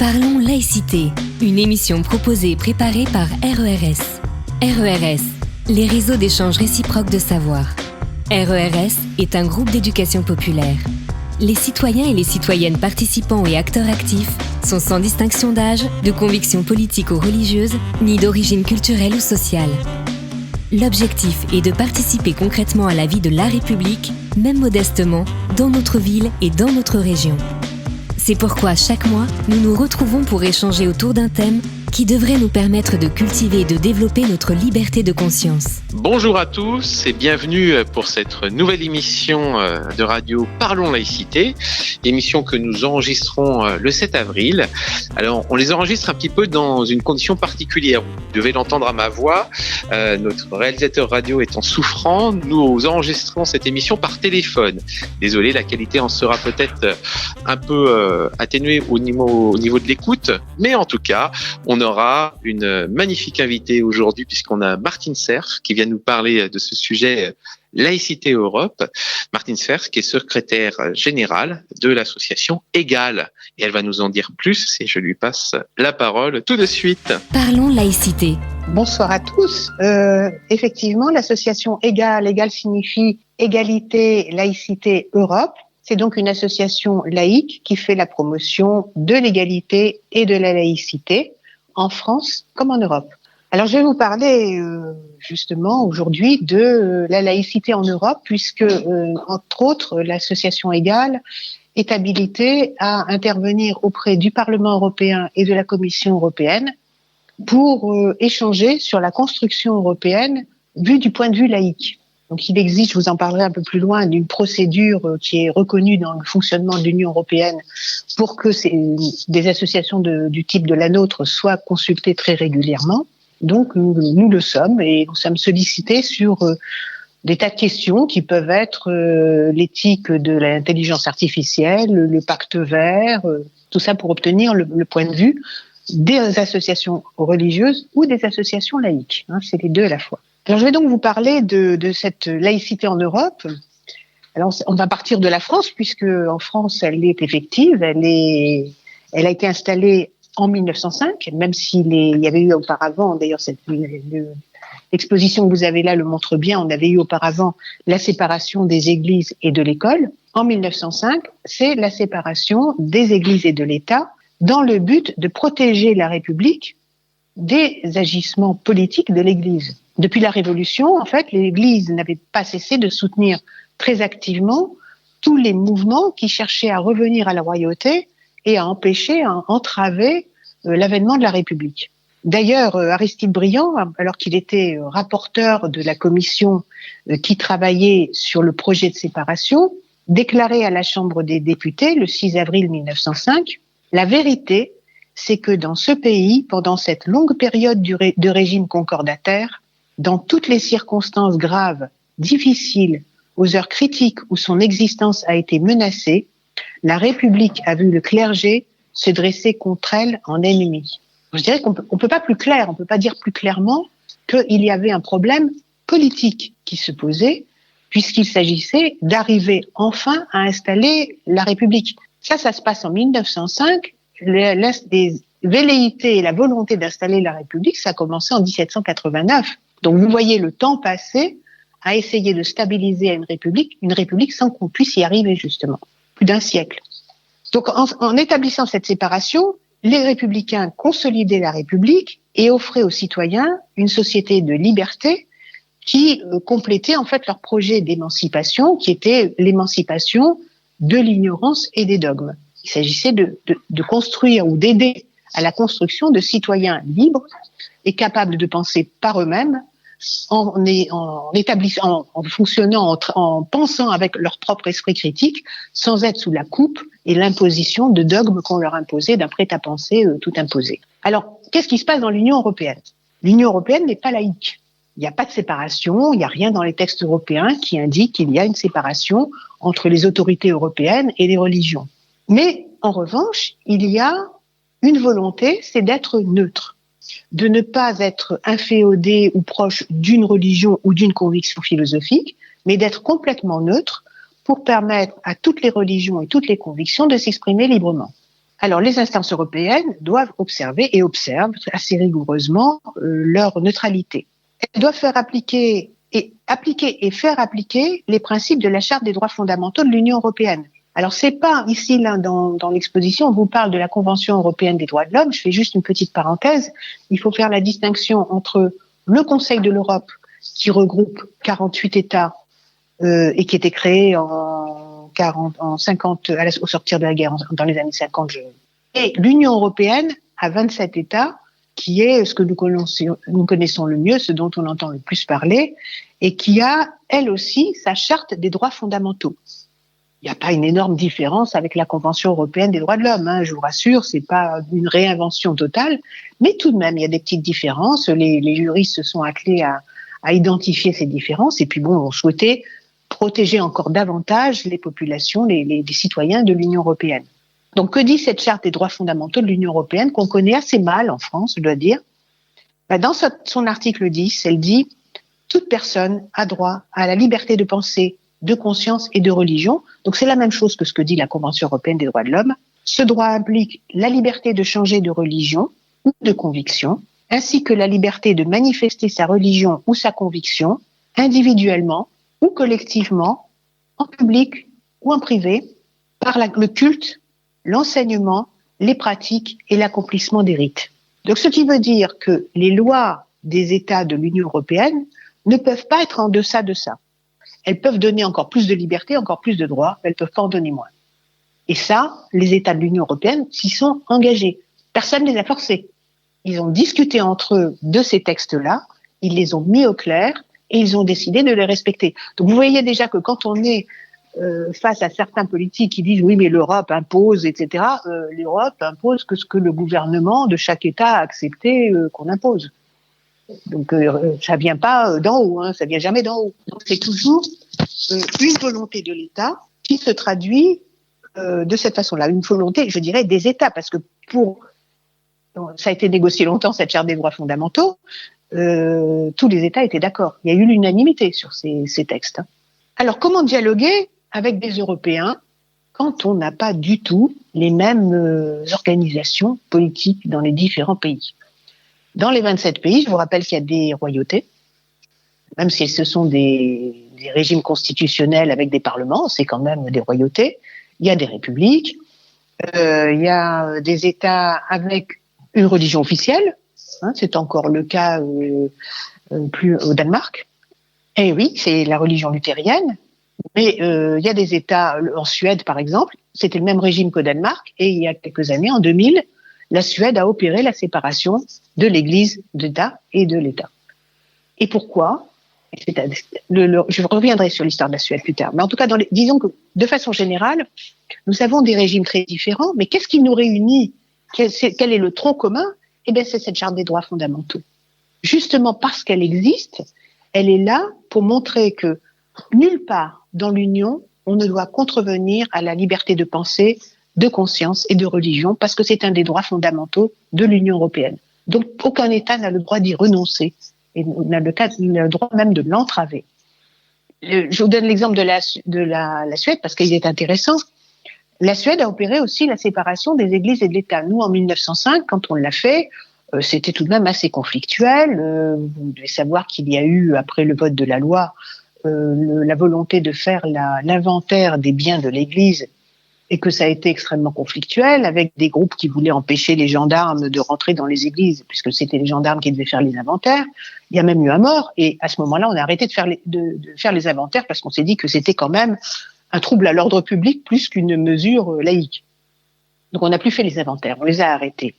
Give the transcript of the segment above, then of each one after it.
Parlons laïcité, une émission proposée et préparée par RERS. RERS, les réseaux d'échange réciproque de savoir. RERS est un groupe d'éducation populaire. Les citoyens et les citoyennes participants et acteurs actifs sont sans distinction d'âge, de conviction politique ou religieuse, ni d'origine culturelle ou sociale. L'objectif est de participer concrètement à la vie de la République, même modestement, dans notre ville et dans notre région. C'est pourquoi chaque mois, nous nous retrouvons pour échanger autour d'un thème qui devrait nous permettre de cultiver et de développer notre liberté de conscience. Bonjour à tous et bienvenue pour cette nouvelle émission de radio Parlons laïcité, émission que nous enregistrons le 7 avril. Alors, on les enregistre un petit peu dans une condition particulière. Vous devez l'entendre à ma voix. Notre réalisateur radio étant souffrant, nous enregistrons cette émission par téléphone. Désolé, la qualité en sera peut-être un peu atténuée au niveau de l'écoute, mais en tout cas, on aura une magnifique invitée aujourd'hui puisqu'on a Martine Serf qui vient nous parler de ce sujet Laïcité Europe. Martine Serf qui est secrétaire générale de l'association Égale et elle va nous en dire plus et je lui passe la parole tout de suite. Parlons laïcité. Bonsoir à tous. Effectivement, l'association Égale signifie Égalité, Laïcité, Europe. C'est donc une association laïque qui fait la promotion de l'égalité et de la laïcité en France comme en Europe. Alors je vais vous parler justement aujourd'hui de la laïcité en Europe puisque, entre autres, l'association Égale est habilitée à intervenir auprès du Parlement européen et de la Commission européenne pour échanger sur la construction européenne vue du point de vue laïque. Donc il existe, je vous en parlerai un peu plus loin, d'une procédure qui est reconnue dans le fonctionnement de l'Union européenne pour que des associations du type de la nôtre soient consultées très régulièrement. Donc nous le sommes et nous sommes sollicités sur des tas de questions qui peuvent être l'éthique de l'intelligence artificielle, le pacte vert, tout ça pour obtenir le point de vue des associations religieuses ou des associations laïques. C'est les deux à la fois. Alors, je vais donc vous parler de cette laïcité en Europe. Alors, on va partir de la France, puisque en France, elle est effective. Elle a été installée en 1905, même s'il y avait eu auparavant, d'ailleurs, l'exposition que vous avez là le montre bien, on avait eu auparavant la séparation des églises et de l'école. En 1905, c'est la séparation des églises et de l'État dans le but de protéger la République des agissements politiques de l'Église. Depuis la Révolution, en fait, l'Église n'avait pas cessé de soutenir très activement tous les mouvements qui cherchaient à revenir à la royauté et à empêcher, à entraver l'avènement de la République. D'ailleurs, Aristide Briand, alors qu'il était rapporteur de la commission qui travaillait sur le projet de séparation, déclarait à la Chambre des députés, le 6 avril 1905, « La vérité, c'est que dans ce pays, pendant cette longue période de régime concordataire, dans toutes les circonstances graves, difficiles, aux heures critiques où son existence a été menacée, la République a vu le clergé se dresser contre elle en ennemi. » Je dirais qu'on peut pas plus clair, on peut pas dire plus clairement qu'il y avait un problème politique qui se posait, puisqu'il s'agissait d'arriver enfin à installer la République. Ça se passe en 1905. Les velléités et la volonté d'installer la République, ça a commencé en 1789. Donc vous voyez le temps passé à essayer de stabiliser une république sans qu'on puisse y arriver justement. Plus d'un siècle. Donc en établissant cette séparation, les républicains consolidaient la République et offraient aux citoyens une société de liberté qui complétait en fait leur projet d'émancipation, qui était l'émancipation de l'ignorance et des dogmes. Il s'agissait de construire ou d'aider à la construction de citoyens libres et capables de penser par eux-mêmes en fonctionnant, en pensant avec leur propre esprit critique, sans être sous la coupe et l'imposition de dogmes qu'on leur imposait, d'un prêt-à-penser tout imposé. Alors, qu'est-ce qui se passe dans l'Union européenne ? L'Union européenne n'est pas laïque. Il n'y a pas de séparation, il n'y a rien dans les textes européens qui indique qu'il y a une séparation entre les autorités européennes et les religions. Mais, en revanche, il y a une volonté, c'est d'être neutre, de ne pas être inféodé ou proche d'une religion ou d'une conviction philosophique, mais d'être complètement neutre pour permettre à toutes les religions et toutes les convictions de s'exprimer librement. Alors, les instances européennes doivent observer et observent assez rigoureusement leur neutralité. Elles doivent faire appliquer et faire appliquer les principes de la Charte des droits fondamentaux de l'Union européenne. Alors, c'est pas ici, là, dans l'exposition, on vous parle de la Convention européenne des droits de l'homme. Je fais juste une petite parenthèse. Il faut faire la distinction entre le Conseil de l'Europe, qui regroupe 48 États et qui était créé en 50, au sortir de la guerre, dans les années 50, et l'Union européenne à 27 États, qui est ce que nous connaissons le mieux, ce dont on entend le plus parler, et qui a, elle aussi, sa charte des droits fondamentaux. Il n'y a pas une énorme différence avec la Convention européenne des droits de l'homme, hein, je vous rassure, c'est pas une réinvention totale, mais tout de même, il y a des petites différences. Les juristes se sont attelés à identifier ces différences, et puis bon, on souhaitait protéger encore davantage les populations, les citoyens de l'Union européenne. Donc, que dit cette charte des droits fondamentaux de l'Union européenne, qu'on connaît assez mal en France, je dois dire? Dans son article 10, elle dit « Toute personne a droit à la liberté de pensée, de conscience et de religion ». Donc, c'est la même chose que ce que dit la Convention européenne des droits de l'homme. Ce droit implique la liberté de changer de religion ou de conviction, ainsi que la liberté de manifester sa religion ou sa conviction, individuellement ou collectivement, en public ou en privé, par le culte, l'enseignement, les pratiques et l'accomplissement des rites. Donc, ce qui veut dire que les lois des États de l'Union européenne ne peuvent pas être en deçà de ça. Elles peuvent donner encore plus de liberté, encore plus de droits, mais elles peuvent pas en donner moins. Et ça, les États de l'Union européenne s'y sont engagés. Personne ne les a forcés. Ils ont discuté entre eux de ces textes-là, ils les ont mis au clair et ils ont décidé de les respecter. Donc, vous voyez déjà que quand on est face à certains politiques qui disent oui mais l'Europe impose, etc. L'Europe impose que ce que le gouvernement de chaque État a accepté qu'on impose. Donc ça vient pas d'en haut, hein, ça vient jamais d'en haut. Donc c'est toujours une volonté de l'État qui se traduit de cette façon-là, une volonté, je dirais, des États, parce que ça a été négocié longtemps cette charte des droits fondamentaux. Tous les États étaient d'accord. Il y a eu l'unanimité sur ces textes. Alors comment dialoguer avec des Européens quand on n'a pas du tout les mêmes organisations politiques dans les différents pays? Dans les 27 pays, je vous rappelle qu'il y a des royautés, même si ce sont des régimes constitutionnels avec des parlements, c'est quand même des royautés. Il y a des républiques, il y a des États avec une religion officielle, hein, c'est encore le cas plus au Danemark. Et oui, c'est la religion luthérienne. Mais il y a des États, en Suède par exemple, c'était le même régime qu'au Danemark, et il y a quelques années, en 2000, la Suède a opéré la séparation de l'Église d'État et de l'État. Et pourquoi? Je reviendrai sur l'histoire de la Suède plus tard. Mais en tout cas, disons que de façon générale, nous avons des régimes très différents, mais qu'est-ce qui nous réunit? Quel est le tronc commun? Eh bien, c'est cette charte des droits fondamentaux. Justement parce qu'elle existe, elle est là pour montrer que nulle part dans l'Union, on ne doit contrevenir à la liberté de pensée, de conscience et de religion, parce que c'est un des droits fondamentaux de l'Union européenne. Donc, aucun État n'a le droit d'y renoncer, et n'a le droit même de l'entraver. Je vous donne l'exemple de la Suède, parce qu'il est intéressant. La Suède a opéré aussi la séparation des églises et de l'État. Nous, en 1905, quand on l'a fait, c'était tout de même assez conflictuel. Vous devez savoir qu'il y a eu, après le vote de la loi, la volonté de faire l'inventaire des biens de l'Église, et que ça a été extrêmement conflictuel, avec des groupes qui voulaient empêcher les gendarmes de rentrer dans les églises, puisque c'était les gendarmes qui devaient faire les inventaires. Il y a même eu un mort, et à ce moment-là, on a arrêté de faire les inventaires, parce qu'on s'est dit que c'était quand même un trouble à l'ordre public plus qu'une mesure laïque. Donc on n'a plus fait les inventaires, on les a arrêtés.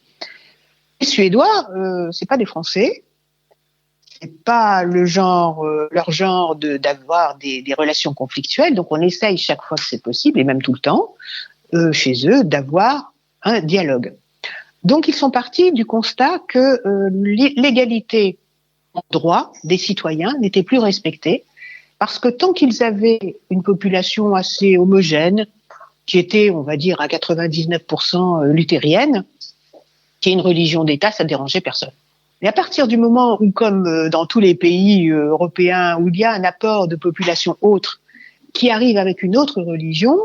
Les Suédois, c'est pas des Français, c'est pas leur genre d'avoir des relations conflictuelles, donc on essaye chaque fois que c'est possible, et même tout le temps, chez eux, d'avoir un dialogue. Donc ils sont partis du constat que l'égalité en droit des citoyens n'était plus respectée, parce que tant qu'ils avaient une population assez homogène, qui était, on va dire, à 99% luthérienne, qui est une religion d'État, ça dérangeait personne. Et à partir du moment où, comme dans tous les pays européens, où il y a un apport de population autre qui arrive avec une autre religion,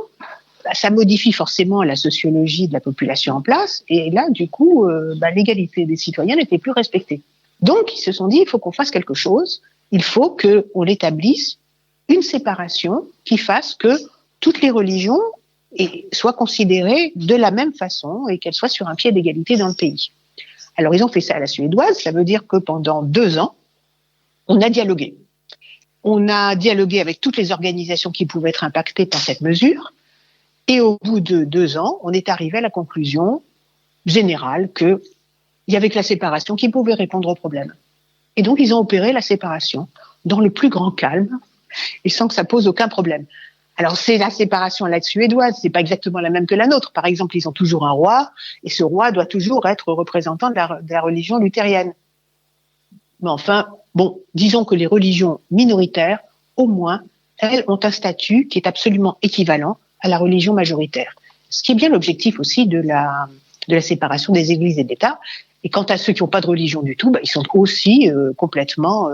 ça modifie forcément la sociologie de la population en place. Et là, du coup, l'égalité des citoyens n'était plus respectée. Donc, ils se sont dit, il faut qu'on fasse quelque chose. Il faut qu'on établisse une séparation qui fasse que toutes les religions soient considérées de la même façon et qu'elles soient sur un pied d'égalité dans le pays. Alors, ils ont fait ça à la suédoise. Ça veut dire que pendant 2 ans, on a dialogué. On a dialogué avec toutes les organisations qui pouvaient être impactées par cette mesure. Et au bout de 2 ans, on est arrivé à la conclusion générale qu'il y avait que la séparation qui pouvait répondre au problème. Et donc, ils ont opéré la séparation dans le plus grand calme et sans que ça pose aucun problème. Alors, c'est la séparation à la suédoise, c'est pas exactement la même que la nôtre. Par exemple, ils ont toujours un roi et ce roi doit toujours être représentant de la religion luthérienne. Mais enfin, bon, disons que les religions minoritaires, au moins, elles ont un statut qui est absolument équivalent à la religion majoritaire. Ce qui est bien l'objectif aussi de la séparation des églises et de l'État. Et quant à ceux qui n'ont pas de religion du tout, ils sont aussi complètement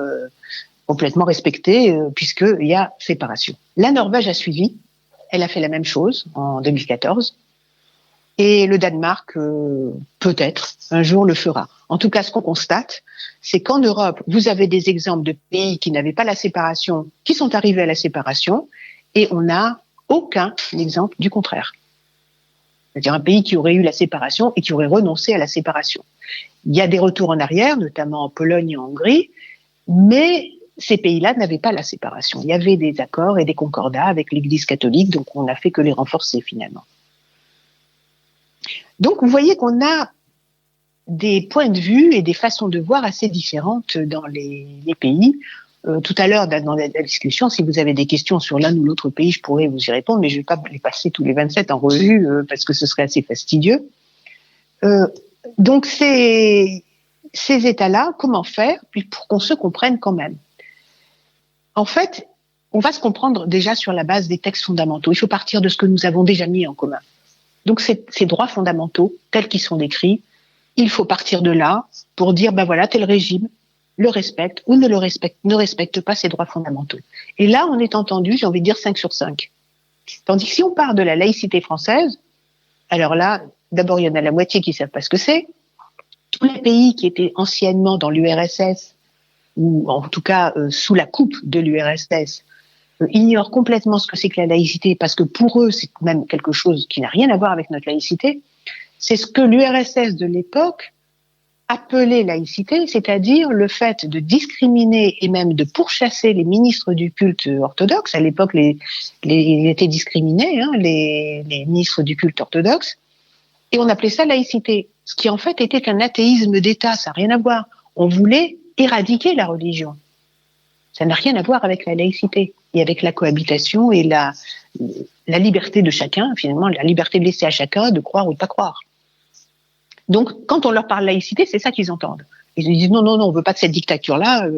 respectés puisqu'il y a séparation. La Norvège a suivi, elle a fait la même chose en 2014. Et le Danemark, peut-être, un jour le fera. En tout cas, ce qu'on constate, c'est qu'en Europe, vous avez des exemples de pays qui n'avaient pas la séparation, qui sont arrivés à la séparation, et on n'a aucun exemple du contraire. C'est-à-dire un pays qui aurait eu la séparation et qui aurait renoncé à la séparation. Il y a des retours en arrière, notamment en Pologne et en Hongrie, mais ces pays-là n'avaient pas la séparation. Il y avait des accords et des concordats avec l'Église catholique, donc on n'a fait que les renforcer finalement. Donc, vous voyez qu'on a des points de vue et des façons de voir assez différentes dans les pays. Tout à l'heure, dans la discussion, si vous avez des questions sur l'un ou l'autre pays, je pourrais vous y répondre, mais je ne vais pas les passer tous les 27 en revue parce que ce serait assez fastidieux. Donc, ces États-là, comment faire pour qu'on se comprenne quand même? En fait, on va se comprendre déjà sur la base des textes fondamentaux. Il faut partir de ce que nous avons déjà mis en commun. Donc, ces droits fondamentaux, tels qu'ils sont décrits, il faut partir de là pour dire, voilà, tel régime le respecte ou ne respecte pas ses droits fondamentaux. Et là, on est entendu, j'ai envie de dire 5 sur 5. Tandis que si on part de la laïcité française, alors là, d'abord, il y en a la moitié qui ne savent pas ce que c'est. Tous les pays qui étaient anciennement dans l'URSS, ou en tout cas sous la coupe de l'URSS, ignorent complètement ce que c'est que la laïcité, parce que pour eux, c'est même quelque chose qui n'a rien à voir avec notre laïcité. C'est ce que l'URSS de l'époque appelait laïcité, c'est-à-dire le fait de discriminer et même de pourchasser les ministres du culte orthodoxe. À l'époque, ils étaient discriminés, les ministres du culte orthodoxe, et on appelait ça laïcité, ce qui en fait était un athéisme d'État, ça n'a rien à voir. On voulait éradiquer la religion. Ça n'a rien à voir avec la laïcité et avec la cohabitation et la liberté de chacun, finalement, la liberté de laisser à chacun de croire ou de pas croire. Donc, quand on leur parle laïcité, c'est ça qu'ils entendent. Ils disent non, on veut pas de cette dictature-là,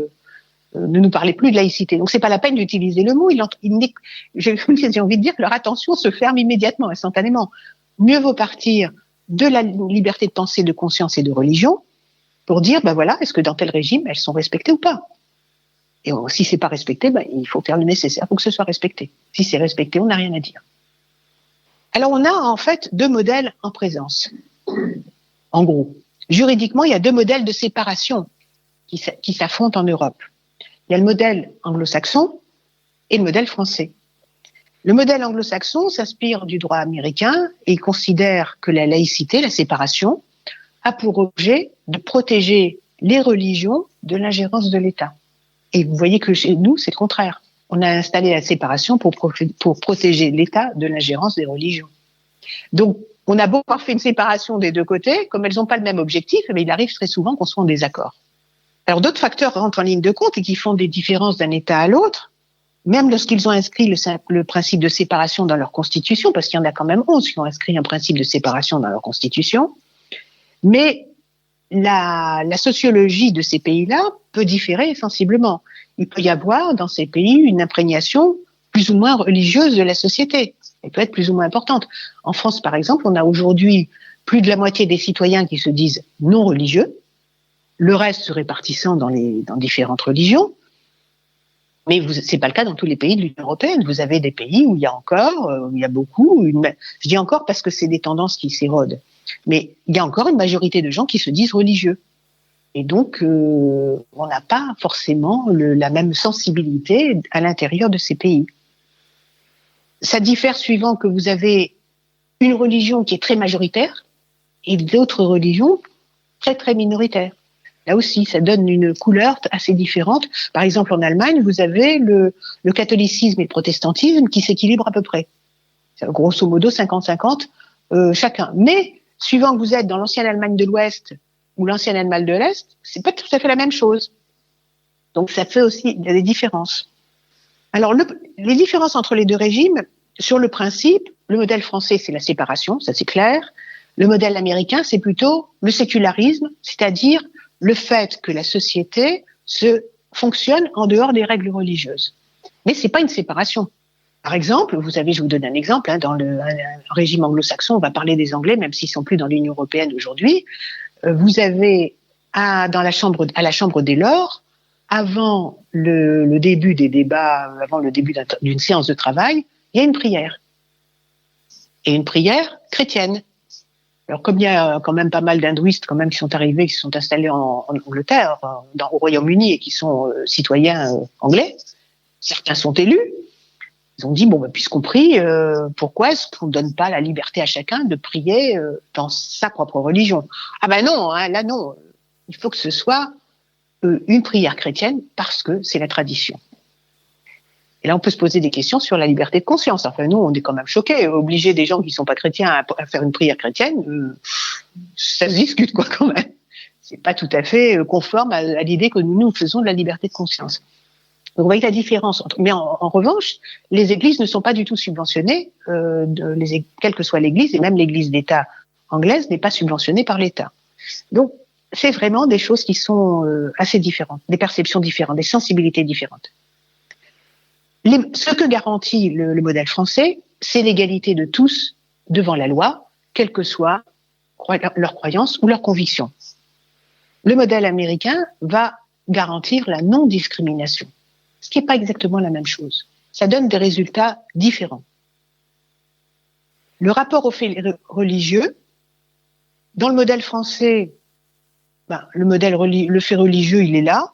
ne nous parlez plus de laïcité. Donc, c'est pas la peine d'utiliser le mot. J'ai envie de dire que leur attention se ferme immédiatement, instantanément. Mieux vaut partir de la liberté de pensée, de conscience et de religion pour dire, voilà, est-ce que dans tel régime, elles sont respectées ou pas? Et si c'est pas respecté, il faut faire le nécessaire pour que ce soit respecté. Si c'est respecté, on n'a rien à dire. Alors, on a en fait 2 modèles en présence. En gros, juridiquement, il y a 2 modèles de séparation qui s'affrontent en Europe. Il y a le modèle anglo-saxon et le modèle français. Le modèle anglo-saxon s'inspire du droit américain et considère que la laïcité, la séparation, a pour objet de protéger les religions de l'ingérence de l'État. Et vous voyez que chez nous, c'est le contraire. On a installé la séparation pour protéger l'État de l'ingérence des religions. Donc, on a beau avoir fait une séparation des 2 côtés, comme elles n'ont pas le même objectif, mais il arrive très souvent qu'on soit en désaccord. Alors, d'autres facteurs rentrent en ligne de compte et qui font des différences d'un État à l'autre, même lorsqu'ils ont inscrit le principe de séparation dans leur constitution, parce qu'il y en a quand même 11 qui ont inscrit un principe de séparation dans leur constitution. Mais la sociologie de ces pays-là peut différer sensiblement. Il peut y avoir dans ces pays une imprégnation plus ou moins religieuse de la société. Elle peut être plus ou moins importante. En France, par exemple, on a aujourd'hui plus de la moitié des citoyens qui se disent non religieux, le reste se répartissant dans différentes religions. Mais c'est pas le cas dans tous les pays de l'Union européenne. Vous avez des pays où il y a encore, où il y a beaucoup, je dis encore parce que c'est des tendances qui s'érodent, mais il y a encore une majorité de gens qui se disent religieux. Et donc, on n'a pas forcément la même sensibilité à l'intérieur de ces pays. Ça diffère suivant que vous avez une religion qui est très majoritaire et d'autres religions très, très minoritaires. Là aussi, ça donne une couleur assez différente. Par exemple, en Allemagne, vous avez le catholicisme et le protestantisme qui s'équilibrent à peu près. C'est grosso modo 50-50 chacun. Mais, suivant que vous êtes dans l'ancienne Allemagne de l'Ouest ou l'ancienne Allemagne de l'Est, c'est pas tout à fait la même chose. Donc, ça fait aussi des différences. Alors, les différences entre les deux régimes, sur le principe, le modèle français, c'est la séparation, ça c'est clair. Le modèle américain, c'est plutôt le sécularisme, c'est-à-dire le fait que la société fonctionne en dehors des règles religieuses. Mais c'est pas une séparation. Par exemple, je vous donne un exemple, dans le régime anglo-saxon, on va parler des Anglais, même s'ils sont plus dans l'Union européenne aujourd'hui. Vous avez à la chambre des Lords, avant le début des débats, avant le début d'une séance de travail, il y a une prière. Et une prière chrétienne. Alors, comme il y a quand même pas mal d'hindouistes quand même qui sont arrivés, qui se sont installés en Angleterre, au Royaume-Uni et qui sont citoyens anglais, certains sont élus. Ils ont dit, puisqu'on prie, pourquoi est-ce qu'on ne donne pas la liberté à chacun de prier dans sa propre religion? Ah ben non, là non. Il faut que ce soit une prière chrétienne parce que c'est la tradition. Et là, on peut se poser des questions sur la liberté de conscience. Enfin, nous, on est quand même choqués. Obliger des gens qui ne sont pas chrétiens à faire une prière chrétienne, ça se discute, quoi, quand même. C'est pas tout à fait conforme à l'idée que nous faisons de la liberté de conscience. Donc, vous voyez la différence. Mais en revanche, les églises ne sont pas du tout subventionnées, quelle que soit l'église, et même l'église d'État anglaise n'est pas subventionnée par l'État. Donc, c'est vraiment des choses qui sont assez différentes, des perceptions différentes, des sensibilités différentes. Ce que garantit le modèle français, c'est l'égalité de tous devant la loi, quelle que soit leur croyance ou leur conviction. Le modèle américain va garantir la non-discrimination, ce qui n'est pas exactement la même chose. Ça donne des résultats différents. Le rapport aux faits religieux, dans le modèle français, le fait religieux, il est là.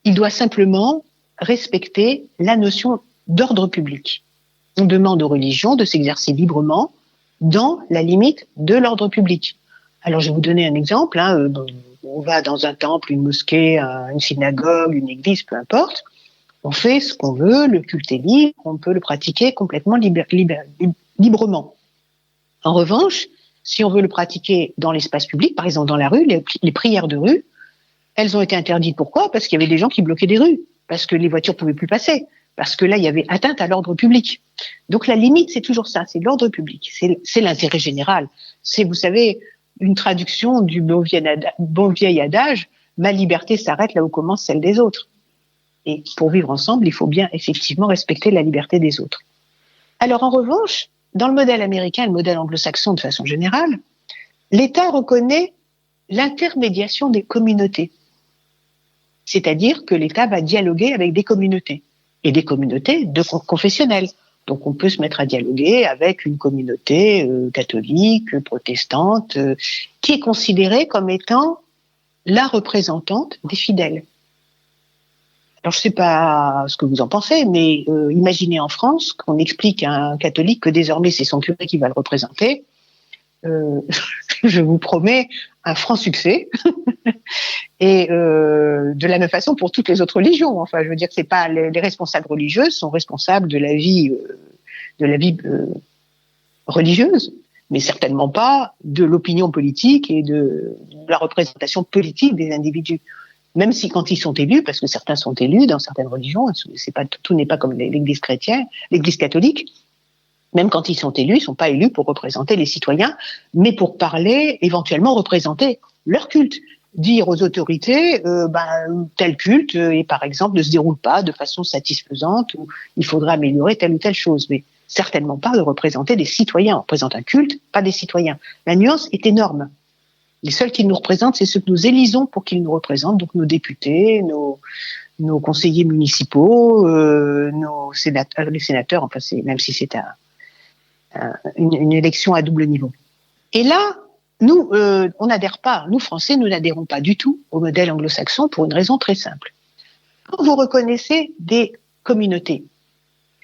Il doit simplement respecter la notion d'ordre public. On demande aux religions de s'exercer librement dans la limite de l'ordre public. Alors, je vais vous donner un exemple. On va dans un temple, une mosquée, une synagogue, une église, peu importe. On fait ce qu'on veut, le culte est libre, on peut le pratiquer complètement librement. En revanche, si on veut le pratiquer dans l'espace public, par exemple dans la rue, les prières de rue, elles ont été interdites. Pourquoi ? Parce qu'il y avait des gens qui bloquaient des rues, parce que les voitures pouvaient plus passer, parce que là, il y avait atteinte à l'ordre public. Donc la limite, c'est toujours ça, c'est l'ordre public, c'est l'intérêt général. C'est, vous savez, une traduction du bon vieil adage, ma liberté s'arrête là où commence celle des autres. Et pour vivre ensemble, il faut bien effectivement respecter la liberté des autres. Alors en revanche, dans le modèle américain et le modèle anglo-saxon de façon générale, l'État reconnaît l'intermédiation des communautés. C'est-à-dire que l'État va dialoguer avec des communautés, et des communautés confessionnelles. Donc on peut se mettre à dialoguer avec une communauté catholique, protestante, qui est considérée comme étant la représentante des fidèles. Alors je ne sais pas ce que vous en pensez, mais imaginez en France qu'on explique à un catholique que désormais c'est son curé qui va le représenter. Je vous promets un franc succès et de la même façon pour toutes les autres religions. Enfin, je veux dire que c'est pas les responsables religieuses sont responsables de la vie religieuse, mais certainement pas de l'opinion politique et de la représentation politique des individus. Même si quand ils sont élus, parce que certains sont élus dans certaines religions, tout n'est pas comme l'Église chrétienne, l'Église catholique. Même quand ils sont élus, ils ne sont pas élus pour représenter les citoyens, mais pour parler, éventuellement représenter leur culte. Dire aux autorités, tel culte, et par exemple, ne se déroule pas de façon satisfaisante, ou il faudra améliorer telle ou telle chose. Mais certainement pas de représenter des citoyens. On représente un culte, pas des citoyens. La nuance est énorme. Les seuls qui nous représentent, c'est ceux que nous élisons pour qu'ils nous représentent, donc nos députés, nos conseillers municipaux, les sénateurs, enfin même si c'est une élection à double niveau. Et là, nous, on n'adhère pas, nous Français, nous n'adhérons pas du tout au modèle anglo-saxon pour une raison très simple. Quand vous reconnaissez des communautés,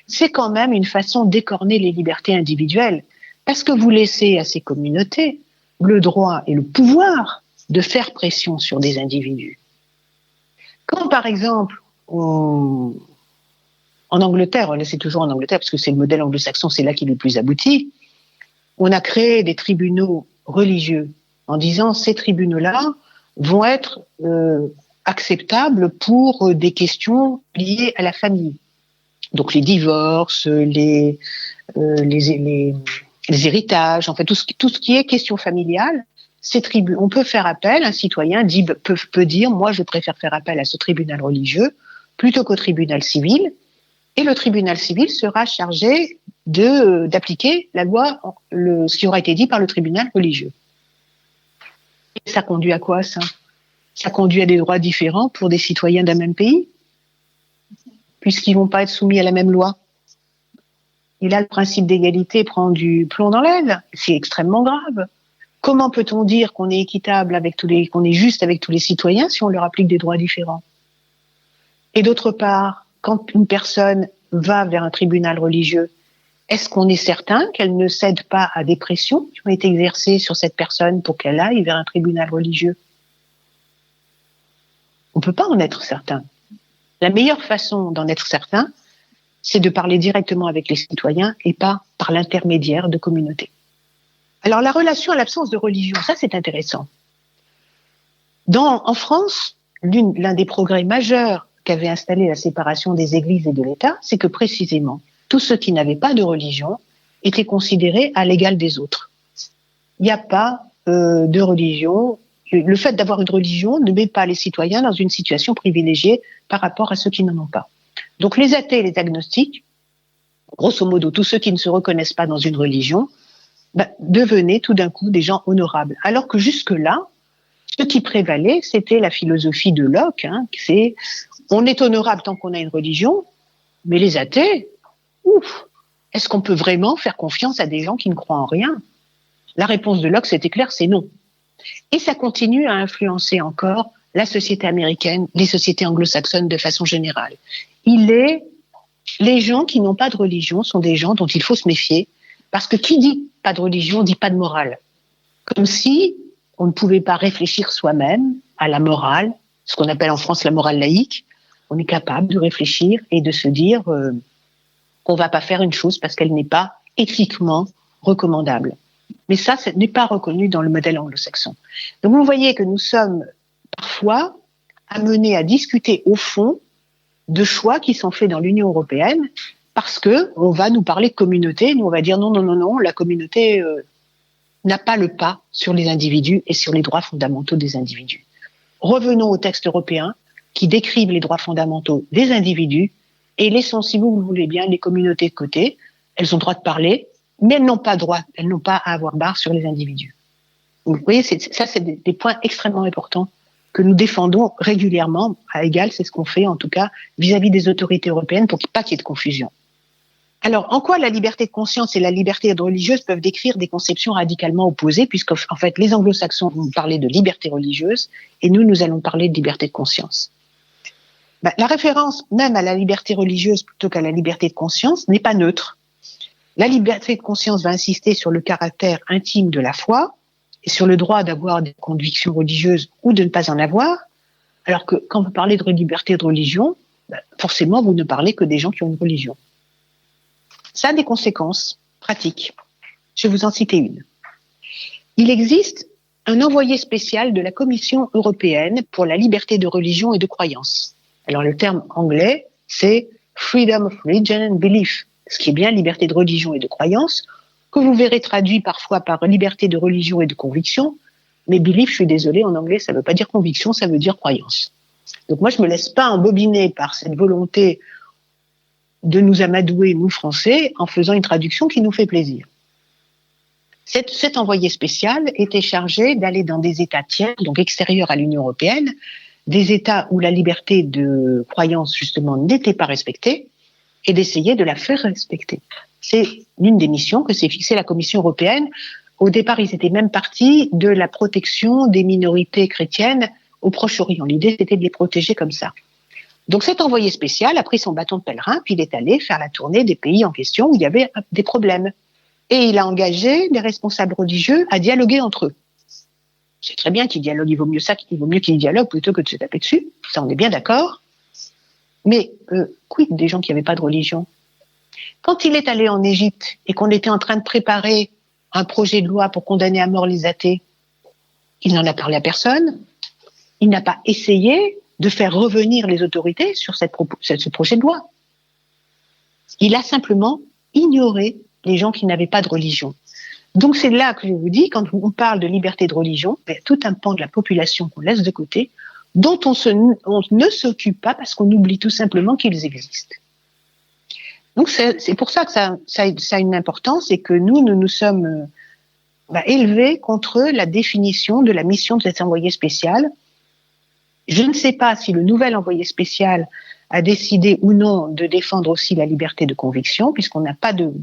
c'est quand même une façon d'écorner les libertés individuelles, parce que vous laissez à ces communautés le droit et le pouvoir de faire pression sur des individus. Quand, par exemple, en Angleterre, là c'est toujours en Angleterre parce que c'est le modèle anglo-saxon, c'est là qu'il est le plus abouti, on a créé des tribunaux religieux en disant ces tribunaux-là vont être acceptables pour des questions liées à la famille. Donc les divorces, les héritages, en fait tout ce qui est question familiale. On peut faire appel, un citoyen peut dire, moi je préfère faire appel à ce tribunal religieux plutôt qu'au tribunal civil, et le tribunal civil sera chargé d'appliquer la loi, ce qui aura été dit par le tribunal religieux. Et ça conduit à quoi, ça ? Ça conduit à des droits différents pour des citoyens d'un même pays, puisqu'ils ne vont pas être soumis à la même loi. Et là, le principe d'égalité prend du plomb dans l'aile. C'est extrêmement grave. Comment peut-on dire qu'on est équitable qu'on est juste avec tous les citoyens si on leur applique des droits différents ? Et d'autre part, quand une personne va vers un tribunal religieux, est-ce qu'on est certain qu'elle ne cède pas à des pressions qui ont été exercées sur cette personne pour qu'elle aille vers un tribunal religieux ? On ne peut pas en être certain. La meilleure façon d'en être certain, c'est de parler directement avec les citoyens et pas par l'intermédiaire de communautés. Alors, la relation à l'absence de religion, ça c'est intéressant. En France, l'un des progrès majeurs qu'avait installé la séparation des églises et de l'État, c'est que précisément, tous ceux qui n'avaient pas de religion étaient considérés à l'égal des autres. Il n'y a pas de religion. Le fait d'avoir une religion ne met pas les citoyens dans une situation privilégiée par rapport à ceux qui n'en ont pas. Donc les athées et les agnostiques, grosso modo tous ceux qui ne se reconnaissent pas dans une religion, devenaient tout d'un coup des gens honorables. Alors que jusque-là, ce qui prévalait, c'était la philosophie de Locke, c'est on est honorable tant qu'on a une religion, mais les athées, est-ce qu'on peut vraiment faire confiance à des gens qui ne croient en rien ? La réponse de Locke, c'était clair, c'est non. Et ça continue à influencer encore la société américaine, les sociétés anglo-saxonnes de façon générale. Les gens qui n'ont pas de religion sont des gens dont il faut se méfier, parce que qui dit pas de religion dit pas de morale. Comme si on ne pouvait pas réfléchir soi-même à la morale, ce qu'on appelle en France la morale laïque. On est capable de réfléchir et de se dire qu'on va pas faire une chose parce qu'elle n'est pas éthiquement recommandable. Mais ça n'est pas reconnu dans le modèle anglo-saxon. Donc vous voyez que nous sommes parfois amenés à discuter au fond de choix qui sont faits dans l'Union européenne parce que on va nous parler de communauté, nous on va dire non, la communauté n'a pas le pas sur les individus et sur les droits fondamentaux des individus. Revenons aux textes européens qui décrivent les droits fondamentaux des individus et laissons, si vous le voulez bien, les communautés de côté. Elles ont droit de parler, mais elles n'ont pas à avoir barre sur les individus. Donc, vous voyez, c'est des points extrêmement importants que nous défendons régulièrement à égal, c'est ce qu'on fait en tout cas vis-à-vis des autorités européennes pour qu'il n'y ait pas de confusion. Alors, en quoi la liberté de conscience et la liberté religieuse peuvent décrire des conceptions radicalement opposées, puisqu'en fait, les anglo-saxons vont parler de liberté religieuse et nous allons parler de liberté de conscience. La référence même à la liberté religieuse plutôt qu'à la liberté de conscience n'est pas neutre. La liberté de conscience va insister sur le caractère intime de la foi et sur le droit d'avoir des convictions religieuses ou de ne pas en avoir, alors que quand vous parlez de liberté de religion, forcément, vous ne parlez que des gens qui ont une religion. Ça a des conséquences pratiques. Je vais vous en citer une. Il existe un envoyé spécial de la Commission européenne pour la liberté de religion et de croyance. Alors le terme anglais, c'est Freedom of Religion and Belief, ce qui est bien liberté de religion et de croyance, que vous verrez traduit parfois par liberté de religion et de conviction, mais belief, je suis désolée, en anglais, ça ne veut pas dire conviction, ça veut dire croyance. Donc moi, je ne me laisse pas embobiner par cette volonté de nous amadouer, nous Français, en faisant une traduction qui nous fait plaisir. Cet envoyé spécial était chargé d'aller dans des États tiers, donc extérieurs à l'Union européenne, des États où la liberté de croyance, justement, n'était pas respectée et d'essayer de la faire respecter. C'est l'une des missions que s'est fixée la Commission européenne. Au départ, ils étaient même partis de la protection des minorités chrétiennes au Proche-Orient. L'idée, c'était de les protéger comme ça. Donc cet envoyé spécial a pris son bâton de pèlerin, puis il est allé faire la tournée des pays en question où il y avait des problèmes. Et il a engagé les responsables religieux à dialoguer entre eux. C'est très bien qu'ils dialoguent, il vaut mieux qu'ils dialoguent plutôt que de se taper dessus, ça on est bien d'accord. Mais quid des gens qui n'avaient pas de religion? Quand il est allé en Égypte et qu'on était en train de préparer un projet de loi pour condamner à mort les athées, il n'en a parlé à personne, il n'a pas essayé de faire revenir les autorités sur ce projet de loi. Il a simplement ignoré les gens qui n'avaient pas de religion. Donc c'est là que je vous dis, quand on parle de liberté de religion, il y a tout un pan de la population qu'on laisse de côté, dont on ne s'occupe pas parce qu'on oublie tout simplement qu'ils existent. Donc c'est pour ça que ça a une importance et que nous sommes élevés contre la définition de la mission de cet envoyé spécial. Je ne sais pas si le nouvel envoyé spécial a décidé ou non de défendre aussi la liberté de conviction, puisqu'on n'a pas de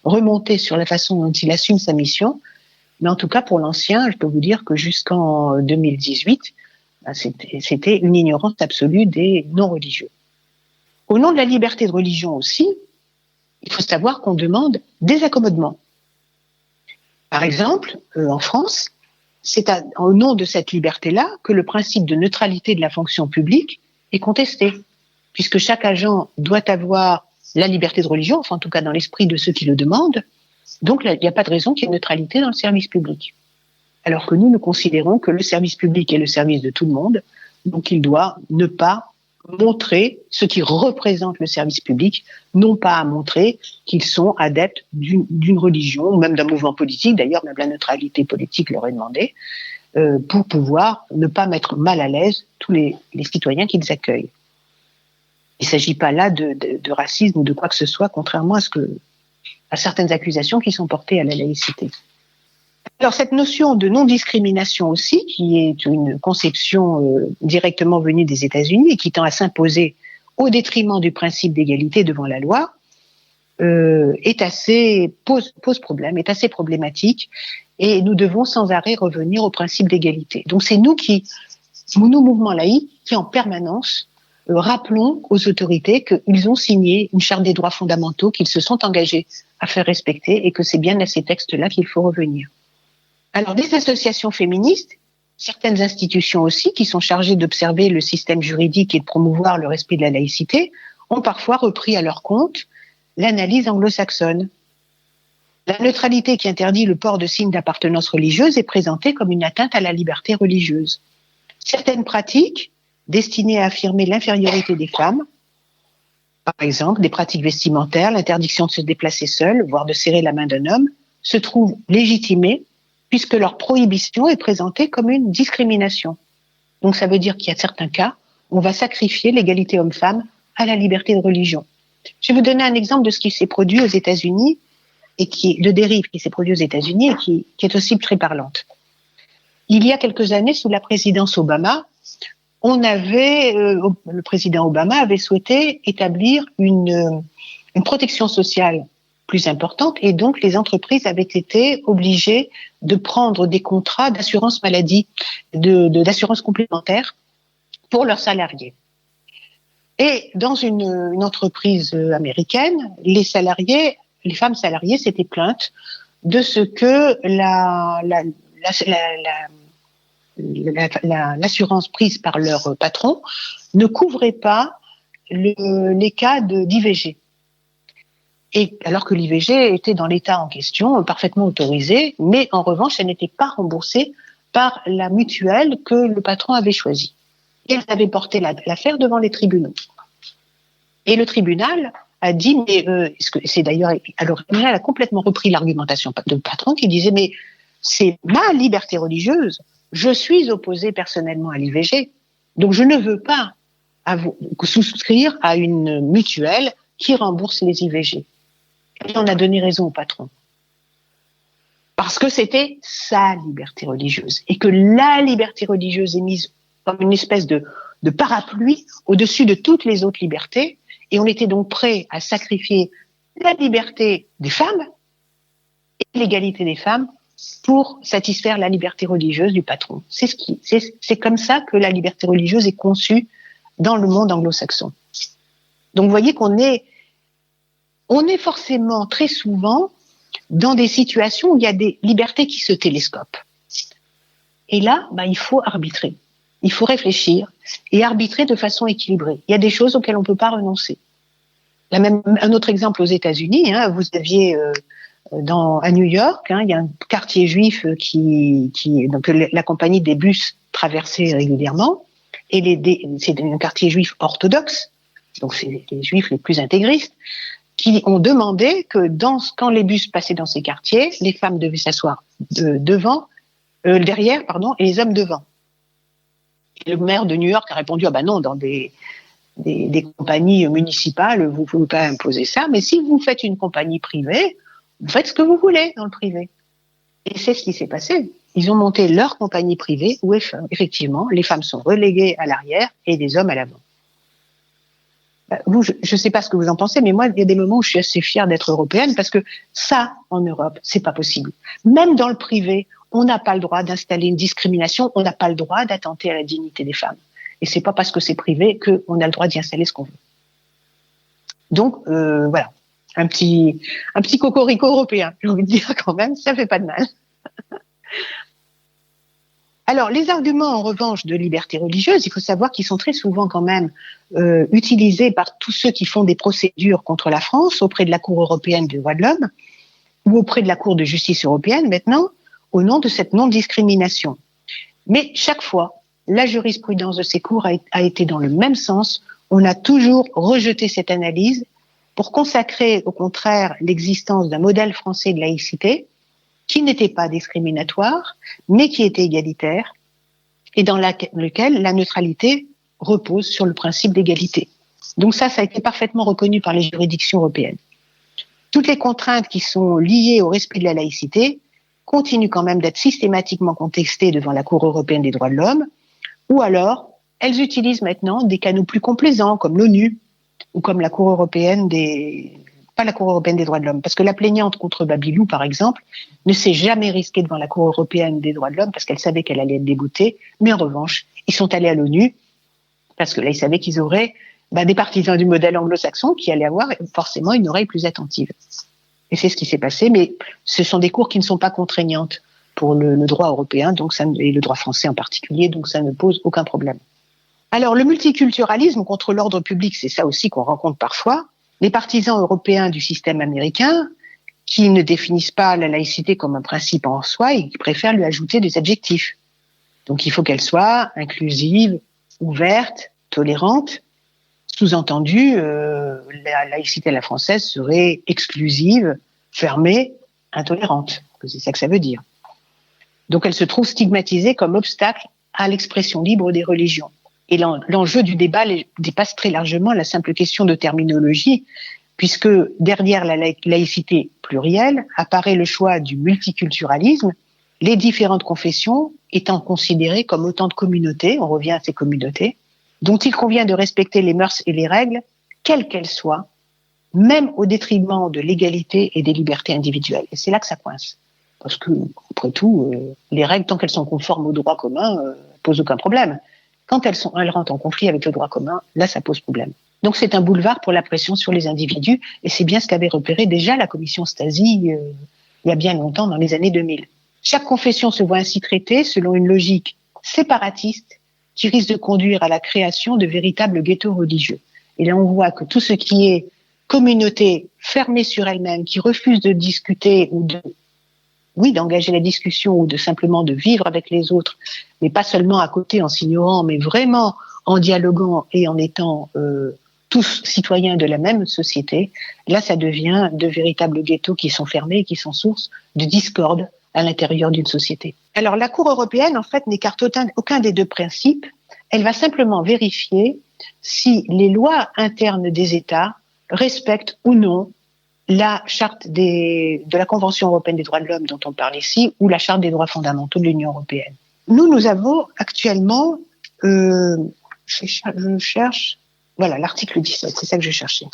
remontée sur la façon dont il assume sa mission. Mais en tout cas, pour l'ancien, je peux vous dire que jusqu'en 2018, c'était une ignorance absolue des non-religieux. Au nom de la liberté de religion aussi, il faut savoir qu'on demande des accommodements. Par exemple, en France, c'est au nom de cette liberté-là que le principe de neutralité de la fonction publique est contesté, puisque chaque agent doit avoir la liberté de religion, enfin en tout cas dans l'esprit de ceux qui le demandent, donc il n'y a pas de raison qu'il y ait neutralité dans le service public. Alors que nous considérons que le service public est le service de tout le monde, donc il doit ne pas montrer ceux qui représentent le service public, non pas à montrer qu'ils sont adeptes d'une religion, ou même d'un mouvement politique, d'ailleurs même la neutralité politique leur est demandée, pour pouvoir ne pas mettre mal à l'aise tous les citoyens qu'ils accueillent. Il ne s'agit pas là de racisme ou de quoi que ce soit, contrairement à certaines accusations qui sont portées à la laïcité. Alors cette notion de non-discrimination aussi, qui est une conception directement venue des États-Unis et qui tend à s'imposer au détriment du principe d'égalité devant la loi, pose problème, est assez problématique, et nous devons sans arrêt revenir au principe d'égalité. Donc c'est nous mouvements laïcs, qui en permanence rappelons aux autorités qu'ils ont signé une charte des droits fondamentaux, qu'ils se sont engagés à faire respecter et que c'est bien à ces textes-là qu'il faut revenir. Alors, des associations féministes, certaines institutions aussi, qui sont chargées d'observer le système juridique et de promouvoir le respect de la laïcité, ont parfois repris à leur compte l'analyse anglo-saxonne. La neutralité qui interdit le port de signes d'appartenance religieuse est présentée comme une atteinte à la liberté religieuse. Certaines pratiques destinées à affirmer l'infériorité des femmes, par exemple des pratiques vestimentaires, l'interdiction de se déplacer seul, voire de serrer la main d'un homme, se trouvent légitimées puisque leur prohibition est présentée comme une discrimination. Donc ça veut dire qu'il y a certains cas où on va sacrifier l'égalité homme-femme à la liberté de religion. Je vais vous donner un exemple de ce qui s'est produit aux États-Unis et de dérive qui s'est produit aux États-Unis et qui est aussi très parlante. Il y a quelques années, sous la présidence Obama, le président Obama avait souhaité établir une protection sociale plus importante et donc les entreprises avaient été obligées de prendre des contrats d'assurance maladie, d'assurance complémentaire pour leurs salariés. Et dans une entreprise américaine, les femmes salariées s'étaient plaintes de ce que l'assurance prise par leur patron ne couvrait pas les cas d'IVG. Et alors que l'IVG était dans l'état en question, parfaitement autorisé, mais en revanche, elle n'était pas remboursée par la mutuelle que le patron avait choisie. Et elle avait porté l'affaire devant les tribunaux. Et le tribunal a dit, alors le tribunal a complètement repris l'argumentation de patron qui disait, mais c'est ma liberté religieuse, je suis opposé personnellement à l'IVG, donc je ne veux pas souscrire à une mutuelle qui rembourse les IVG. Et on a donné raison au patron. Parce que c'était sa liberté religieuse. Et que la liberté religieuse est mise comme une espèce de parapluie au-dessus de toutes les autres libertés, et on était donc prêt à sacrifier la liberté des femmes et l'égalité des femmes pour satisfaire la liberté religieuse du patron. C'est comme ça que la liberté religieuse est conçue dans le monde anglo-saxon. Donc vous voyez qu'on est forcément très souvent dans des situations où il y a des libertés qui se télescopent. Et là, il faut arbitrer. Il faut réfléchir et arbitrer de façon équilibrée. Il y a des choses auxquelles on ne peut pas renoncer. Un autre exemple aux États-Unis, vous aviez à New York, il y a un quartier juif donc la compagnie des bus traversait régulièrement, et c'est un quartier juif orthodoxe, donc c'est les juifs les plus intégristes, qui ont demandé que quand les bus passaient dans ces quartiers, les femmes devaient s'asseoir derrière, et les hommes devant. Et le maire de New York a répondu, non, dans des compagnies municipales, vous ne pouvez pas imposer ça, mais si vous faites une compagnie privée, vous faites ce que vous voulez dans le privé. Et c'est ce qui s'est passé. Ils ont monté leur compagnie privée où, effectivement, les femmes sont reléguées à l'arrière et les hommes à l'avant. Je ne sais pas ce que vous en pensez, mais moi, il y a des moments où je suis assez fière d'être européenne parce que ça, en Europe, c'est pas possible. Même dans le privé, on n'a pas le droit d'installer une discrimination, on n'a pas le droit d'attenter à la dignité des femmes. Et c'est pas parce que c'est privé qu'on a le droit d'y installer ce qu'on veut. Donc, voilà. Un petit cocorico européen, j'ai envie de dire quand même, ça fait pas de mal. Alors, les arguments, en revanche, de liberté religieuse, il faut savoir qu'ils sont très souvent quand même utilisés par tous ceux qui font des procédures contre la France auprès de la Cour européenne des droits de l'homme ou auprès de la Cour de justice européenne maintenant, au nom de cette non-discrimination. Mais chaque fois, la jurisprudence de ces cours a été dans le même sens. On a toujours rejeté cette analyse pour consacrer au contraire l'existence d'un modèle français de laïcité qui n'était pas discriminatoire, mais qui était égalitaire, et dans lequel la neutralité repose sur le principe d'égalité. Donc ça a été parfaitement reconnu par les juridictions européennes. Toutes les contraintes qui sont liées au respect de la laïcité continuent quand même d'être systématiquement contestées devant la Cour européenne des droits de l'homme, ou alors elles utilisent maintenant des canaux plus complaisants comme l'ONU, ou comme la Cour européenne pas la Cour européenne des droits de l'homme, parce que la plaignante contre Babilou, par exemple, ne s'est jamais risquée devant la Cour européenne des droits de l'homme parce qu'elle savait qu'elle allait être dégoûtée, mais en revanche, ils sont allés à l'ONU parce que là, ils savaient qu'ils auraient des partisans du modèle anglo-saxon qui allaient avoir forcément une oreille plus attentive. Et c'est ce qui s'est passé, mais ce sont des cours qui ne sont pas contraignantes pour le droit européen, et le droit français en particulier, donc ça ne pose aucun problème. Alors, le multiculturalisme contre l'ordre public, c'est ça aussi qu'on rencontre parfois. Les partisans européens du système américain, qui ne définissent pas la laïcité comme un principe en soi et qui préfèrent lui ajouter des adjectifs. Donc, il faut qu'elle soit inclusive, ouverte, tolérante. Sous-entendu, la laïcité à la française serait exclusive, fermée, intolérante. C'est ça que ça veut dire. Donc, elle se trouve stigmatisée comme obstacle à l'expression libre des religions. Et l'enjeu du débat dépasse très largement la simple question de terminologie, puisque derrière la laïcité plurielle apparaît le choix du multiculturalisme, les différentes confessions étant considérées comme autant de communautés, on revient à ces communautés, dont il convient de respecter les mœurs et les règles, quelles qu'elles soient, même au détriment de l'égalité et des libertés individuelles. Et c'est là que ça coince. Parce que, après tout, les règles, tant qu'elles sont conformes au droit commun, posent aucun problème. Quand elles rentrent en conflit avec le droit commun, là, ça pose problème. Donc, c'est un boulevard pour la pression sur les individus, et c'est bien ce qu'avait repéré déjà la commission Stasi il y a bien longtemps, dans les années 2000. Chaque confession se voit ainsi traitée selon une logique séparatiste qui risque de conduire à la création de véritables ghettos religieux. Et là, on voit que tout ce qui est communauté fermée sur elle-même, qui refuse de discuter ou d'engager la discussion ou de simplement de vivre avec les autres, mais pas seulement à côté en s'ignorant, mais vraiment en dialoguant et en étant tous citoyens de la même société, là ça devient de véritables ghettos qui sont fermés et qui sont source de discorde à l'intérieur d'une société. Alors la Cour européenne en fait n'écarte aucun des deux principes, elle va simplement vérifier si les lois internes des États respectent ou non la charte de la Convention européenne des droits de l'homme dont on parle ici, ou la charte des droits fondamentaux de l'Union européenne. Nous avons actuellement je cherche, voilà, l'article 17, c'est ça que je cherchais.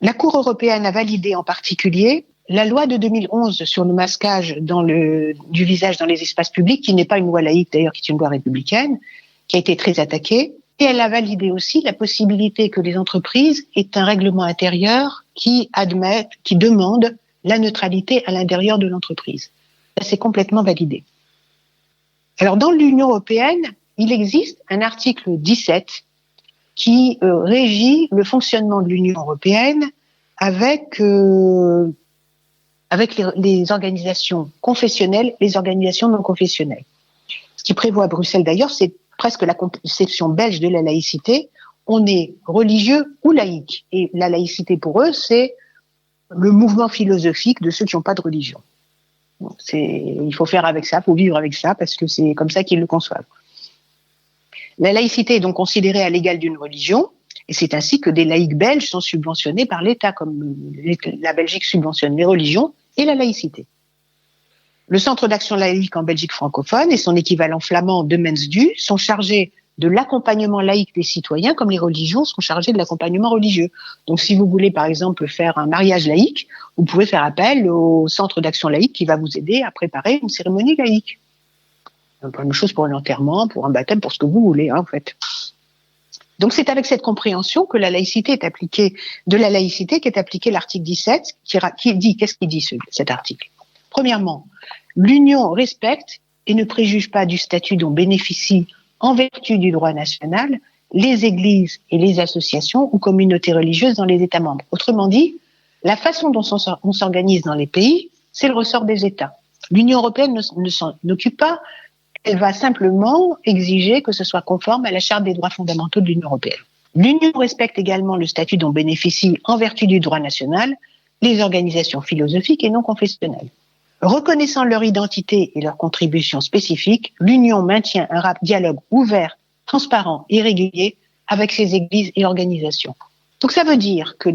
La Cour européenne a validé en particulier la loi de 2011 sur le masquage du visage dans les espaces publics, qui n'est pas une loi laïque d'ailleurs, qui est une loi républicaine, qui a été très attaquée. Et elle a validé aussi la possibilité que les entreprises aient un règlement intérieur qui demande la neutralité à l'intérieur de l'entreprise. Ça, c'est complètement validé. Alors, dans l'Union européenne, il existe un article 17 qui régit le fonctionnement de l'Union européenne avec les organisations confessionnelles, les organisations non confessionnelles. Ce qui prévoit à Bruxelles d'ailleurs, c'est presque la conception belge de la laïcité. On est religieux ou laïque. Et la laïcité pour eux, c'est le mouvement philosophique de ceux qui n'ont pas de religion. Il faut faire avec ça, il faut vivre avec ça, parce que c'est comme ça qu'ils le conçoivent. La laïcité est donc considérée à l'égal d'une religion, et c'est ainsi que des laïcs belges sont subventionnés par l'État, comme la Belgique subventionne les religions et la laïcité. Le Centre d'action laïque en Belgique francophone et son équivalent flamand de Mensdu sont chargés de l'accompagnement laïque des citoyens, comme les religions sont chargées de l'accompagnement religieux. Donc si vous voulez par exemple faire un mariage laïque, vous pouvez faire appel au Centre d'action laïque qui va vous aider à préparer une cérémonie laïque. La même chose pour un enterrement, pour un baptême, pour ce que vous voulez, en fait. Donc c'est avec cette compréhension que la laïcité est appliquée, de la laïcité qu'est appliqué l'article 17, qui dit, qu'est-ce qu'il dit cet article ? Premièrement, l'Union respecte et ne préjuge pas du statut dont bénéficient, en vertu du droit national, les églises et les associations ou communautés religieuses dans les États membres. Autrement dit, la façon dont on s'organise dans les pays, c'est le ressort des États. L'Union européenne ne s'en occupe pas. Elle va simplement exiger que ce soit conforme à la Charte des droits fondamentaux de l'Union européenne. L'Union respecte également le statut dont bénéficient, en vertu du droit national, les organisations philosophiques et non confessionnelles. Reconnaissant leur identité et leur contribution spécifique, l'Union maintient un dialogue ouvert, transparent et régulier avec ces églises et organisations. Donc ça veut dire que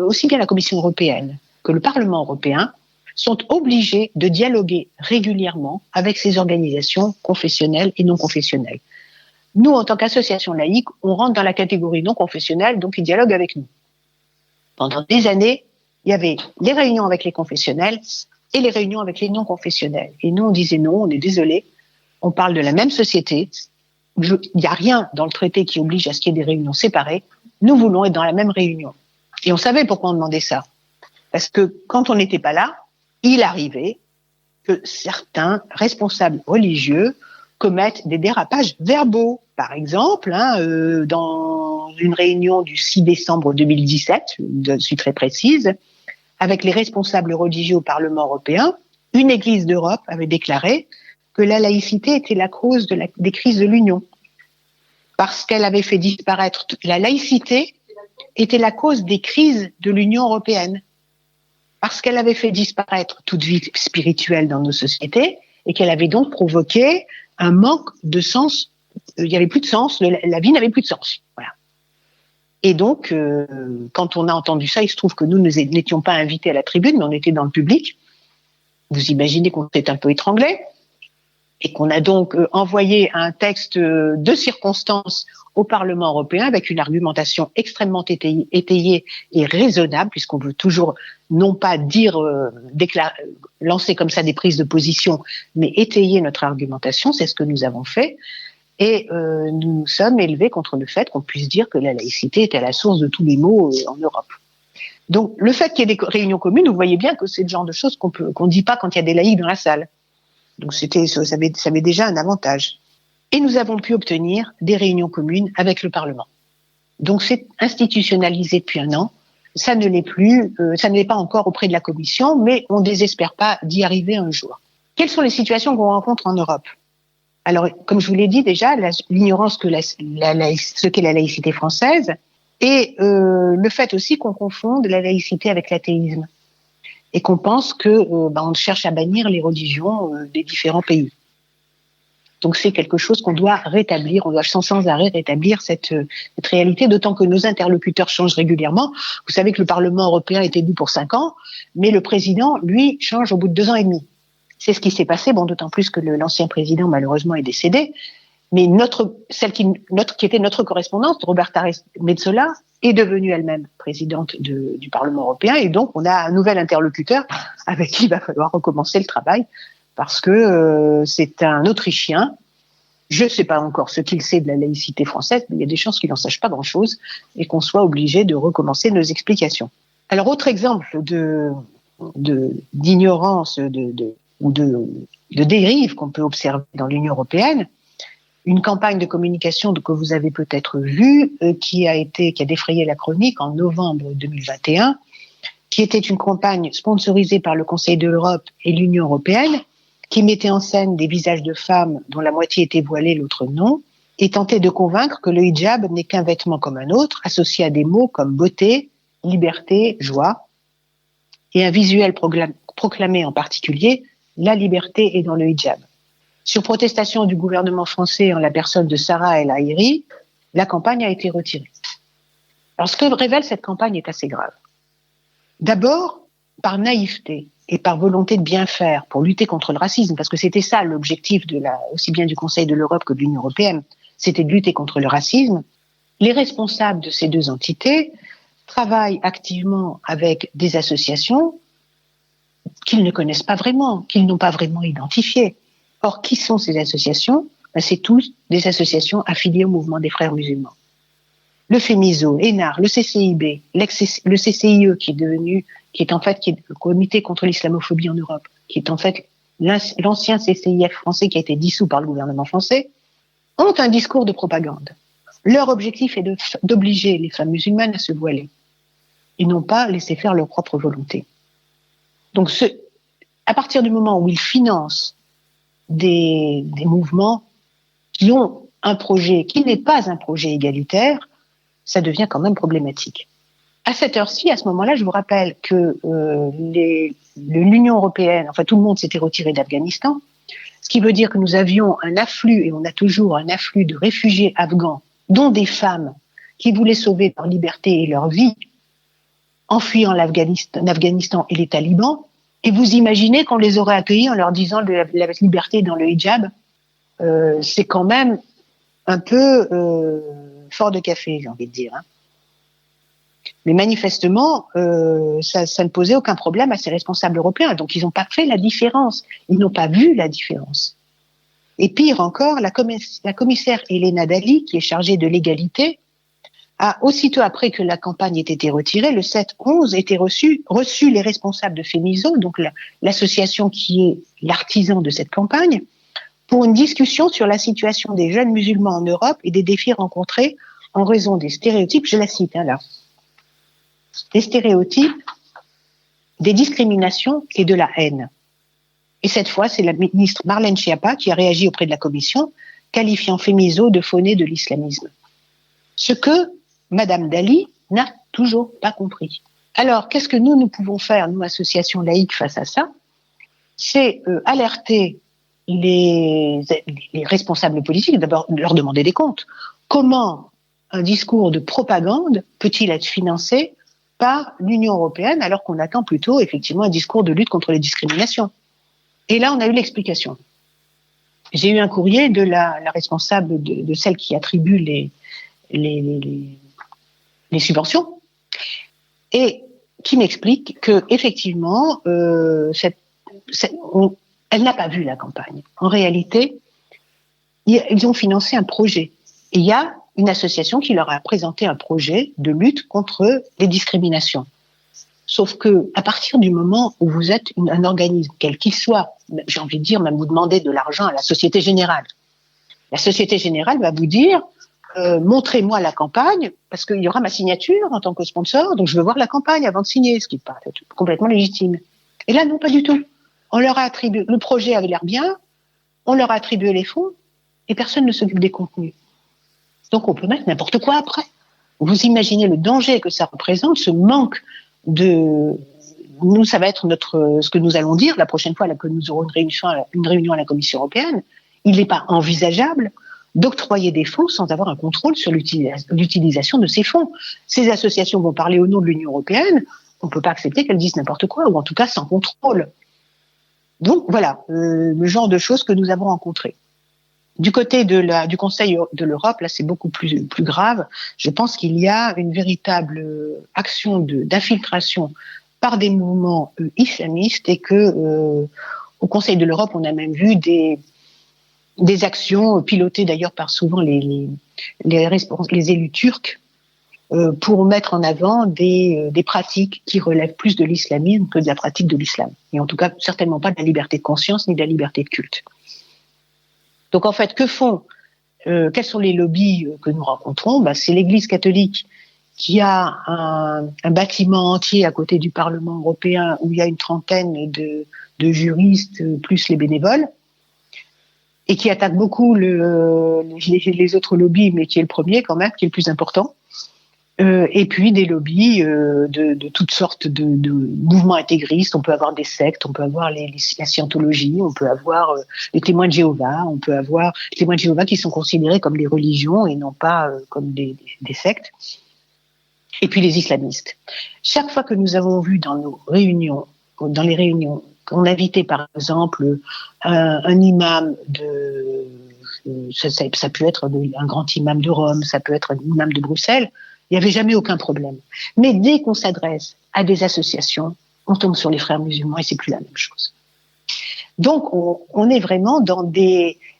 aussi bien la Commission européenne que le Parlement européen sont obligés de dialoguer régulièrement avec ces organisations confessionnelles et non confessionnelles. Nous, en tant qu'association laïque, on rentre dans la catégorie non confessionnelle, donc ils dialoguent avec nous. Pendant des années, il y avait les réunions avec les confessionnels et les réunions avec les non confessionnels. Et nous, on disait non, on est désolé, on parle de la même société, il n'y a rien dans le traité qui oblige à ce qu'il y ait des réunions séparées, nous voulons être dans la même réunion. Et on savait pourquoi on demandait ça. Parce que quand on n'était pas là, il arrivait que certains responsables religieux commettent des dérapages verbaux. Par exemple, dans une réunion du 6 décembre 2017, je suis très précise, avec les responsables religieux au Parlement européen, une Église d'Europe avait déclaré que la laïcité était la cause des crises de l'Union. Parce qu'elle avait fait disparaître... La laïcité était la cause des crises de l'Union européenne. Parce qu'elle avait fait disparaître toute vie spirituelle dans nos sociétés et qu'elle avait donc provoqué un manque de sens. Il n'y avait plus de sens, la vie n'avait plus de sens. Voilà. Et donc, quand on a entendu ça, il se trouve que nous n'étions pas invités à la tribune, mais on était dans le public. Vous imaginez qu'on était un peu étranglés et qu'on a donc envoyé un texte de circonstance au Parlement européen avec une argumentation extrêmement étayée et raisonnable, puisqu'on veut toujours non pas dire, lancer comme ça des prises de position, mais étayer notre argumentation, c'est ce que nous avons fait. Et nous nous sommes élevés contre le fait qu'on puisse dire que la laïcité était à la source de tous les maux en Europe. Donc le fait qu'il y ait des réunions communes, vous voyez bien que c'est le genre de choses qu'on ne dit pas quand il y a des laïcs dans la salle. Donc ça avait déjà un avantage. Et nous avons pu obtenir des réunions communes avec le Parlement. Donc c'est institutionnalisé depuis un an. Ça ne l'est plus, ça ne l'est pas encore auprès de la Commission, mais on ne désespère pas d'y arriver un jour. Quelles sont les situations qu'on rencontre en Europe ? Alors, comme je vous l'ai dit déjà, l'ignorance que ce qu'est la laïcité française et le fait aussi qu'on confonde la laïcité avec l'athéisme et qu'on pense on cherche à bannir les religions des différents pays. Donc c'est quelque chose qu'on doit rétablir, on doit sans arrêt rétablir cette réalité, d'autant que nos interlocuteurs changent régulièrement. Vous savez que le Parlement européen est élu pour 5 ans, mais le président, lui, change au bout de 2 ans et demi. C'est ce qui s'est passé, d'autant plus que l'ancien président, malheureusement, est décédé. Mais celle qui était notre correspondante, Roberta Metsola, est devenue elle-même présidente du Parlement européen, et donc on a un nouvel interlocuteur avec qui il va falloir recommencer le travail, parce que c'est un Autrichien. Je ne sais pas encore ce qu'il sait de la laïcité française, mais il y a des chances qu'il n'en sache pas grand-chose et qu'on soit obligé de recommencer nos explications. Alors, autre exemple d'ignorance ou de dérive qu'on peut observer dans l'Union européenne, une campagne de communication que vous avez peut-être vue, qui a défrayé la chronique en novembre 2021, qui était une campagne sponsorisée par le Conseil de l'Europe et l'Union européenne, qui mettait en scène des visages de femmes dont la moitié était voilée, l'autre non, et tentait de convaincre que le hijab n'est qu'un vêtement comme un autre, associé à des mots comme beauté, liberté, joie, et un visuel proclamé en particulier, la liberté est dans le hijab. Sur protestation du gouvernement français en la personne de Sarah El Haïry, la campagne a été retirée. Alors, ce que révèle cette campagne est assez grave. D'abord, par naïveté et par volonté de bien faire pour lutter contre le racisme, parce que c'était ça l'objectif aussi bien du Conseil de l'Europe que de l'Union européenne, c'était de lutter contre le racisme. Les responsables de ces deux entités travaillent activement avec des associations qu'ils ne connaissent pas vraiment, qu'ils n'ont pas vraiment identifiées. Or, qui sont ces associations ? C'est tous des associations affiliées au mouvement des frères musulmans. Le FEMISO, ENAR, le CCIB, le CCIE qui est le Comité contre l'islamophobie en Europe, qui est en fait l'ancien CCIF français qui a été dissous par le gouvernement français, ont un discours de propagande. Leur objectif est d'obliger les femmes musulmanes à se voiler et non pas laisser faire leur propre volonté. Donc, à partir du moment où ils financent des mouvements qui ont un projet qui n'est pas un projet égalitaire, ça devient quand même problématique. À cette heure-ci, à ce moment-là, je vous rappelle que l'Union européenne, enfin tout le monde s'était retiré d'Afghanistan, ce qui veut dire que nous avions un afflux, et on a toujours un afflux de réfugiés afghans, dont des femmes qui voulaient sauver leur liberté et leur vie en fuyant l'Afghanistan et les talibans. Et vous imaginez qu'on les aurait accueillis en leur disant la liberté dans le hijab, c'est quand même un peu fort de café, j'ai envie de dire. Hein. Mais manifestement, ça ne posait aucun problème à ces responsables européens. Donc, ils n'ont pas fait la différence. Ils n'ont pas vu la différence. Et pire encore, la commissaire Helena Dalli, qui est chargée de l'égalité, a, aussitôt après que la campagne ait été retirée, le 7-11, été reçu les responsables de FEMISO, donc l'association qui est l'artisan de cette campagne, pour une discussion sur la situation des jeunes musulmans en Europe et des défis rencontrés en raison des stéréotypes, je la cite là, des stéréotypes, des discriminations et de la haine. Et cette fois, c'est la ministre Marlène Schiappa qui a réagi auprès de la Commission, qualifiant FEMISO de fauné de l'islamisme. Ce que Madame Dalli n'a toujours pas compris. Alors, qu'est-ce que nous pouvons faire, nous, associations laïques, face à ça ? C'est alerter les responsables politiques, d'abord leur demander des comptes. Comment un discours de propagande peut-il être financé par l'Union européenne alors qu'on attend plutôt effectivement un discours de lutte contre les discriminations ? Et là, on a eu l'explication. J'ai eu un courrier de la responsable de celle qui attribue les subventions et qui m'explique que effectivement elle n'a pas vu la campagne. En réalité, ils ont financé un projet. Et il y a une association qui leur a présenté un projet de lutte contre les discriminations. Sauf que, à partir du moment où vous êtes un organisme, quel qu'il soit, j'ai envie de dire, même vous demandez de l'argent à la Société Générale. La Société Générale va vous dire, montrez-moi la campagne, parce qu'il y aura ma signature en tant que sponsor, donc je veux voir la campagne avant de signer, ce qui n'est pas complètement légitime. Et là, non, pas du tout. On leur a attribué, le projet avait l'air bien, on leur a attribué les fonds, et personne ne s'occupe des contenus. Donc on peut mettre n'importe quoi après. Vous imaginez le danger que ça représente, ce manque de... Nous, ça va être ce que nous allons dire la prochaine fois que nous aurons une réunion à la Commission européenne. Il n'est pas envisageable d'octroyer des fonds sans avoir un contrôle sur l'utilisation de ces fonds. Ces associations vont parler au nom de l'Union européenne, on ne peut pas accepter qu'elles disent n'importe quoi, ou en tout cas sans contrôle. Donc voilà, le genre de choses que nous avons rencontrées. Du côté du Conseil de l'Europe, là, c'est beaucoup plus grave. Je pense qu'il y a une véritable action d'infiltration par des mouvements islamistes et que au Conseil de l'Europe, on a même vu des actions pilotées d'ailleurs par souvent les élus turcs pour mettre en avant des pratiques qui relèvent plus de l'islamisme que de la pratique de l'islam. Et en tout cas, certainement pas de la liberté de conscience ni de la liberté de culte. Donc en fait, quels sont les lobbies que nous rencontrons ? C'est l'Église catholique qui a un bâtiment entier à côté du Parlement européen où il y a une trentaine de juristes plus les bénévoles et qui attaque beaucoup les autres lobbies, mais qui est le premier quand même, qui est le plus important. Et puis des lobbies de toutes sortes de mouvements intégristes. On peut avoir des sectes, on peut avoir la scientologie, on peut avoir les témoins de Jéhovah, on peut avoir les témoins de Jéhovah qui sont considérés comme des religions et non pas comme des sectes. Et puis les islamistes. Chaque fois que nous avons vu dans les réunions, qu'on invitait par exemple un imam ça peut être un grand imam de Rome, ça peut être un imam de Bruxelles, il n'y avait jamais aucun problème. Mais dès qu'on s'adresse à des associations, on tombe sur les frères musulmans et c'est plus la même chose. Donc, on est vraiment dans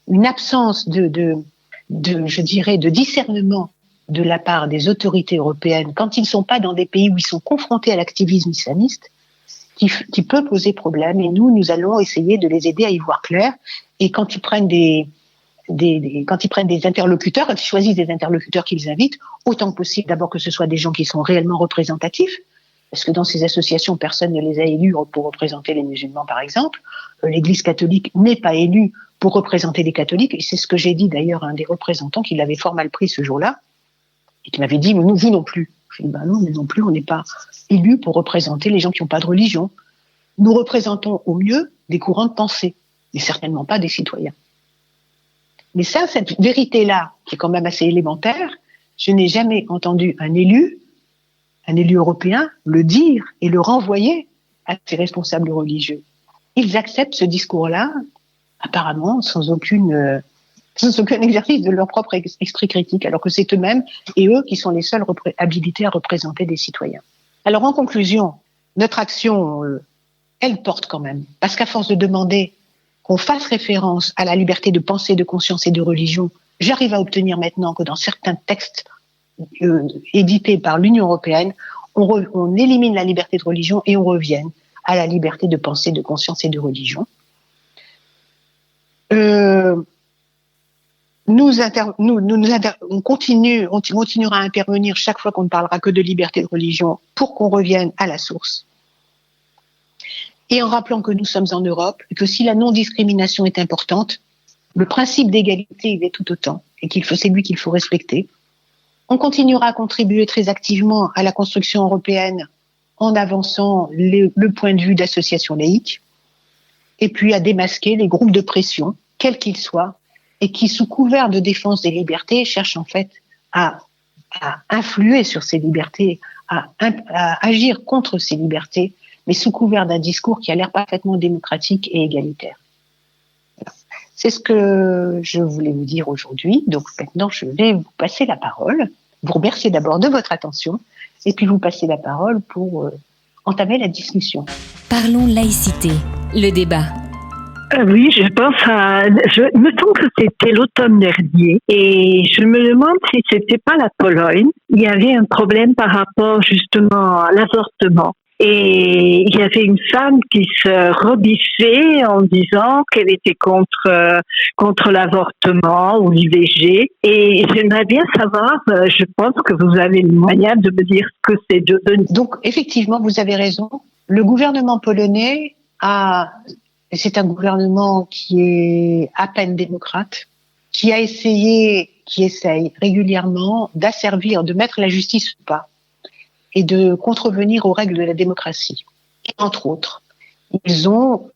une absence je dirais, de discernement de la part des autorités européennes quand ils ne sont pas dans des pays où ils sont confrontés à l'activisme islamiste, qui peut poser problème. Et nous allons essayer de les aider à y voir clair. Et quand ils prennent des interlocuteurs, quand ils choisissent des interlocuteurs qu'ils invitent, autant que possible, d'abord que ce soit des gens qui sont réellement représentatifs, parce que dans ces associations, personne ne les a élus pour représenter les musulmans, par exemple. L'Église catholique n'est pas élue pour représenter les catholiques, et c'est ce que j'ai dit d'ailleurs à un des représentants qui l'avait fort mal pris ce jour-là, et qui m'avait dit, mais nous, vous non plus. Je dis, non, mais non plus, on n'est pas élus pour représenter les gens qui n'ont pas de religion. Nous représentons au mieux des courants de pensée, mais certainement pas des citoyens. Mais cette vérité-là, qui est quand même assez élémentaire, je n'ai jamais entendu un élu européen, le dire et le renvoyer à ses responsables religieux. Ils acceptent ce discours-là, apparemment, sans aucun exercice de leur propre esprit critique, alors que c'est eux-mêmes et eux qui sont les seuls habilités à représenter des citoyens. Alors, en conclusion, notre action, elle porte quand même, parce qu'à force de demander qu'on fasse référence à la liberté de pensée, de conscience et de religion, j'arrive à obtenir maintenant que dans certains textes édités par l'Union européenne, on élimine la liberté de religion et on revienne à la liberté de pensée, de conscience et de religion. On continuera à intervenir chaque fois qu'on ne parlera que de liberté de religion pour qu'on revienne à la source. Et en rappelant que nous sommes en Europe, et que si la non-discrimination est importante, le principe d'égalité il est tout autant, et c'est lui qu'il faut respecter. On continuera à contribuer très activement à la construction européenne en avançant le point de vue d'associations laïques, et puis à démasquer les groupes de pression, quels qu'ils soient, et qui, sous couvert de défense des libertés, cherchent en fait à influer sur ces libertés, à agir contre ces libertés, mais sous couvert d'un discours qui a l'air parfaitement démocratique et égalitaire. Voilà. C'est ce que je voulais vous dire aujourd'hui. Donc maintenant, je vais vous passer la parole. Vous remercier d'abord de votre attention, et puis vous passer la parole pour entamer la discussion. Parlons laïcité, le débat. Oui, je me semble que c'était l'automne dernier et je me demande si c'était pas la Pologne. Il y avait un problème par rapport justement à l'avortement. Et il y avait une femme qui se rebiffait en disant qu'elle était contre l'avortement ou l'IVG. Et j'aimerais bien savoir, je pense que vous avez le moyen de me dire ce que c'est devenu. Donc, effectivement, vous avez raison. Le gouvernement polonais c'est un gouvernement qui est à peine démocrate, qui essaye régulièrement d'asservir, de mettre la justice ou pas, et de contrevenir aux règles de la démocratie. Et entre autres, ils ont,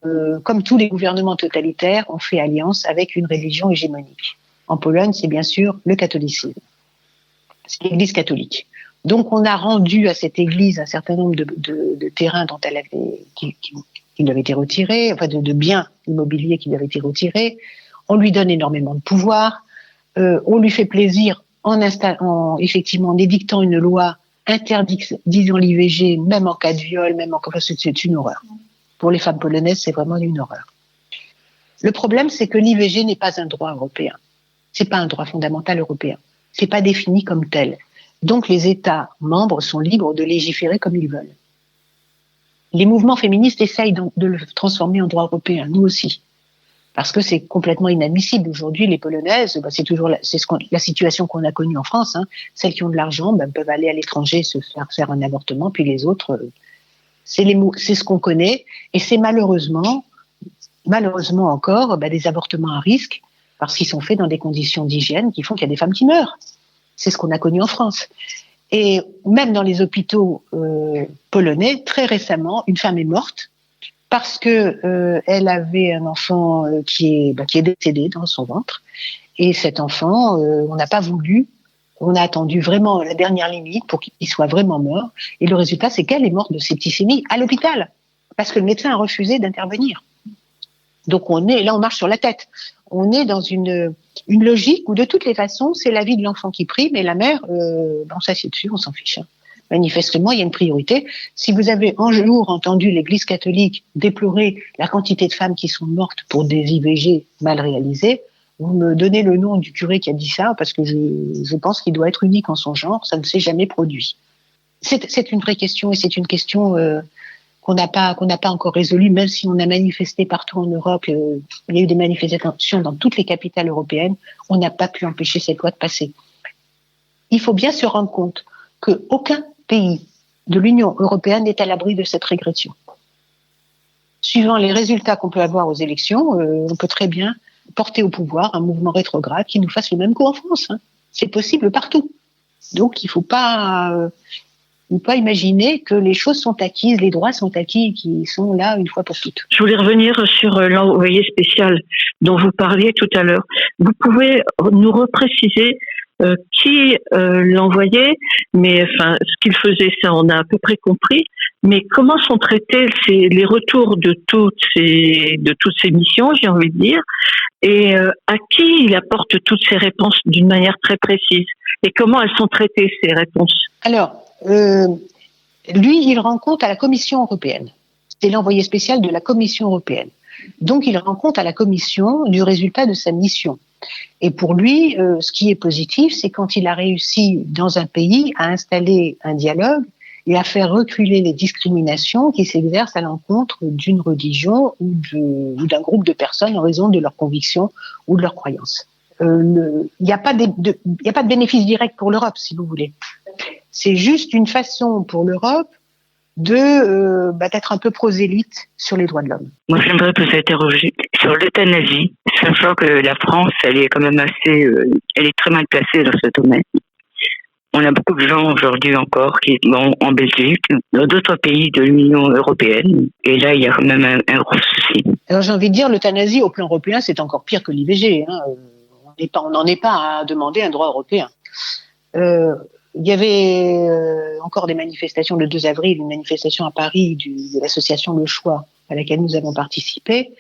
comme tous les gouvernements totalitaires, ont fait alliance avec une religion hégémonique. En Pologne, c'est bien sûr le catholicisme. C'est l'Église catholique. Donc, on a rendu à cette Église un certain nombre de terrains dont elle avait, qui lui avaient été retirés, enfin de biens immobiliers qui lui avaient été retirés. on lui donne énormément de pouvoir, on lui fait plaisir en édictant une loi interdisant l'IVG, même en cas de viol, c'est une horreur. Pour les femmes polonaises, c'est vraiment une horreur. Le problème, c'est que l'IVG n'est pas un droit européen. C'est pas un droit fondamental européen. C'est pas défini comme tel. Donc, les États membres sont libres de légiférer comme ils veulent. Les mouvements féministes essayent de le transformer en droit européen, nous aussi. Parce que c'est complètement inadmissible. Aujourd'hui, les Polonaises, c'est toujours la situation qu'on a connue en France. Celles qui ont de l'argent peuvent aller à l'étranger se faire un avortement, puis les autres, c'est ce qu'on connaît. Et c'est malheureusement encore, des avortements à risque, parce qu'ils sont faits dans des conditions d'hygiène qui font qu'il y a des femmes qui meurent. C'est ce qu'on a connu en France. Et même dans les hôpitaux polonais, très récemment, une femme est morte parce que elle avait un enfant qui est décédé dans son ventre. Et cet enfant, on n'a pas voulu, on a attendu vraiment la dernière limite pour qu'il soit vraiment mort. Et le résultat, c'est qu'elle est morte de septicémie à l'hôpital, parce que le médecin a refusé d'intervenir. Donc on marche sur la tête. On est dans une logique où de toutes les façons, c'est la vie de l'enfant qui prime et la mère, on s'assied dessus, on s'en fiche. Manifestement, il y a une priorité. Si vous avez un jour entendu l'Église catholique déplorer la quantité de femmes qui sont mortes pour des IVG mal réalisées, vous me donnez le nom du curé qui a dit ça, parce que je pense qu'il doit être unique en son genre, ça ne s'est jamais produit. C'est une vraie question, et c'est une question qu'on n'a pas encore résolue, même si on a manifesté partout en Europe. Il y a eu des manifestations dans toutes les capitales européennes. On n'a pas pu empêcher cette loi de passer. Il faut bien se rendre compte qu'aucun pays de l'Union européenne n'est à l'abri de cette régression. Suivant les résultats qu'on peut avoir aux élections, on peut très bien porter au pouvoir un mouvement rétrograde qui nous fasse le même coup en France. C'est possible partout. Donc il ne faut pas imaginer que les choses sont acquises, les droits sont acquis, qui sont là une fois pour toutes. Je voulais revenir sur l'envoyé spécial dont vous parliez tout à l'heure. Vous pouvez nous repréciser qui l'envoyait, mais enfin ce qu'il faisait, ça on a à peu près compris. Mais comment sont traités les retours de toutes ces missions, j'ai envie de dire, et à qui il apporte toutes ces réponses d'une manière très précise, et comment elles sont traitées ces réponses? Alors, lui, il rend compte à la Commission européenne. C'est l'envoyé spécial de la Commission européenne. Donc, il rend compte à la Commission du résultat de sa mission. Et pour lui, ce qui est positif, c'est quand il a réussi dans un pays à installer un dialogue et à faire reculer les discriminations qui s'exercent à l'encontre d'une religion ou d'un groupe de personnes en raison de leurs convictions ou de leurs croyances. Il n'y a pas de bénéfice direct pour l'Europe, si vous voulez. C'est juste une façon pour l'Europe d'être un peu prosélyte sur les droits de l'homme. Moi, j'aimerais vous interroger sur l'euthanasie, sachant que la France, elle est quand même elle est très mal placée dans ce domaine. On a beaucoup de gens aujourd'hui encore qui vont en Belgique, dans d'autres pays de l'Union européenne, et là, il y a quand même un gros souci. Alors, j'ai envie de dire, l'euthanasie au plan européen, c'est encore pire que l'IVG. On n'en est pas à demander un droit européen. Il y avait encore des manifestations le 2 avril, une manifestation à Paris de l'association Le Choix, à laquelle nous avons participé,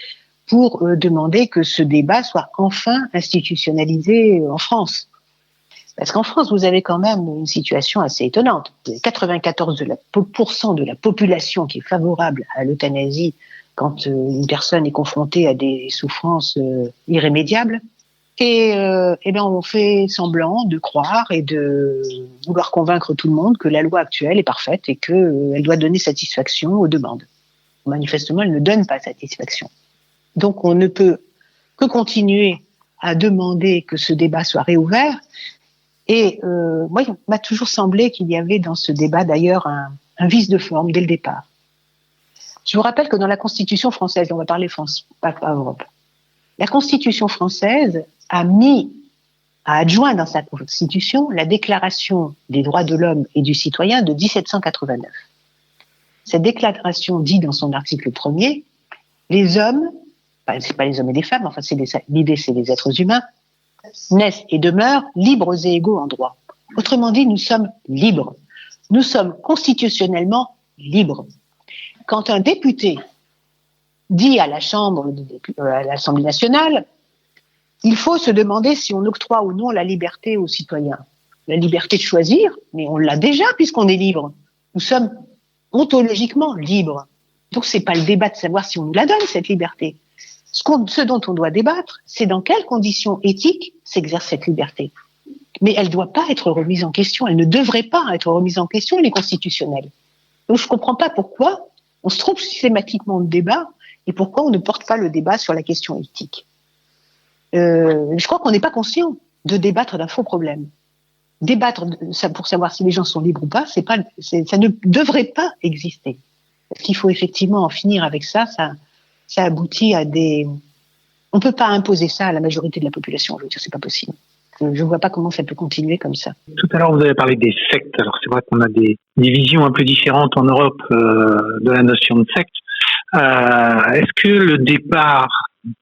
pour demander que ce débat soit enfin institutionnalisé en France. Parce qu'en France, vous avez quand même une situation assez étonnante. 94% de la population qui est favorable à l'euthanasie quand une personne est confrontée à des souffrances irrémédiables. Et on fait semblant de croire et de vouloir convaincre tout le monde que la loi actuelle est parfaite et qu'elle doit donner satisfaction aux demandes. Manifestement, elle ne donne pas satisfaction. Donc, on ne peut que continuer à demander que ce débat soit réouvert. Et moi, il m'a toujours semblé qu'il y avait dans ce débat, d'ailleurs, un vice de forme dès le départ. Je vous rappelle que dans la Constitution française, on va parler France, pas Europe, la Constitution française a adjoint dans sa Constitution la Déclaration des droits de l'homme et du citoyen de 1789. Cette déclaration dit dans son article 1er, les hommes, c'est pas les hommes et les femmes, enfin l'idée c'est les êtres humains, naissent et demeurent libres et égaux en droit. Autrement dit, nous sommes libres. Nous sommes constitutionnellement libres. Quand un député dit à la Chambre, à l'Assemblée nationale, il faut se demander si on octroie ou non la liberté aux citoyens. La liberté de choisir, mais on l'a déjà puisqu'on est libre. Nous sommes ontologiquement libres. Donc c'est pas le débat de savoir si on nous la donne, cette liberté. Ce dont on doit débattre, c'est dans quelles conditions éthiques s'exerce cette liberté. Mais elle ne doit pas être remise en question, elle ne devrait pas être remise en question, elle est constitutionnelle. Donc je ne comprends pas pourquoi on se trompe systématiquement de débat et pourquoi on ne porte pas le débat sur la question éthique. Je crois qu'on n'est pas conscient de débattre d'un faux problème. Débattre pour savoir si les gens sont libres ou pas, ça ne devrait pas exister. Parce qu'il faut effectivement en finir avec ça. Ça aboutit à des... On ne peut pas imposer ça à la majorité de la population. Je veux dire, c'est pas possible. Je ne vois pas comment ça peut continuer comme ça. Tout à l'heure, vous avez parlé des sectes. Alors, c'est vrai qu'on a des visions un peu différentes en Europe de la notion de secte. Est-ce que le départ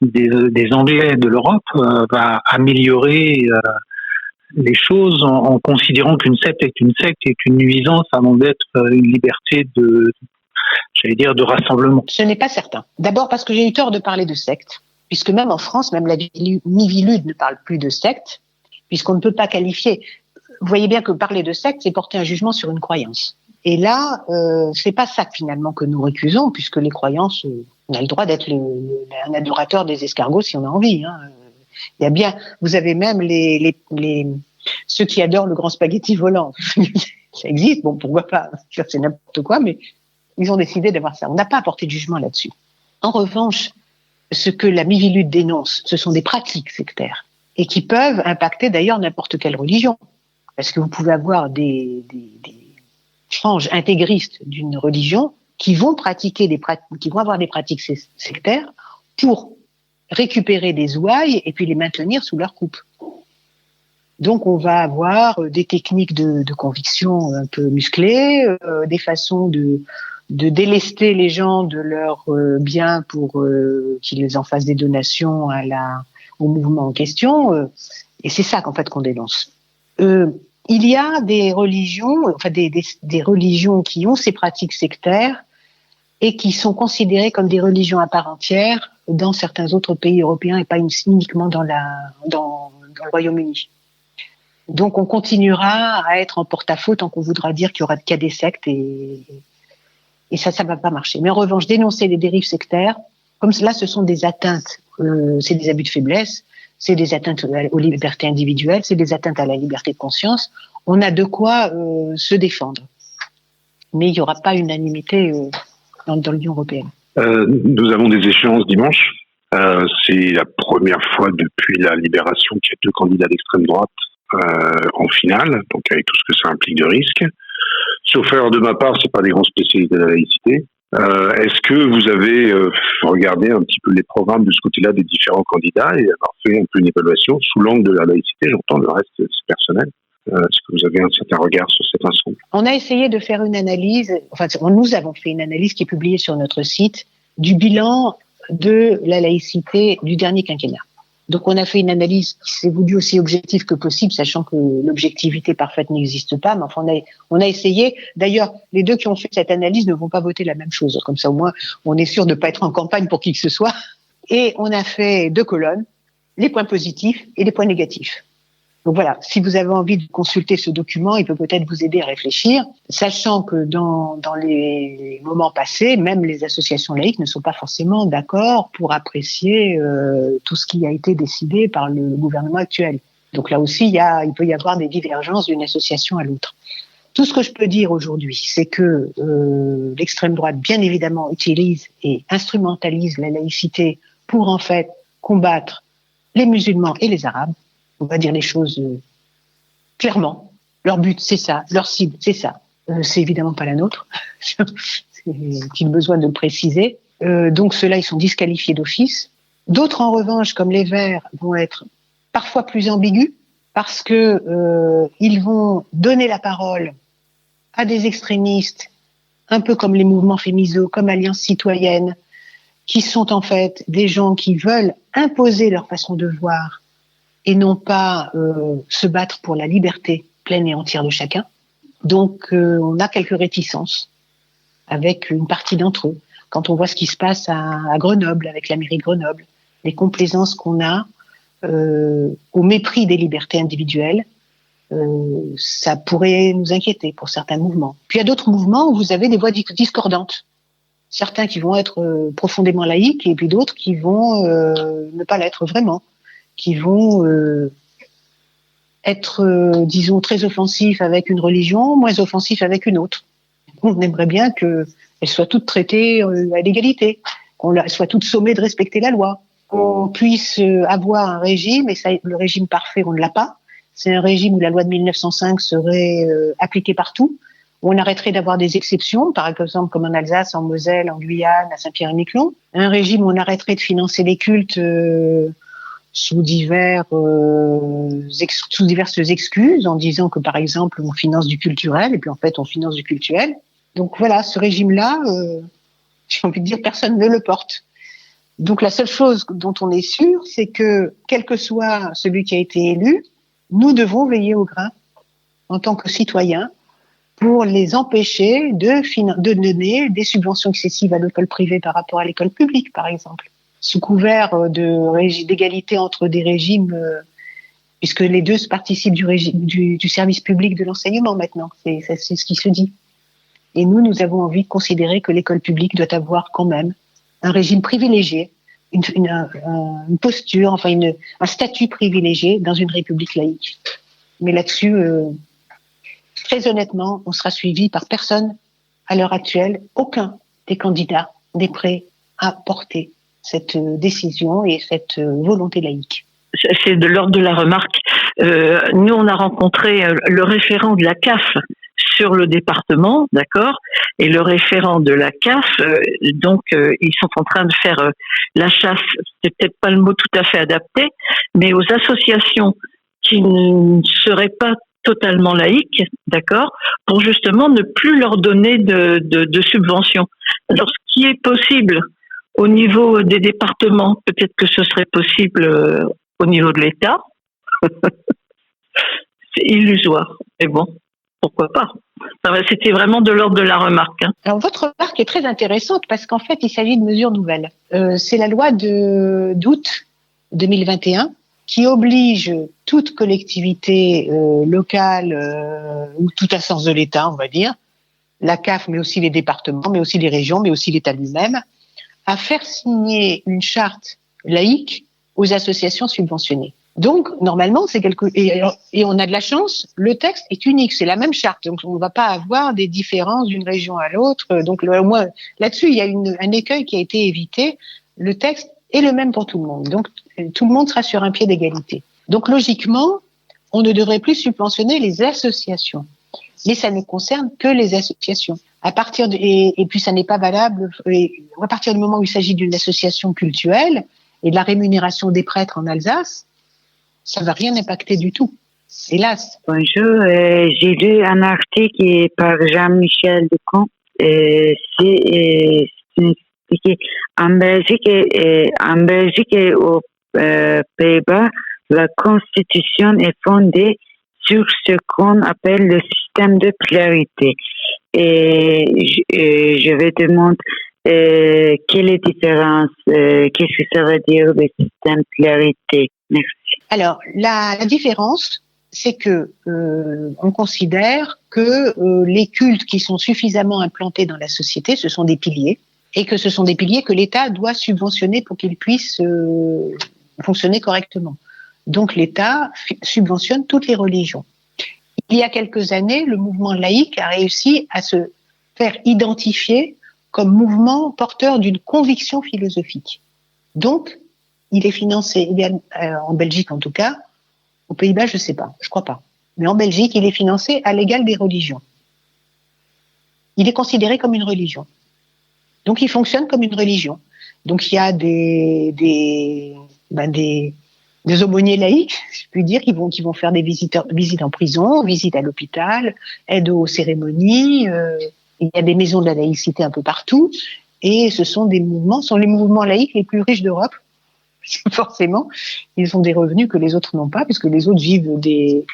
des Anglais de l'Europe va améliorer les choses en considérant qu'une secte est une nuisance avant d'être une liberté de rassemblement? Ce n'est pas certain. D'abord parce que j'ai eu tort de parler de secte, puisque même en France, même la Miviludes ne parle plus de secte, puisqu'on ne peut pas qualifier. Vous voyez bien que parler de secte, c'est porter un jugement sur une croyance. Et là, c'est pas ça finalement que nous récusons, puisque les croyances, on a le droit d'être un adorateur des escargots si on a envie. Hein. Il y a bien, vous avez même ceux qui adorent le grand spaghetti volant. Ça existe, bon, pourquoi pas, c'est n'importe quoi, mais ils ont décidé d'avoir ça. On n'a pas apporté de jugement là-dessus. En revanche, ce que la Miviludes dénonce, ce sont des pratiques sectaires et qui peuvent impacter d'ailleurs n'importe quelle religion. Parce que vous pouvez avoir des franges intégristes d'une religion qui vont avoir des pratiques sectaires pour récupérer des ouailles et puis les maintenir sous leur coupe. Donc on va avoir des techniques de conviction un peu musclées, des façons de délester les gens de leurs biens pour qu'ils en fassent des donations au mouvement en question. Et c'est ça qu'en fait qu'on dénonce. Il y a des religions, enfin des religions qui ont ces pratiques sectaires et qui sont considérées comme des religions à part entière dans certains autres pays européens et pas uniquement dans le Royaume-Uni. Donc on continuera à être en porte-à-faux tant qu'on voudra dire qu'il y a des sectes et ça va pas marcher. Mais en revanche, dénoncer les dérives sectaires, comme cela, ce sont des atteintes, c'est des abus de faiblesse, c'est des atteintes aux libertés individuelles, c'est des atteintes à la liberté de conscience. On a de quoi se défendre. Mais il n'y aura pas unanimité dans l'Union européenne. Nous avons des échéances dimanche. C'est la première fois depuis la libération qu'il y a deux candidats d'extrême droite en finale, donc avec tout ce que ça implique de risque. Sauf erreur de ma part, c'est pas des grands spécialistes de la laïcité. Est-ce que vous avez regardé un petit peu les programmes de ce côté-là des différents candidats et avoir fait un peu une évaluation sous l'angle de la laïcité? J'entends, le reste c'est personnel. Est-ce que vous avez un certain regard sur cet ensemble? On a essayé de faire une analyse, nous avons fait une analyse qui est publiée sur notre site du bilan de la laïcité du dernier quinquennat. Donc on a fait une analyse qui s'est voulue aussi objective que possible, sachant que l'objectivité parfaite n'existe pas, mais enfin on a essayé. D'ailleurs, les deux qui ont fait cette analyse ne vont pas voter la même chose, comme ça au moins on est sûr de ne pas être en campagne pour qui que ce soit. Et on a fait 2 colonnes, les points positifs et les points négatifs. Donc voilà, si vous avez envie de consulter ce document, il peut peut-être vous aider à réfléchir, sachant que dans les moments passés, même les associations laïques ne sont pas forcément d'accord pour apprécier tout ce qui a été décidé par le gouvernement actuel. Donc là aussi, il peut y avoir des divergences d'une association à l'autre. Tout ce que je peux dire aujourd'hui, c'est que l'extrême droite, bien évidemment, utilise et instrumentalise la laïcité pour en fait combattre les musulmans et les arabes. On va dire les choses clairement. Leur but, c'est ça. Leur cible, c'est ça. C'est évidemment pas la nôtre. C'est besoin de le préciser. Donc ceux-là, ils sont disqualifiés d'office. D'autres, en revanche, comme les Verts, vont être parfois plus ambigus parce que ils vont donner la parole à des extrémistes, un peu comme les mouvements fémisos, comme Alliance citoyenne, qui sont en fait des gens qui veulent imposer leur façon de voir et non pas se battre pour la liberté pleine et entière de chacun. Donc, on a quelques réticences avec une partie d'entre eux. Quand on voit ce qui se passe à Grenoble, avec la mairie de Grenoble, les complaisances qu'on a au mépris des libertés individuelles, ça pourrait nous inquiéter pour certains mouvements. Puis il y a d'autres mouvements où vous avez des voix discordantes. Certains qui vont être profondément laïques et puis d'autres qui vont ne pas l'être vraiment, qui vont être, disons, très offensifs avec une religion, moins offensifs avec une autre. On aimerait bien qu'elles soient toutes traitées à l'égalité, qu'on soit toutes sommées de respecter la loi, qu'on puisse avoir un régime, et ça, le régime parfait, on ne l'a pas. C'est un régime où la loi de 1905 serait appliquée partout, où on arrêterait d'avoir des exceptions, par exemple comme en Alsace, en Moselle, en Guyane, à Saint-Pierre-et-Miquelon. Un régime où on arrêterait de financer les cultes sous diverses excuses, en disant que par exemple on finance du culturel, et puis en fait on finance du cultuel. Donc voilà, ce régime-là, j'ai envie de dire, personne ne le porte. Donc la seule chose dont on est sûr, c'est que quel que soit celui qui a été élu, nous devons veiller au grain en tant que citoyens pour les empêcher de donner des subventions excessives à l'école privée par rapport à l'école publique, par exemple, sous couvert d'égalité entre des régimes, puisque les deux participent du service public de l'enseignement maintenant, c'est ce qui se dit. Et nous avons envie de considérer que l'école publique doit avoir quand même un régime privilégié, une posture, enfin un statut privilégié dans une république laïque. Mais là-dessus, très honnêtement, on sera suivi par personne à l'heure actuelle. Aucun des candidats n'est prêt à porter cette décision et cette volonté laïque. C'est de l'ordre de la remarque. Nous, on a rencontré le référent de la CAF sur le département, d'accord, et le référent de la CAF, donc ils sont en train de faire la chasse, c'est peut-être pas le mot tout à fait adapté, mais aux associations qui ne seraient pas totalement laïques, d'accord, pour justement ne plus leur donner de subventions. Alors, ce qui est possible au niveau des départements, peut-être que ce serait possible au niveau de l'État. C'est illusoire. Mais bon, pourquoi pas? C'était vraiment de l'ordre de la remarque. Hein. Alors, votre remarque est très intéressante parce qu'en fait, il s'agit de mesures nouvelles. C'est la loi d'août 2021 qui oblige toute collectivité locale ou toute instance de l'État, on va dire, la CAF, mais aussi les départements, mais aussi les régions, mais aussi l'État lui-même, à faire signer une charte laïque aux associations subventionnées. Donc, normalement, et on a de la chance, le texte est unique, c'est la même charte, donc on ne va pas avoir des différences d'une région à l'autre. Donc, au moins, là-dessus, il y a un écueil qui a été évité. Le texte est le même pour tout le monde. Donc, tout le monde sera sur un pied d'égalité. Donc, logiquement, on ne devrait plus subventionner les associations. Mais ça ne concerne que les associations. Et puis, ça n'est pas valable, à partir du moment où il s'agit d'une association cultuelle et de la rémunération des prêtres en Alsace, ça ne va rien impacter du tout, hélas. Bonjour, j'ai lu un article par Jean-Michel Decamp. C'est expliqué en Belgique et aux Pays-Bas, la Constitution est fondée sur ce qu'on appelle le système de pluralité. Et je vais demander quelle est la différence, qu'est-ce que ça veut dire le système de pluralité? Merci. Alors, la différence, c'est que on considère que les cultes qui sont suffisamment implantés dans la société, ce sont des piliers, et que ce sont des piliers que l'État doit subventionner pour qu'ils puissent fonctionner correctement. Donc l'État subventionne toutes les religions. Il y a quelques années, le mouvement laïque a réussi à se faire identifier comme mouvement porteur d'une conviction philosophique. Donc, il est financé, en Belgique en tout cas, aux Pays-Bas, je sais pas, je crois pas. Mais en Belgique, il est financé à l'égal des religions. Il est considéré comme une religion. Donc, il fonctionne comme une religion. Donc, il y a des aumôniers laïcs, je puis dire, qui vont faire des visites en prison, visites à l'hôpital, aide aux cérémonies. Il y a des maisons de la laïcité un peu partout. Et ce sont les mouvements laïcs les plus riches d'Europe. Forcément, ils ont des revenus que les autres n'ont pas, puisque les autres vivent des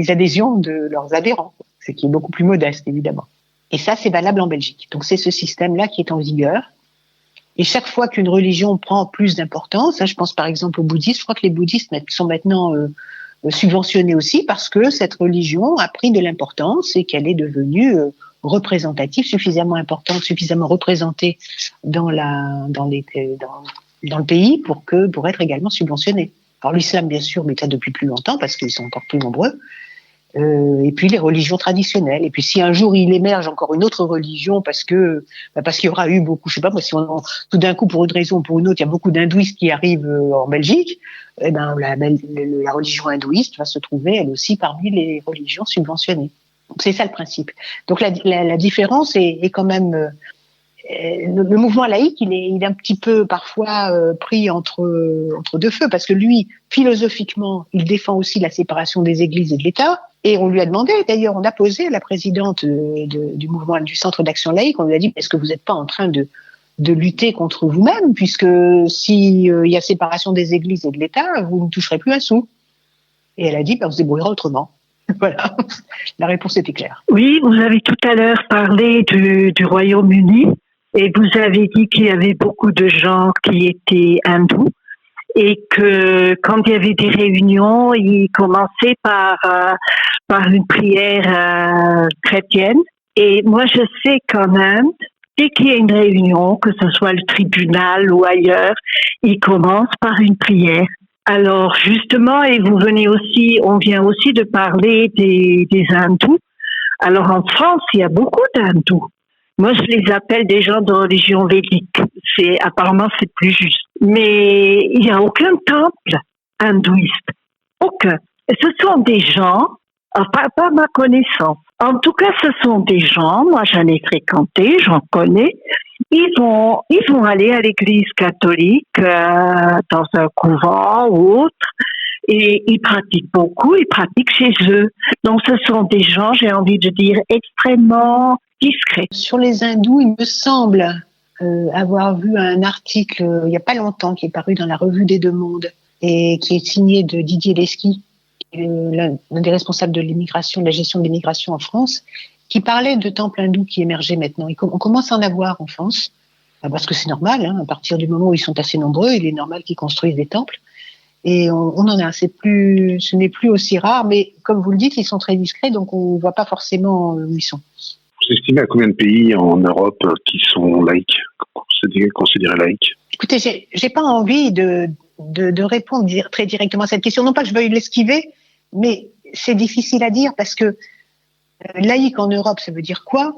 adhésions de leurs adhérents, ce qui est beaucoup plus modeste, évidemment. Et ça, c'est valable en Belgique. Donc, c'est ce système-là qui est en vigueur. Et chaque fois qu'une religion prend plus d'importance, je pense par exemple aux bouddhistes, je crois que les bouddhistes sont maintenant subventionnés aussi parce que cette religion a pris de l'importance et qu'elle est devenue représentative, suffisamment importante, suffisamment représentée dans le pays pour être également subventionnée. Alors l'islam bien sûr, mais ça depuis plus longtemps parce qu'ils sont encore plus nombreux. Et puis les religions traditionnelles. Et puis si un jour il émerge encore une autre religion parce qu'il y aura eu beaucoup, je sais pas moi, si tout d'un coup pour une raison ou pour une autre, il y a beaucoup d'hindouistes qui arrivent en Belgique, eh ben la religion hindouiste va se trouver elle aussi parmi les religions subventionnées. Donc c'est ça le principe. Donc la différence est quand même le mouvement laïque, il est un petit peu parfois pris entre deux feux parce que lui, philosophiquement, il défend aussi la séparation des églises et de l'État. Et on lui a demandé, d'ailleurs, on a posé à la présidente du mouvement du Centre d'action laïque, on lui a dit, est-ce que vous n'êtes pas en train de lutter contre vous-même, puisque si il y a séparation des églises et de l'État, vous ne toucherez plus un sou. Et elle a dit, on se débrouillera autrement. Voilà, la réponse était claire. Oui, vous avez tout à l'heure parlé du Royaume-Uni. Et vous avez dit qu'il y avait beaucoup de gens qui étaient hindous et que quand il y avait des réunions, ils commençaient par une prière chrétienne. Et moi, je sais qu'en Inde, dès qu'il y a une réunion, que ce soit le tribunal ou ailleurs, ils commencent par une prière. Alors justement, et on vient aussi de parler des hindous. Alors en France, il y a beaucoup d'hindous. Moi, je les appelle des gens de religion védique. Apparemment, c'est plus juste. Mais il n'y a aucun temple hindouiste. Aucun. Et ce sont des gens, pas ma connaissance. En tout cas, ce sont des gens, moi j'en ai fréquenté, j'en connais. Ils vont aller à l'église catholique, dans un couvent ou autre. Et ils pratiquent beaucoup, ils pratiquent chez eux. Donc ce sont des gens, j'ai envie de dire, extrêmement discrets. Sur les hindous, il me semble avoir vu un article il n'y a pas longtemps qui est paru dans la Revue des Deux Mondes et qui est signé de Didier Lesky, l'un des responsables de l'immigration, de la gestion de l'immigration en France, qui parlait de temples hindous qui émergeaient maintenant. On commence à en avoir en France, parce que c'est normal, à partir du moment où ils sont assez nombreux, il est normal qu'ils construisent des temples. Et on en a, ce n'est plus aussi rare, mais comme vous le dites, ils sont très discrets, donc on ne voit pas forcément où ils sont. Vous estimez à combien de pays en Europe qui sont laïcs, considérés laïcs? Écoutez, j'ai pas envie de répondre très directement à cette question. Non pas que je veuille l'esquiver, mais c'est difficile à dire parce que laïque en Europe, ça veut dire quoi?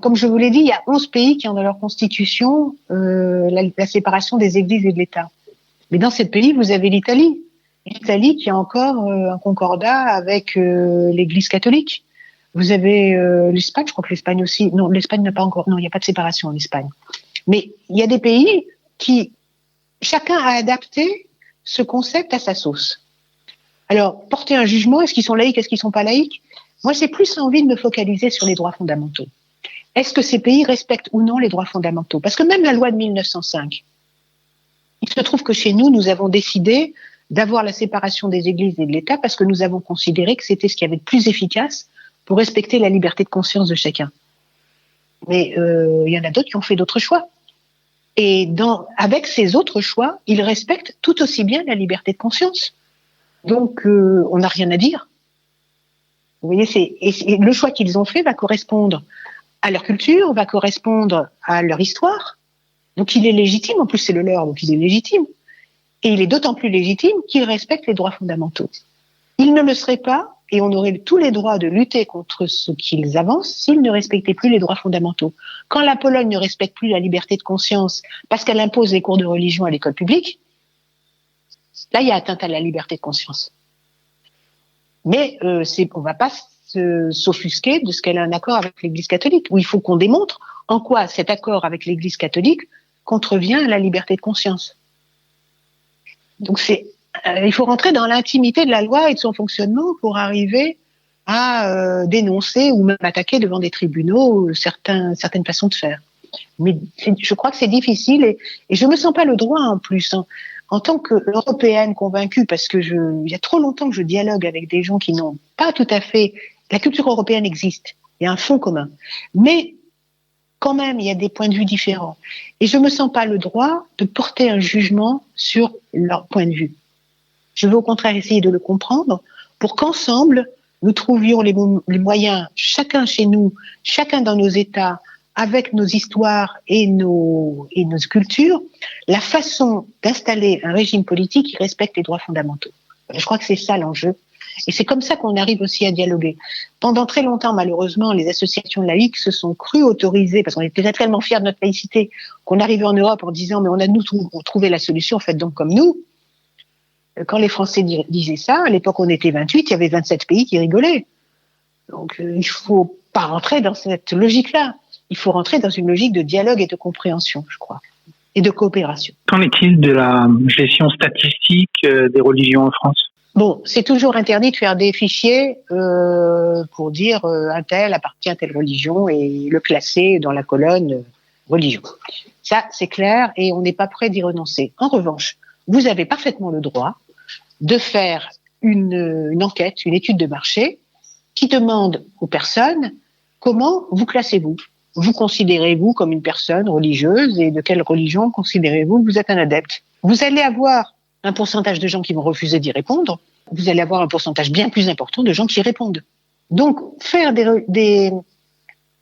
Comme je vous l'ai dit, il y a 11 pays qui ont dans leur constitution la séparation des églises et de l'État. Mais dans ces pays, vous avez l'Italie. L'Italie qui a encore un concordat avec l'Église catholique. Vous avez l'Espagne, je crois que l'Espagne aussi. Non, l'Espagne n'a pas encore. Non, il n'y a pas de séparation en Espagne. Mais il y a des pays qui, chacun a adapté ce concept à sa sauce. Alors, porter un jugement, est-ce qu'ils sont laïcs, est-ce qu'ils sont pas laïcs? Moi, j'ai plus envie de me focaliser sur les droits fondamentaux. Est-ce que ces pays respectent ou non les droits fondamentaux? Parce que même la loi de 1905, il se trouve que chez nous, nous avons décidé d'avoir la séparation des églises et de l'État parce que nous avons considéré que c'était ce qui avait de plus efficace pour respecter la liberté de conscience de chacun. Mais il y en a d'autres qui ont fait d'autres choix. Et avec ces autres choix, ils respectent tout aussi bien la liberté de conscience. Donc, on n'a rien à dire. Vous voyez, le choix qu'ils ont fait va correspondre à leur culture, va correspondre à leur histoire. Donc, il est légitime. En plus, c'est le leur, donc il est légitime. Et il est d'autant plus légitime qu'ils respectent les droits fondamentaux. Ils ne le seraient pas, et on aurait tous les droits de lutter contre ce qu'ils avancent s'ils ne respectaient plus les droits fondamentaux. Quand la Pologne ne respecte plus la liberté de conscience parce qu'elle impose les cours de religion à l'école publique, là, il y a atteinte à la liberté de conscience. Mais on va pas s'offusquer de ce qu'elle a un accord avec l'Église catholique, où il faut qu'on démontre en quoi cet accord avec l'Église catholique contrevient à la liberté de conscience. Donc il faut rentrer dans l'intimité de la loi et de son fonctionnement pour arriver à dénoncer ou même attaquer devant des tribunaux certaines façons de faire. Mais je crois que c'est difficile et je me sens pas le droit en plus. En tant qu'Européenne convaincue, parce que il y a trop longtemps que je dialogue avec des gens qui n'ont pas tout à fait... La culture européenne existe, il y a un fond commun. Mais quand même, il y a des points de vue différents. Et je me sens pas le droit de porter un jugement sur leur point de vue. Je veux au contraire essayer de le comprendre pour qu'ensemble, nous trouvions les moyens, chacun chez nous, chacun dans nos États, avec nos histoires et nos cultures, la façon d'installer un régime politique qui respecte les droits fondamentaux. Je crois que c'est ça l'enjeu. Et c'est comme ça qu'on arrive aussi à dialoguer. Pendant très longtemps, malheureusement, les associations laïques se sont crues autorisées, parce qu'on était tellement fiers de notre laïcité, qu'on arrivait en Europe en disant « mais on a nous trouvé la solution, faites donc comme nous ». Quand les Français disaient ça, à l'époque on était 28, il y avait 27 pays qui rigolaient. Donc il faut pas rentrer dans cette logique-là. Il faut rentrer dans une logique de dialogue et de compréhension, je crois, et de coopération. Qu'en est-il de la gestion statistique des religions en France ? Bon, c'est toujours interdit de faire des fichiers pour dire un tel appartient à telle religion et le classer dans la colonne religion. Ça, c'est clair et on n'est pas prêt d'y renoncer. En revanche, vous avez parfaitement le droit de faire une enquête, une étude de marché qui demande aux personnes comment vous classez-vous. Vous considérez-vous comme une personne religieuse et de quelle religion considérez-vous que vous êtes un adepte. Vous allez avoir un pourcentage de gens qui vont refuser d'y répondre. Vous allez avoir un pourcentage bien plus important de gens qui y répondent. Donc, faire des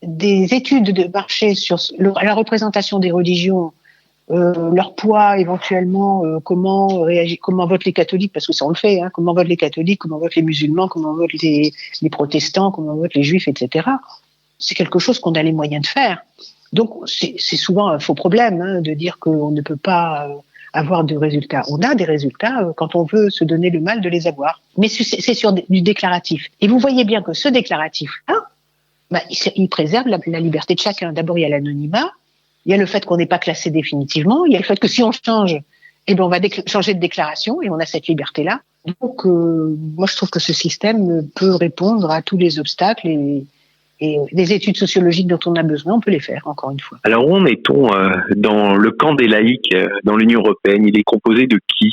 études de marché sur la représentation des religions, leur poids éventuellement, comment votent les catholiques, parce que ça on le fait, hein, comment votent les catholiques, comment votent les musulmans, comment votent les protestants, comment votent les juifs, etc. C'est quelque chose qu'on a les moyens de faire. Donc c'est souvent un faux problème hein, de dire qu'on ne peut pas avoir de résultats. On a des résultats quand on veut se donner le mal de les avoir. Mais c'est sur du déclaratif. Et vous voyez bien que ce déclaratif-là, il préserve la liberté de chacun. D'abord, il y a l'anonymat. Il y a le fait qu'on n'est pas classé définitivement. Il y a le fait que si on change, on va changer de déclaration et on a cette liberté-là. Donc, moi, je trouve que ce système peut répondre à tous les obstacles et les études sociologiques dont on a besoin, on peut les faire, encore une fois. Alors, où en est-on dans le camp des laïcs dans l'Union européenne ? Il est composé de qui ?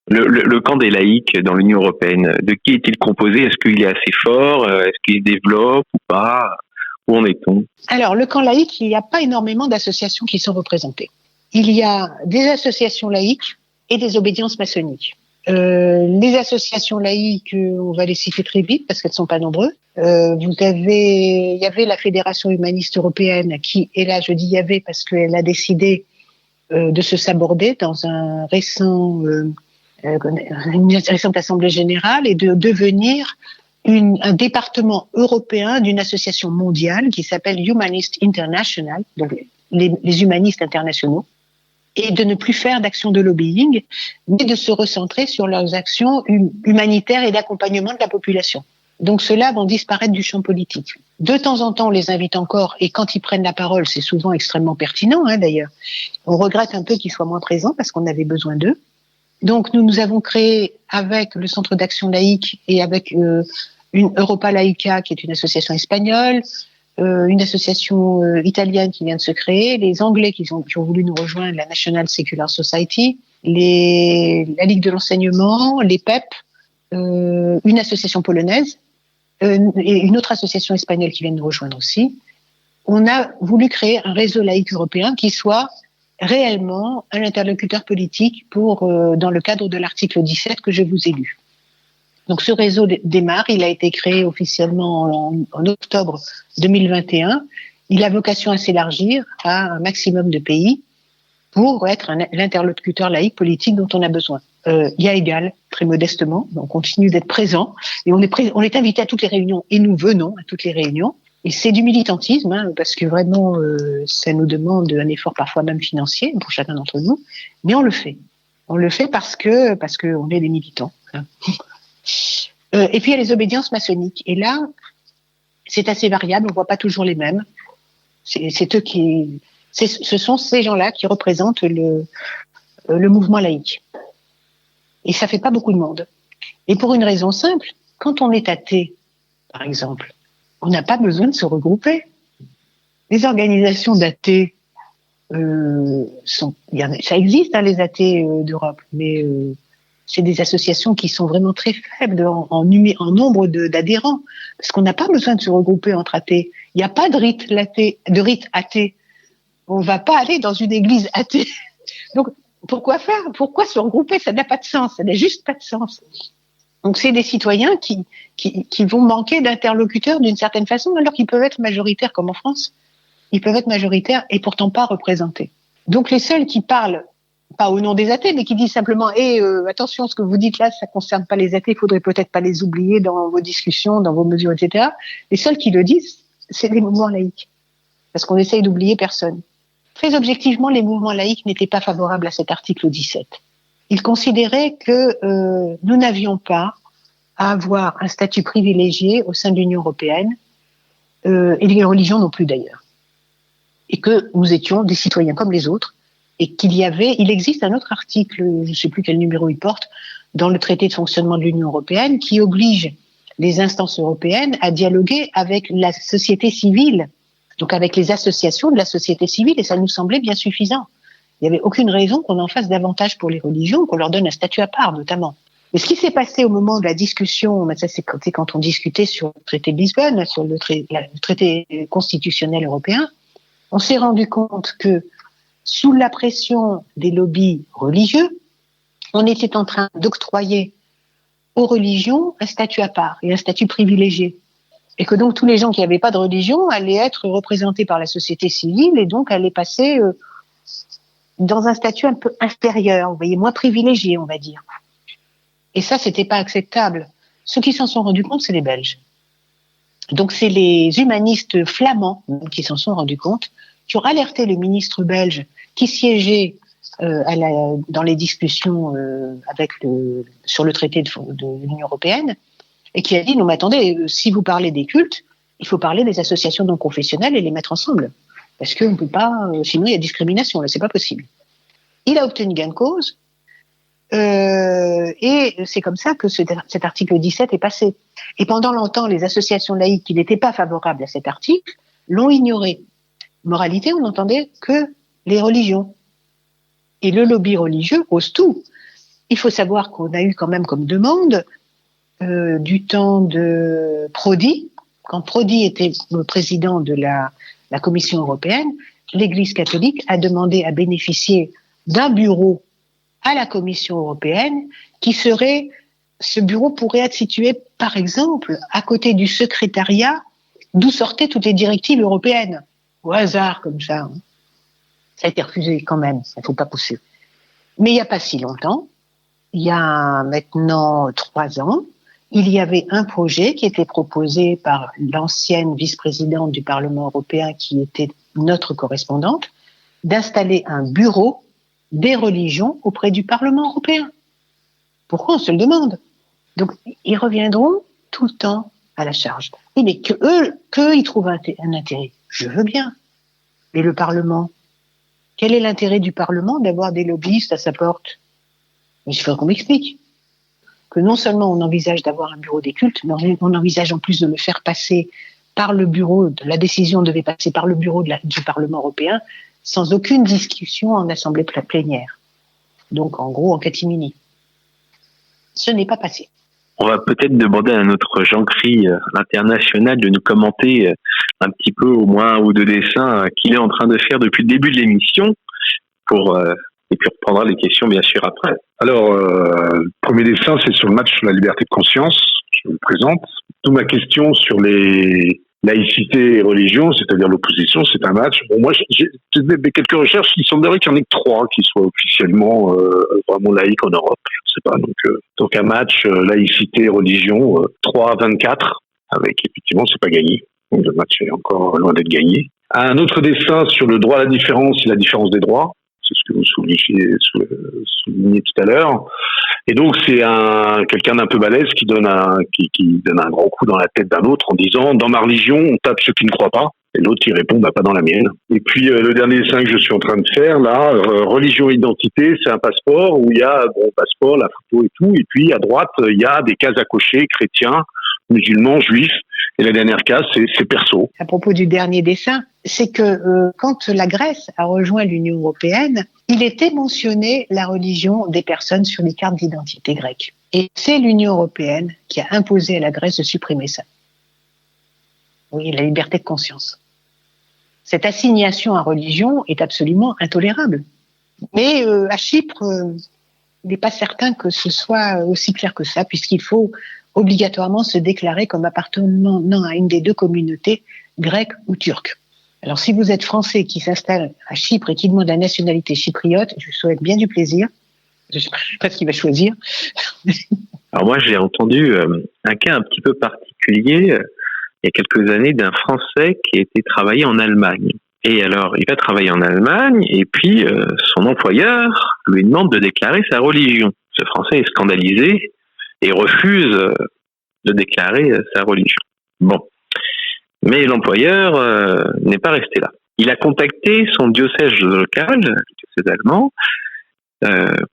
Le camp des laïcs dans l'Union européenne, de qui est-il composé ? Est-ce qu'il est assez fort ? Est-ce qu'il se développe ou pas ? Où en est-on ? Alors, le camp laïque, il n'y a pas énormément d'associations qui sont représentées. Il y a des associations laïques et des obédiences maçonniques. Les associations laïques, on va les citer très vite parce qu'elles ne sont pas nombreuses. Il y avait la Fédération humaniste européenne qui, et là je dis il y avait parce qu'elle a décidé de se saborder dans une récente assemblée générale et de devenir un département européen d'une association mondiale qui s'appelle Humanist International, donc les humanistes internationaux, et de ne plus faire d'actions de lobbying, mais de se recentrer sur leurs actions humanitaires et d'accompagnement de la population. Donc ceux-là vont disparaître du champ politique. De temps en temps, on les invite encore, et quand ils prennent la parole, c'est souvent extrêmement pertinent, hein, d'ailleurs. On regrette un peu qu'ils soient moins présents parce qu'on avait besoin d'eux. Donc nous avons créé avec le Centre d'action laïque et avec une Europa Laica, qui est une association espagnole, une association italienne qui vient de se créer, les Anglais qui ont voulu nous rejoindre, la National Secular Society, la Ligue de l'enseignement, les PEP, une association polonaise et une autre association espagnole qui vient de nous rejoindre aussi. On a voulu créer un réseau laïque européen qui soit réellement un interlocuteur politique dans le cadre de l'article 17 que je vous ai lu. Donc ce réseau démarre, il a été créé officiellement en octobre 2021. Il a vocation à s'élargir à un maximum de pays pour être l'interlocuteur laïque politique dont on a besoin. Il y a égal, très modestement, on continue d'être présent et on est invité à toutes les réunions et nous venons à toutes les réunions. Et c'est du militantisme, hein, parce que vraiment, ça nous demande un effort parfois même financier pour chacun d'entre nous, mais on le fait. On le fait parce que on est des militants. Hein. Et puis il y a les obédiences maçonniques. Et là, c'est assez variable, on voit pas toujours les mêmes. Ce sont ces gens-là qui représentent le mouvement laïque. Et ça fait pas beaucoup de monde. Et pour une raison simple, quand on est athée, par exemple, on n'a pas besoin de se regrouper. Les organisations d'athées, ça existe, hein, les athées d'Europe, mais c'est des associations qui sont vraiment très faibles en nombre d'adhérents, parce qu'on n'a pas besoin de se regrouper entre athées. Il n'y a pas de rite athée On ne va pas aller dans une église athée. Donc, pourquoi faire? Pourquoi se regrouper? Ça n'a pas de sens. Ça n'a juste pas de sens. Donc, c'est des citoyens qui vont manquer d'interlocuteurs d'une certaine façon, alors qu'ils peuvent être majoritaires, comme en France. Ils peuvent être majoritaires et pourtant pas représentés. Donc, les seuls qui parlent, pas au nom des athées, mais qui disent simplement attention, ce que vous dites là, ça concerne pas les athées, il faudrait peut-être pas les oublier dans vos discussions, dans vos mesures, etc. Les seuls qui le disent, c'est les mouvements laïques. Parce qu'on essaye d'oublier personne. Très objectivement, les mouvements laïques n'étaient pas favorables à cet article 17. Ils considéraient que nous n'avions pas à avoir un statut privilégié au sein de l'Union européenne, et les religions non plus d'ailleurs. Et que nous étions des citoyens comme les autres, et il existe un autre article, je ne sais plus quel numéro il porte, dans le traité de fonctionnement de l'Union européenne, qui oblige les instances européennes à dialoguer avec la société civile, donc avec les associations de la société civile, et ça nous semblait bien suffisant. Il n'y avait aucune raison qu'on en fasse davantage pour les religions, qu'on leur donne un statut à part, notamment. Mais ce qui s'est passé au moment de la discussion, ça c'est quand on discutait sur le traité de Lisbonne, sur le traité constitutionnel européen, on s'est rendu compte que sous la pression des lobbies religieux, on était en train d'octroyer aux religions un statut à part et un statut privilégié. Et que donc tous les gens qui n'avaient pas de religion allaient être représentés par la société civile et donc allaient passer dans un statut un peu inférieur, vous voyez, moins privilégié, on va dire. Et ça, c'était pas acceptable. Ceux qui s'en sont rendus compte, c'est les Belges. Donc c'est les humanistes flamands qui s'en sont rendus compte, qui ont alerté le ministre belge qui siégeait dans les discussions sur le traité de l'Union européenne, et qui a dit, non mais attendez, si vous parlez des cultes, il faut parler des associations non confessionnelles et les mettre ensemble. Parce qu'on ne peut pas, sinon il y a discrimination, là c'est pas possible. Il a obtenu gain de cause, et c'est comme ça que cet article 17 est passé. Et pendant longtemps, les associations laïques qui n'étaient pas favorables à cet article l'ont ignoré. Moralité, on n'entendait que les religions. Et le lobby religieux ose tout. Il faut savoir qu'on a eu quand même comme demande du temps de Prodi, quand Prodi était le président de la Commission européenne, l'Église catholique a demandé à bénéficier d'un bureau à la Commission européenne ce bureau pourrait être situé, par exemple, à côté du secrétariat d'où sortaient toutes les directives européennes. Au hasard, comme ça. Ça a été refusé quand même, il ne faut pas pousser. Mais il n'y a pas si longtemps, il y a maintenant 3 ans, il y avait un projet qui était proposé par l'ancienne vice-présidente du Parlement européen, qui était notre correspondante, d'installer un bureau des religions auprès du Parlement européen. Pourquoi on se le demande? Donc, ils reviendront tout le temps à la charge. Oui, mais qu'eux, ils trouvent un intérêt. Je veux bien. Mais le Parlement, quel est l'intérêt du Parlement d'avoir des lobbyistes à sa porte? Il faut qu'on m'explique. Que non seulement on envisage d'avoir un bureau des cultes, mais on envisage en plus de le faire passer par le bureau, la décision devait passer par le bureau du Parlement européen, sans aucune discussion en assemblée plénière. Donc en gros en catimini. Ce n'est pas passé. On va peut-être demander à notre Jean-Cri international de nous commenter un petit peu, au moins 1 ou 2 dessins qu'il est en train de faire depuis le début de l'émission, et puis on reprendra les questions bien sûr après. Alors, le premier dessin, c'est sur le match sur la liberté de conscience. Je vous le présente. Toute ma question sur les laïcité et religion, c'est-à-dire l'opposition, c'est un match. Bon, moi, j'ai fait quelques recherches. Il semblerait qu'il n'y en ait que 3 qui soient officiellement vraiment laïques en Europe. Je sais pas. Donc un match laïcité et religion 3-24, avec effectivement, c'est pas gagné. Donc le match est encore loin d'être gagné. Un autre dessin sur le droit à la différence et la différence des droits. C'est ce que vous soulignez tout à l'heure. Et donc c'est quelqu'un d'un peu balèze qui donne un grand coup dans la tête d'un autre en disant, dans ma religion on tape ceux qui ne croient pas, et l'autre il répond, pas dans la mienne. Et puis le dernier dessin que je suis en train de faire là, religion et identité, c'est un passeport où il y a passeport, la photo et tout, et puis à droite il y a des cases à cocher, chrétiens, musulmans, juifs, et la dernière case c'est perso. À propos du dernier dessin, c'est que quand la Grèce a rejoint l'Union européenne, il était mentionné la religion des personnes sur les cartes d'identité grecques. Et c'est l'Union européenne qui a imposé à la Grèce de supprimer ça. Oui, la liberté de conscience. Cette assignation à religion est absolument intolérable. Mais à Chypre, il n'est pas certain que ce soit aussi clair que ça, puisqu'il faut obligatoirement se déclarer comme appartenant à une des deux communautés, grecque ou turque. Alors si vous êtes français qui s'installe à Chypre et qui demande la nationalité chypriote, je vous souhaite bien du plaisir. Je ne sais pas ce qu'il va choisir. Alors moi, j'ai entendu un cas un petit peu particulier il y a quelques années d'un Français qui a été travailler en Allemagne. Et alors, il va travailler en Allemagne et puis son employeur lui demande de déclarer sa religion. Ce Français est scandalisé et refuse de déclarer sa religion. Bon. Mais l'employeur n'est pas resté là. Il a contacté son diocèse local, le diocèse allemand,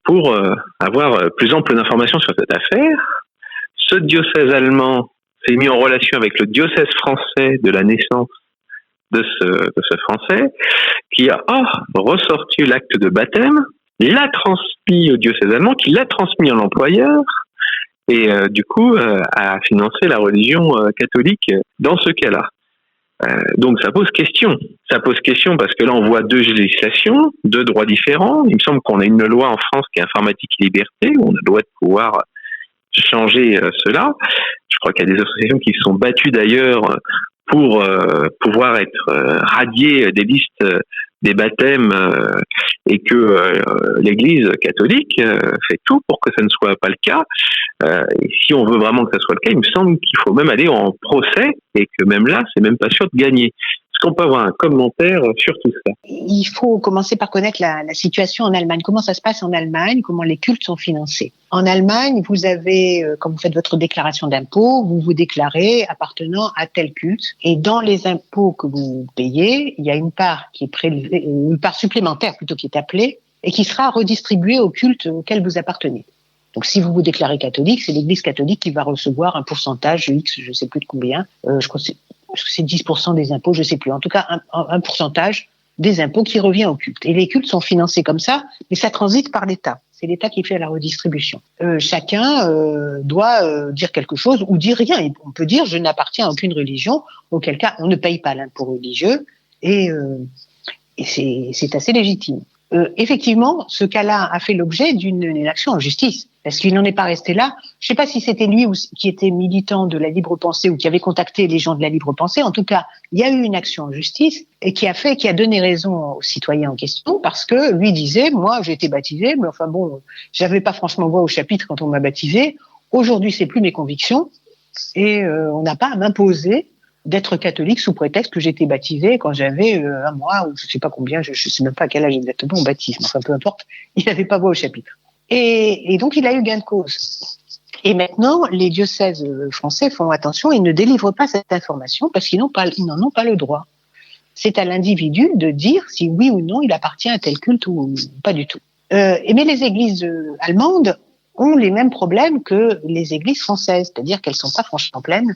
pour avoir plus ample d'informations sur cette affaire. Ce diocèse allemand s'est mis en relation avec le diocèse français de la naissance de ce Français, qui a ressorti l'acte de baptême, l'a transmis au diocèse allemand, qui l'a transmis à l'employeur, et du coup a financé la religion catholique dans ce cas-là. Donc ça pose question. Ça pose question parce que là on voit deux législations, deux droits différents. Il me semble qu'on a une loi en France qui est informatique et liberté, où on a le droit de pouvoir changer cela. Je crois qu'il y a des associations qui se sont battues d'ailleurs pour pouvoir être radiées des listes des baptêmes et que l'Église catholique fait tout pour que ça ne soit pas le cas. Et si on veut vraiment que ça soit le cas, il me semble qu'il faut même aller en procès et que même là, c'est même pas sûr de gagner. Est-ce qu'on peut avoir un commentaire sur tout ça? Il faut commencer par connaître la situation en Allemagne. Comment ça se passe en Allemagne? Comment les cultes sont financés? En Allemagne, vous avez, quand vous faites votre déclaration d'impôt, vous vous déclarez appartenant à tel culte. Et dans les impôts que vous payez, il y a une part qui est prélevée, une part supplémentaire plutôt qui est appelée, et qui sera redistribuée au culte auquel vous appartenez. Donc, si vous vous déclarez catholique, c'est l'Église catholique qui va recevoir un pourcentage X, je ne sais plus de combien. Je crois que c'est 10% des impôts, je ne sais plus. En tout cas, un pourcentage des impôts qui revient au culte. Et les cultes sont financés comme ça, mais ça transite par l'État. C'est l'État qui fait la redistribution. Chacun doit dire quelque chose ou dire rien. On peut dire « je n'appartiens à aucune religion », auquel cas on ne paye pas l'impôt religieux et c'est assez légitime. Effectivement, ce cas-là a fait l'objet d'une action en justice, parce qu'il n'en est pas resté là. Je ne sais pas si c'était lui qui était militant de la libre pensée ou qui avait contacté les gens de la libre pensée. En tout cas, il y a eu une action en justice et qui a donné raison aux citoyens en question, parce que lui disait, moi j'ai été baptisé, mais enfin bon, j'avais pas franchement voix au chapitre quand on m'a baptisé. Aujourd'hui, c'est plus mes convictions et on n'a pas à m'imposer d'être catholique sous prétexte que j'étais baptisé quand j'avais un mois ou je sais pas combien, je sais même pas à quel âge exactement on baptise, mais enfin peu importe, il n'avait pas voix au chapitre. Et donc il a eu gain de cause. Et maintenant, les diocèses français font attention, ils ne délivrent pas cette information parce qu'ils n'en ont pas le droit. C'est à l'individu de dire si oui ou non il appartient à tel culte ou pas du tout. Mais les églises allemandes ont les mêmes problèmes que les églises françaises, c'est-à-dire qu'elles sont pas franchement pleines.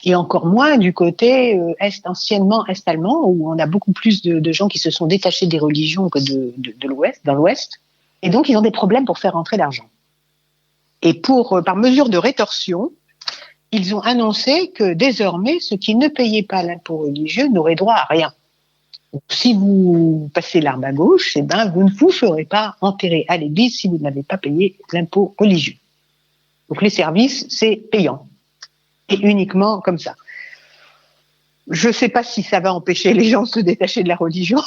Et encore moins du côté anciennement est-allemand, où on a beaucoup plus de gens qui se sont détachés des religions que de l'Ouest, dans l'Ouest. Et donc, ils ont des problèmes pour faire rentrer l'argent. Et par mesure de rétorsion, ils ont annoncé que désormais, ceux qui ne payaient pas l'impôt religieux n'auraient droit à rien. Donc, si vous passez l'arme à gauche, vous ne vous ferez pas enterrer à l'église si vous n'avez pas payé l'impôt religieux. Donc, les services, c'est payant. Et uniquement comme ça. Je ne sais pas si ça va empêcher les gens de se détacher de la religion.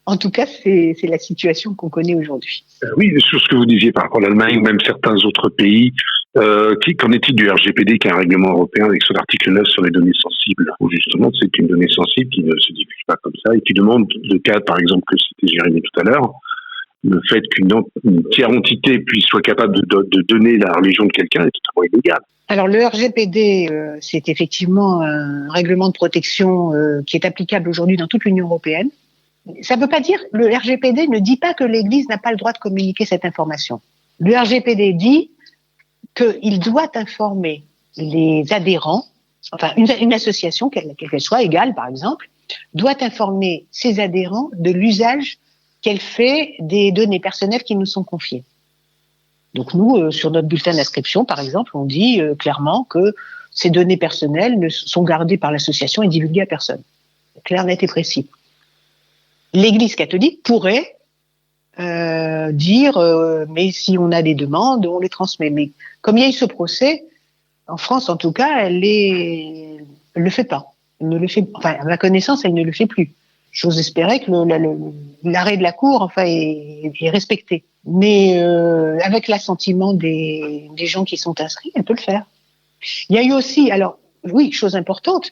En tout cas, c'est la situation qu'on connaît aujourd'hui. Oui, sur ce que vous disiez par rapport à l'Allemagne ou même certains autres pays, qu'en est-il du RGPD, qui est un règlement européen avec son article 9 sur les données sensibles, où justement c'est une donnée sensible qui ne se diffuse pas comme ça et qui demande le cas, par exemple, que c'était Jérémy tout à l'heure, le fait qu'une tiers entité soit capable de donner la religion de quelqu'un est totalement illégal. Alors le RGPD, c'est effectivement un règlement de protection qui est applicable aujourd'hui dans toute l'Union européenne. Ça ne veut pas dire, le RGPD ne dit pas que l'Église n'a pas le droit de communiquer cette information. Le RGPD dit qu'il doit informer les adhérents, enfin une association, quelle qu'elle soit, égale par exemple, doit informer ses adhérents de l'usage qu'elle fait des données personnelles qui nous sont confiées. Donc nous, sur notre bulletin d'inscription, par exemple, on dit clairement que ces données personnelles sont gardées par l'association et divulguées à personne. clair, net et précis. L'Église catholique pourrait dire mais si on a des demandes, on les transmet. Mais comme il y a eu ce procès, en France en tout cas, elle le fait pas. Elle ne le fait, enfin, à ma connaissance, elle ne le fait plus. J'ose espérer que l'arrêt de la Cour est respecté. Mais avec l'assentiment des gens qui sont inscrits, elle peut le faire. Il y a eu aussi, alors oui, chose importante,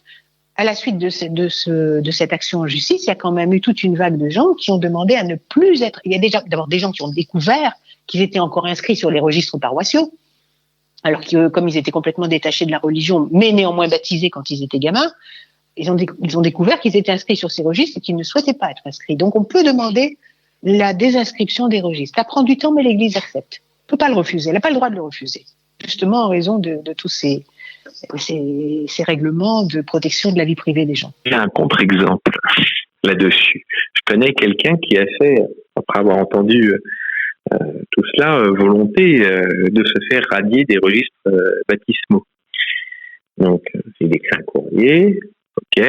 à la suite de cette action en justice, il y a quand même eu toute une vague de gens qui ont demandé à ne plus être... Il y a déjà d'abord des gens qui ont découvert qu'ils étaient encore inscrits sur les registres paroissiaux, alors que comme ils étaient complètement détachés de la religion, mais néanmoins baptisés quand ils étaient gamins, ils ont découvert qu'ils étaient inscrits sur ces registres et qu'ils ne souhaitaient pas être inscrits. Donc on peut demander la désinscription des registres. Ça prend du temps, mais l'Église accepte. On ne peut pas le refuser, elle n'a pas le droit de le refuser, justement en raison de tous ces règlements de protection de la vie privée des gens. Il y a un contre-exemple là-dessus. Je connais quelqu'un qui a fait, après avoir entendu tout cela, volonté de se faire radier des registres baptismaux. Donc, il écrit un courrier, ok,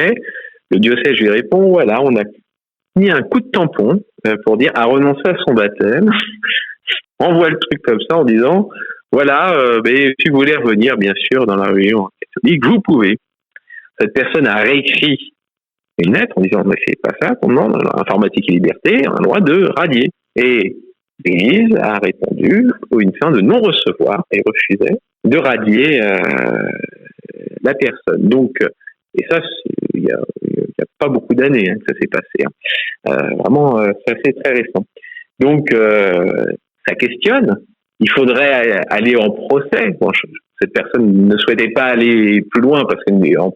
le diocèse lui répond, voilà, on a mis un coup de tampon pour dire à renoncer à son baptême, envoie le truc comme ça en disant, voilà, mais si vous voulez revenir, bien sûr, dans la religion catholique, vous pouvez. Cette personne a réécrit une lettre en disant, mais c'est pas ça qu'on demande, informatique et liberté, on a le droit de radier. Et l'Église a répondu pour une fin de non-recevoir et refusait de radier la personne. Donc, et ça, il y a pas beaucoup d'années que ça s'est passé. Vraiment, ça c'est très récent. Donc, ça questionne. Il faudrait aller en procès. Bon, cette personne ne souhaitait pas aller plus loin parce que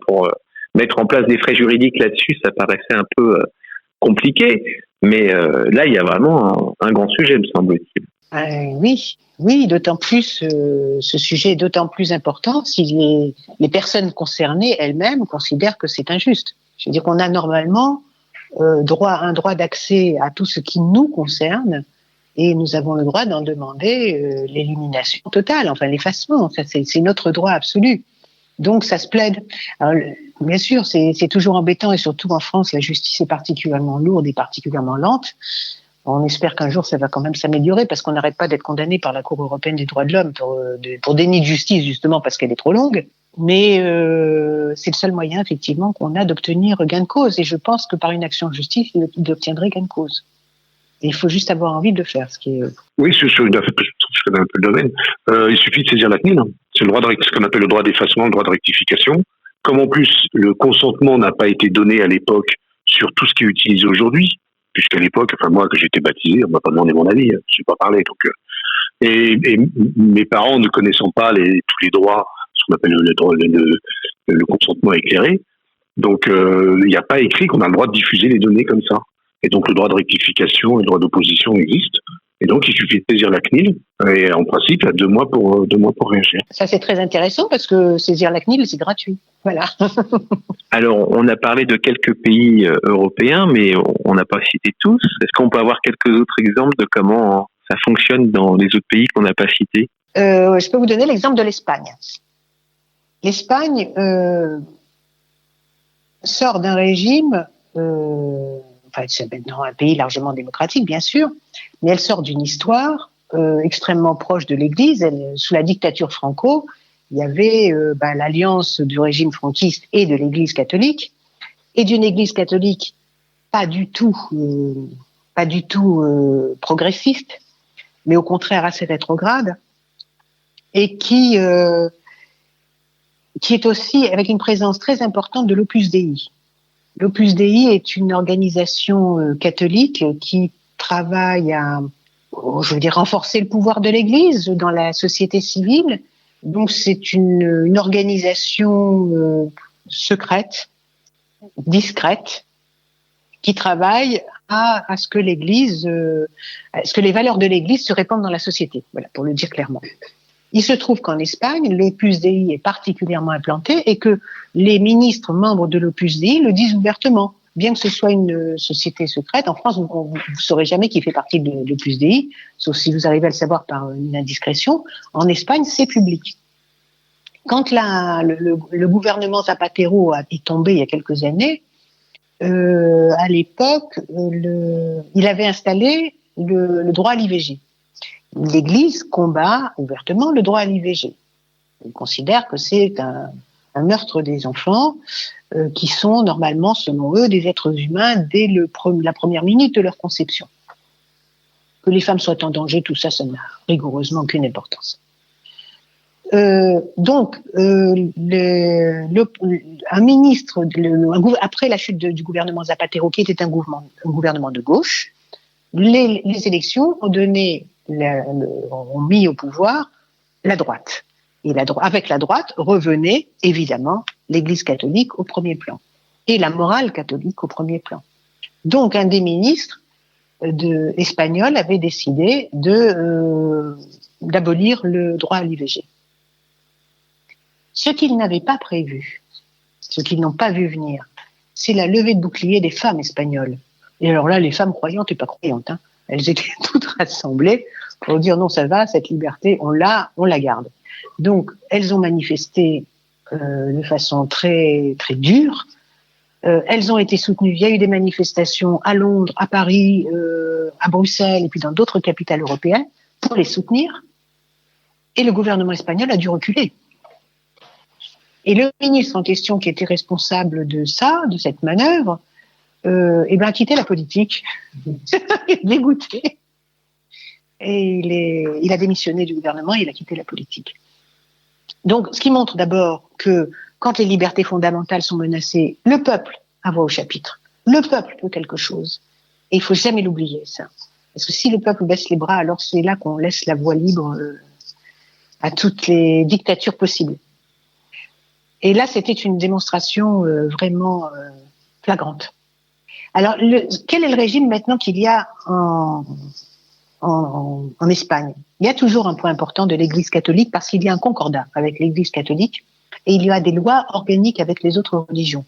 pour mettre en place des frais juridiques là-dessus, ça paraissait un peu compliqué. Mais là, il y a vraiment un grand sujet, me semble-t-il. Oui, d'autant plus, ce sujet est d'autant plus important si les personnes concernées elles-mêmes considèrent que c'est injuste. Je veux dire qu'on a normalement un droit d'accès à tout ce qui nous concerne et nous avons le droit d'en demander l'élimination totale, enfin l'effacement. Ça, c'est notre droit absolu. Donc ça se plaide. Alors, bien sûr, c'est toujours embêtant et surtout en France, la justice est particulièrement lourde et particulièrement lente. On espère qu'un jour ça va quand même s'améliorer parce qu'on n'arrête pas d'être condamné par la Cour européenne des droits de l'homme pour déni de justice justement parce qu'elle est trop longue. Mais c'est le seul moyen effectivement qu'on a d'obtenir gain de cause et je pense que par une action de justice, il obtiendrait gain de cause. Et il faut juste avoir envie de le faire, ce qui est... Oui, je connais un peu le domaine. Il suffit de saisir la CNIL. C'est le droit ce qu'on appelle le droit d'effacement, le droit de rectification. Comme en plus le consentement n'a pas été donné à l'époque sur tout ce qui est utilisé aujourd'hui, puisqu'à l'époque, enfin moi, que j'étais baptisé, on m'a pas demandé mon avis, je n'ai pas parlé. Donc, et mes parents ne connaissant pas tous les droits, ce qu'on appelle le consentement éclairé, donc il n'y a pas écrit qu'on a le droit de diffuser les données comme ça. Et donc le droit de rectification et le droit d'opposition existe. Et donc il suffit de saisir la CNIL et en principe il y a 2 mois pour réagir. Ça c'est très intéressant parce que saisir la CNIL c'est gratuit. Voilà. Alors on a parlé de quelques pays européens, mais on n'a pas cité tous. Est-ce qu'on peut avoir quelques autres exemples de comment ça fonctionne dans les autres pays qu'on n'a pas cités? Je peux vous donner l'exemple de l'Espagne. L'Espagne sort d'un régime. C'est maintenant un pays largement démocratique, bien sûr, mais elle sort d'une histoire extrêmement proche de l'Église. Sous la dictature Franco, il y avait l'alliance du régime franquiste et de l'Église catholique, et d'une Église catholique pas du tout progressiste, mais au contraire assez rétrograde, et qui est aussi avec une présence très importante de l'Opus Dei. L'Opus Dei est une organisation catholique qui travaille à, renforcer le pouvoir de l'Église dans la société civile. Donc c'est une organisation secrète, discrète, qui travaille à ce que l'Église, à ce que les valeurs de l'Église se répandent dans la société. Voilà, pour le dire clairement. Il se trouve qu'en Espagne, l'Opus Dei est particulièrement implanté et que les ministres membres de l'Opus Dei le disent ouvertement. Bien que ce soit une société secrète, en France, vous ne saurez jamais qui fait partie de l'Opus Dei, sauf si vous arrivez à le savoir par une indiscrétion. En Espagne, c'est public. Quand le gouvernement Zapatero est tombé il y a quelques années, à l'époque, il avait installé le droit à l'IVG. L'Église combat ouvertement le droit à l'IVG. Il considère que c'est un meurtre des enfants qui sont normalement, selon eux, des êtres humains dès la première minute de leur conception. Que les femmes soient en danger, tout ça, ça n'a rigoureusement aucune importance. Un ministre, après la chute du gouvernement Zapatero, qui était un gouvernement de gauche, les élections ont mis au pouvoir la droite. Et avec la droite revenait évidemment l'Église catholique au premier plan et la morale catholique au premier plan. Donc un des ministres espagnol avait décidé d'abolir le droit à l'IVG. Ce qu'ils n'avaient pas prévu, ce qu'ils n'ont pas vu venir, c'est la levée de bouclier des femmes espagnoles. Et alors là, les femmes croyantes et pas croyantes, elles étaient toutes rassemblées pour dire non, ça va, cette liberté, on la garde. Donc, elles ont manifesté de façon très, très dure. Elles ont été soutenues. Il y a eu des manifestations à Londres, à Paris, à Bruxelles et puis dans d'autres capitales européennes pour les soutenir. Et le gouvernement espagnol a dû reculer. Et le ministre en question, qui était responsable de cette manœuvre, a quitté la politique. Dégoûté. Et il a démissionné du gouvernement et il a quitté la politique. Donc, ce qui montre d'abord que quand les libertés fondamentales sont menacées, le peuple a voix au chapitre. Le peuple peut quelque chose. Et il faut jamais l'oublier, ça. Parce que si le peuple baisse les bras, alors c'est là qu'on laisse la voie libre à toutes les dictatures possibles. Et là, c'était une démonstration vraiment flagrante. Alors, quel est le régime maintenant qu'il y a en Espagne? Il y a toujours un point important de l'Église catholique parce qu'il y a un concordat avec l'Église catholique et il y a des lois organiques avec les autres religions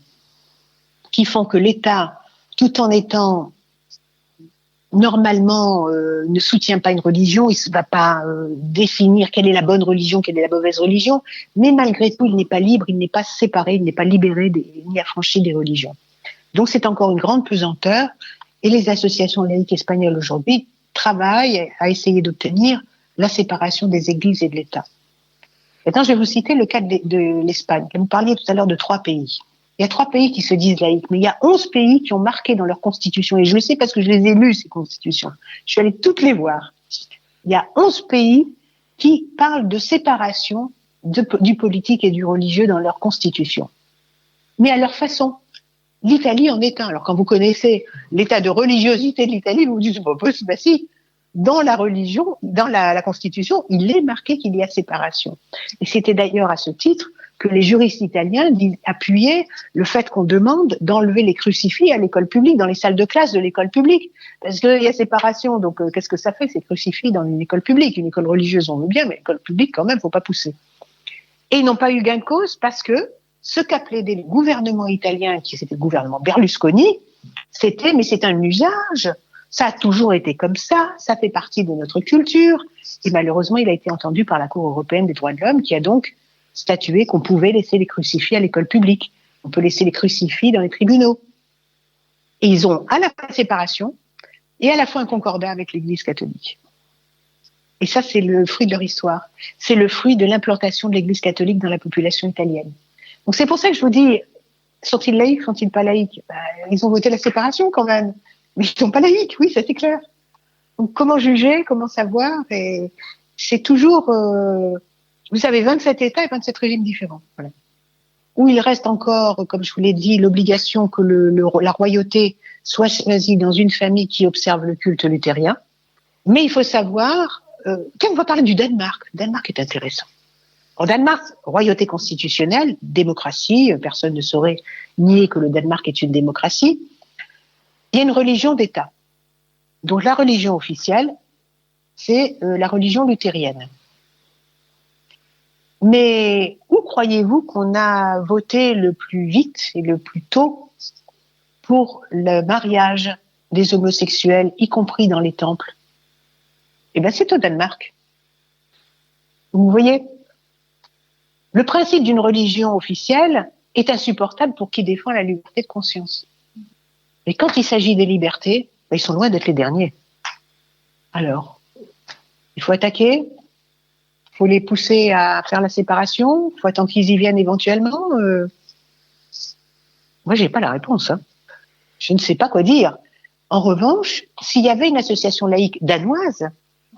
qui font que l'État, tout en étant normalement ne soutient pas une religion, il ne va pas définir quelle est la bonne religion, quelle est la mauvaise religion, mais malgré tout, il n'est pas libre, il n'est pas séparé, il n'est pas libéré ni affranchi des religions. Donc c'est encore une grande pesanteur et les associations laïques espagnoles aujourd'hui travaillent à essayer d'obtenir la séparation des églises et de l'État. Maintenant, je vais vous citer le cas de l'Espagne. Vous parliez tout à l'heure de 3 pays. Il y a 3 pays qui se disent laïcs, mais il y a 11 pays qui ont marqué dans leur constitution, et je le sais parce que je les ai lus, ces constitutions. Je suis allée toutes les voir. Il y a 11 pays qui parlent de séparation du politique et du religieux dans leur constitution. Mais à leur façon. L'Italie en est un. Alors, quand vous connaissez l'état de religiosité de l'Italie, vous vous dites, bah si, dans la religion, dans la Constitution, il est marqué qu'il y a séparation. Et c'était d'ailleurs à ce titre que les juristes italiens appuyaient le fait qu'on demande d'enlever les crucifix à l'école publique, dans les salles de classe de l'école publique. Parce qu'il y a séparation, donc qu'est-ce que ça fait, ces crucifix dans une école publique? Une école religieuse, on veut bien, mais l'école publique, quand même, faut pas pousser. Et ils n'ont pas eu gain de cause parce que ce qu'a plaidé le gouvernement italien, qui c'était le gouvernement Berlusconi, c'est un usage. Ça a toujours été comme ça fait partie de notre culture. Et malheureusement, il a été entendu par la Cour européenne des droits de l'homme, qui a donc statué qu'on pouvait laisser les crucifix à l'école publique. On peut laisser les crucifix dans les tribunaux. Et ils ont à la fois la séparation et à la fois un concordat avec l'Église catholique. Et ça, c'est le fruit de leur histoire. C'est le fruit de l'implantation de l'Église catholique dans la population italienne. Donc c'est pour ça que je vous dis, sont-ils laïcs, sont-ils pas laïcs? Ils ont voté la séparation quand même, mais ils sont pas laïcs, oui, ça c'est clair. Donc comment juger, comment savoir? Et c'est toujours, vous avez 27 États et 27 régimes différents. Voilà. Où il reste encore, comme je vous l'ai dit, l'obligation que la royauté soit choisie dans une famille qui observe le culte luthérien. Mais il faut savoir, quand on va parler du Danemark, le Danemark est intéressant. En Danemark, royauté constitutionnelle, démocratie, personne ne saurait nier que le Danemark est une démocratie. Il y a une religion d'État. Donc la religion officielle, c'est la religion luthérienne. Mais où croyez-vous qu'on a voté le plus vite et le plus tôt pour le mariage des homosexuels, y compris dans les temples? Eh bien, c'est au Danemark. Vous voyez ? Le principe d'une religion officielle est insupportable pour qui défend la liberté de conscience. Et quand il s'agit des libertés, ils sont loin d'être les derniers. Alors, il faut attaquer, il faut les pousser à faire la séparation, il faut attendre qu'ils y viennent éventuellement. Moi, j'ai pas la réponse. Je ne sais pas quoi dire. En revanche, s'il y avait une association laïque danoise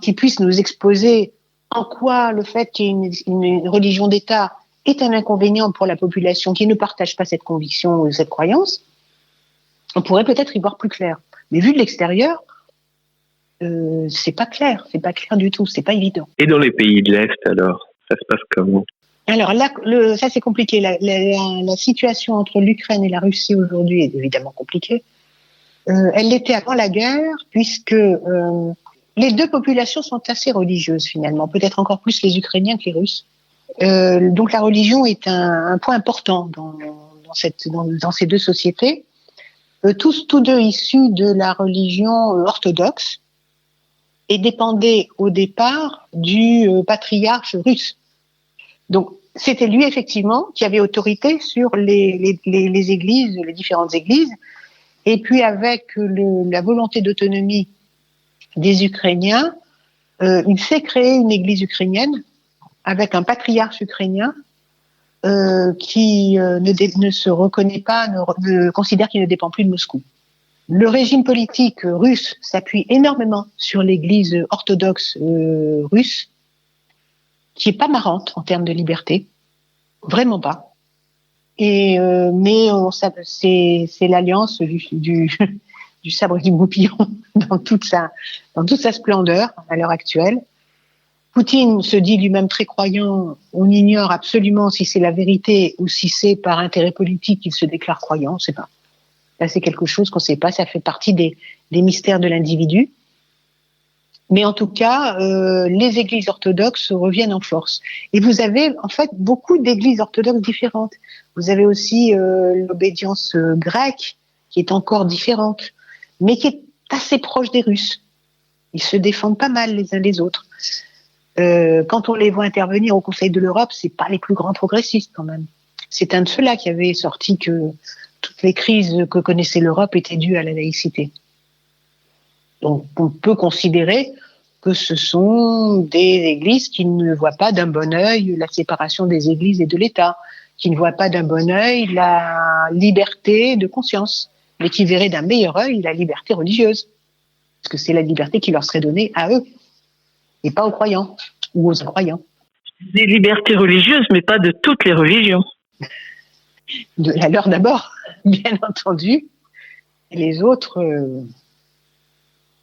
qui puisse nous exposer en quoi le fait qu'il y ait une religion d'État est un inconvénient pour la population qui ne partage pas cette conviction ou cette croyance, on pourrait peut-être y voir plus clair. Mais vu de l'extérieur, c'est pas clair du tout, c'est pas évident. Et dans les pays de l'Est, alors, ça se passe comment? Alors là, ça c'est compliqué. La situation entre l'Ukraine et la Russie aujourd'hui est évidemment compliquée. Elle l'était avant la guerre, puisque les deux populations sont assez religieuses finalement, peut-être encore plus les Ukrainiens que les Russes. Donc la religion est un point important dans ces deux sociétés. Tous deux issus de la religion orthodoxe et dépendaient au départ du patriarche russe. Donc c'était lui effectivement qui avait autorité sur les églises, les différentes églises. Et puis avec la volonté d'autonomie des Ukrainiens, il s'est créé une église ukrainienne avec un patriarche ukrainien qui ne se reconnaît pas, ne considère qu'il ne dépend plus de Moscou. Le régime politique russe s'appuie énormément sur l'église orthodoxe russe, qui est pas marrante en termes de liberté, vraiment pas. Et mais c'est l'alliance du sabre et du goupillon dans toute sa splendeur à l'heure actuelle. Poutine se dit lui-même très croyant. On ignore absolument si c'est la vérité ou si c'est par intérêt politique qu'il se déclare croyant. On ne sait pas. Là, c'est quelque chose qu'on ne sait pas. Ça fait partie des mystères de l'individu. Mais en tout cas, les églises orthodoxes reviennent en force. Et vous avez en fait beaucoup d'églises orthodoxes différentes. Vous avez aussi l'obédience grecque qui est encore différente, mais qui est assez proche des Russes. Ils se défendent pas mal les uns les autres. Quand on les voit intervenir au Conseil de l'Europe, c'est pas les plus grands progressistes quand même. C'est un de ceux-là qui avait sorti que toutes les crises que connaissait l'Europe étaient dues à la laïcité. Donc on peut considérer que ce sont des églises qui ne voient pas d'un bon œil la séparation des églises et de l'État, qui ne voient pas d'un bon œil la liberté de conscience, mais qui verraient d'un meilleur œil la liberté religieuse, parce que c'est la liberté qui leur serait donnée à eux, et pas aux croyants ou aux incroyants. Des libertés religieuses, mais pas de toutes les religions. De la leur d'abord, bien entendu, et les autres,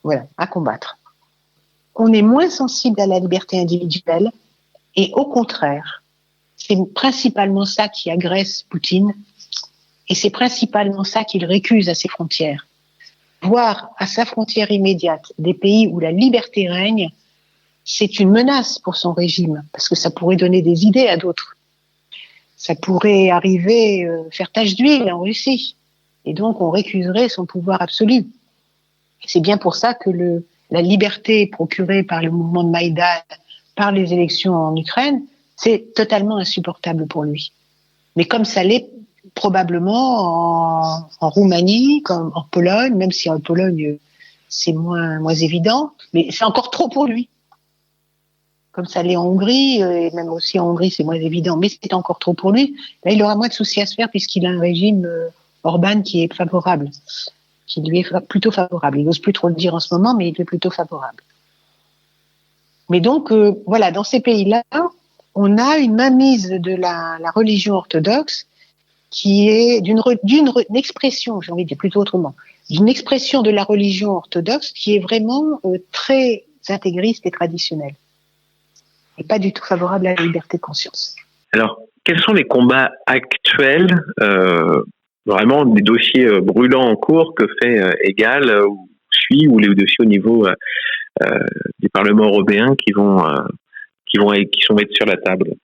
voilà, à combattre. On est moins sensible à la liberté individuelle, et au contraire, c'est principalement ça qui agresse Poutine, et c'est principalement ça qu'il récuse à ses frontières. Voir à sa frontière immédiate des pays où la liberté règne, c'est une menace pour son régime, parce que ça pourrait donner des idées à d'autres. Ça pourrait arriver, faire tache d'huile en Russie. Et donc, on récuserait son pouvoir absolu. C'est bien pour ça que la liberté procurée par le mouvement de Maïdan, par les élections en Ukraine, c'est totalement insupportable pour lui. Mais comme ça l'est probablement en Roumanie, comme en Pologne, même si en Pologne, c'est moins évident, mais c'est encore trop pour lui. Comme ça l'est en Hongrie, et même aussi en Hongrie, c'est moins évident, mais c'est encore trop pour lui. Là, il aura moins de soucis à se faire puisqu'il a un régime Orban qui est favorable, qui lui est plutôt favorable. Il n'ose plus trop le dire en ce moment, mais il est plutôt favorable. Mais donc, voilà, dans ces pays-là, on a une mainmise de la religion orthodoxe qui est d'une expression, j'ai envie de dire plutôt autrement, d'une expression de la religion orthodoxe qui est vraiment très intégriste et traditionnelle. Et pas du tout favorable à la liberté de conscience. Alors, quels sont les combats actuels, vraiment des dossiers brûlants en cours que fait EGaL ou SUI, ou les dossiers au niveau du Parlement européen qui sont mettre sur la table?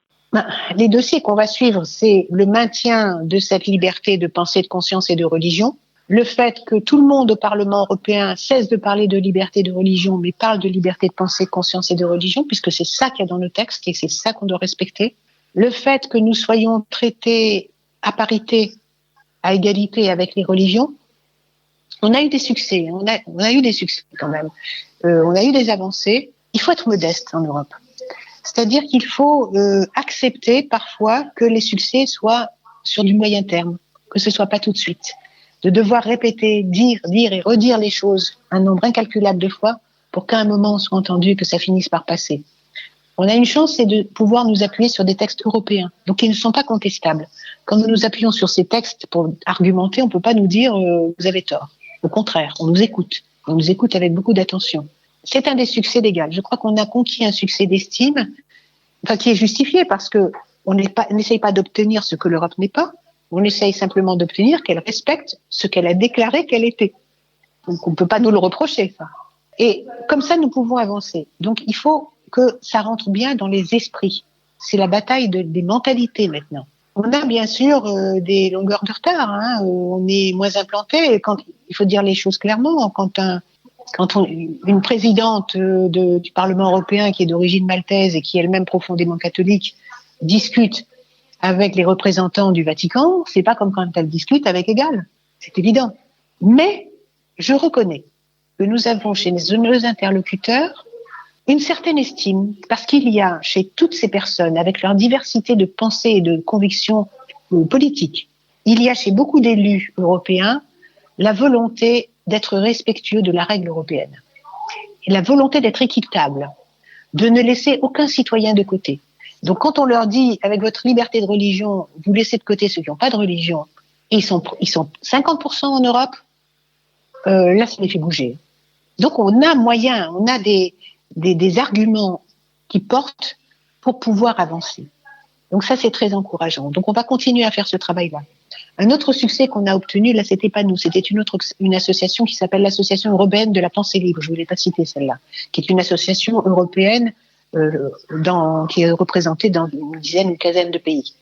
Les dossiers qu'on va suivre, c'est le maintien de cette liberté de pensée, de conscience et de religion, le fait que tout le monde au Parlement européen cesse de parler de liberté de religion, mais parle de liberté de pensée, de conscience et de religion, puisque c'est ça qu'il y a dans le texte et c'est ça qu'on doit respecter. Le fait que nous soyons traités à parité, à égalité avec les religions, On a eu des succès, on a eu des succès quand même. On a eu des avancées. Il faut être modeste en Europe. C'est-à-dire qu'il faut accepter parfois que les succès soient sur du moyen terme, que ce soit pas tout de suite. De devoir répéter, dire et redire les choses un nombre incalculable de fois pour qu'à un moment on soit entendu, que ça finisse par passer. On a une chance, c'est de pouvoir nous appuyer sur des textes européens, donc ils ne sont pas contestables. Quand nous nous appuyons sur ces textes pour argumenter, on ne peut pas nous dire vous avez tort. Au contraire, on nous écoute avec beaucoup d'attention. C'est un des succès d'égal. Je crois qu'on a conquis un succès d'estime, qui est justifié parce que on n'essaye pas d'obtenir ce que l'Europe n'est pas. On essaye simplement d'obtenir qu'elle respecte ce qu'elle a déclaré qu'elle était. Donc on ne peut pas nous le reprocher, ça. Et comme ça, nous pouvons avancer. Donc il faut que ça rentre bien dans les esprits. C'est la bataille des mentalités maintenant. On a bien sûr des longueurs de retard. On est moins implanté. Il faut dire les choses clairement. Quand une présidente du Parlement européen qui est d'origine maltaise et qui est elle-même profondément catholique discute avec les représentants du Vatican, c'est pas comme quand elle discute avec Égal. C'est évident. Mais je reconnais que nous avons chez nos interlocuteurs une certaine estime, parce qu'il y a chez toutes ces personnes, avec leur diversité de pensées et de convictions politiques, il y a chez beaucoup d'élus européens la volonté d'être respectueux de la règle européenne, et la volonté d'être équitable, de ne laisser aucun citoyen de côté. Donc quand on leur dit, avec votre liberté de religion, vous laissez de côté ceux qui n'ont pas de religion, et ils sont 50% en Europe, là ça les fait bouger. Donc on a moyen, on a des arguments qui portent pour pouvoir avancer. Donc ça, c'est très encourageant. Donc on va continuer à faire ce travail-là. Un autre succès qu'on a obtenu, là, c'était pas nous, c'était une association qui s'appelle l'Association européenne de la pensée libre. Je voulais pas citer celle-là, qui est une association européenne qui est représentée dans une quinzaine de pays.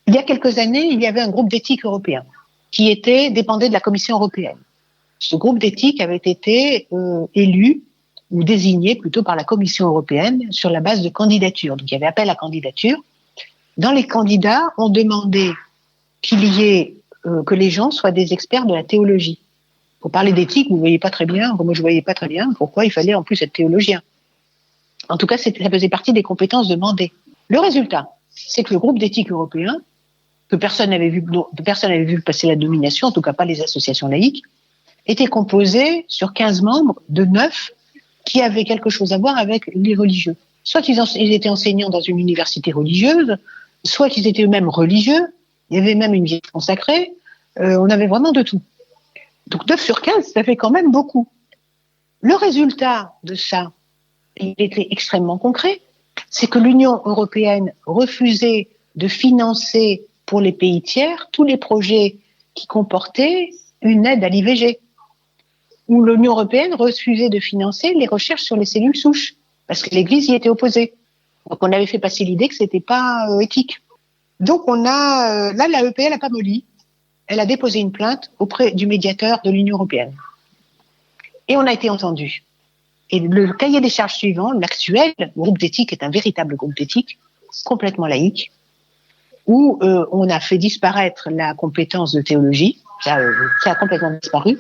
Il y a quelques années, il y avait un groupe d'éthique européen qui dépendait de la Commission européenne. Ce groupe d'éthique avait été élu ou désigné plutôt par la Commission européenne sur la base de candidatures. Donc il y avait appel à candidature. Dans les candidats, on demandait qu'il y ait que les gens soient des experts de la théologie. Pour parler d'éthique, vous ne voyez pas très bien, moi je ne voyais pas très bien pourquoi il fallait en plus être théologien. En tout cas, ça faisait partie des compétences demandées. Le résultat, c'est que le groupe d'éthique européen, que personne n'avait vu passer la nomination, en tout cas pas les associations laïques, était composé sur 15 membres de 9 qui avaient quelque chose à voir avec les religieux. Soit ils étaient enseignants dans une université religieuse, soit qu'ils étaient eux-mêmes religieux, il y avait même une vie consacrée, on avait vraiment de tout. Donc 9 sur 15, ça fait quand même beaucoup. Le résultat de ça, il était extrêmement concret, c'est que l'Union européenne refusait de financer pour les pays tiers tous les projets qui comportaient une aide à l'IVG, où l'Union européenne refusait de financer les recherches sur les cellules souches, parce que l'Église y était opposée. Donc on avait fait passer l'idée que c'était pas éthique. Donc là la EPL a pas molli. Elle a déposé une plainte auprès du médiateur de l'Union européenne. Et on a été entendu. Et le cahier des charges suivant, l'actuel groupe d'éthique est un véritable groupe d'éthique, complètement laïque, où on a fait disparaître la compétence de théologie, ça a complètement disparu,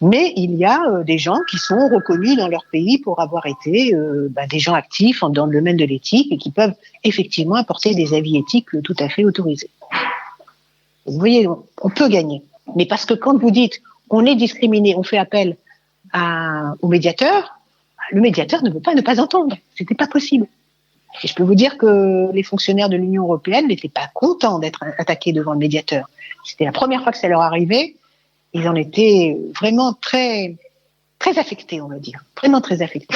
mais il y a des gens qui sont reconnus dans leur pays pour avoir été des gens actifs dans le domaine de l'éthique et qui peuvent effectivement apporter des avis éthiques tout à fait autorisés. Vous voyez, on peut gagner. Mais parce que quand vous dites on est discriminé, on fait appel au médiateur, le médiateur ne veut pas ne pas entendre. C'était pas possible. Et je peux vous dire que les fonctionnaires de l'Union européenne n'étaient pas contents d'être attaqués devant le médiateur. C'était la première fois que ça leur arrivait. Ils en étaient vraiment très, très affectés, on va dire. Vraiment très affectés.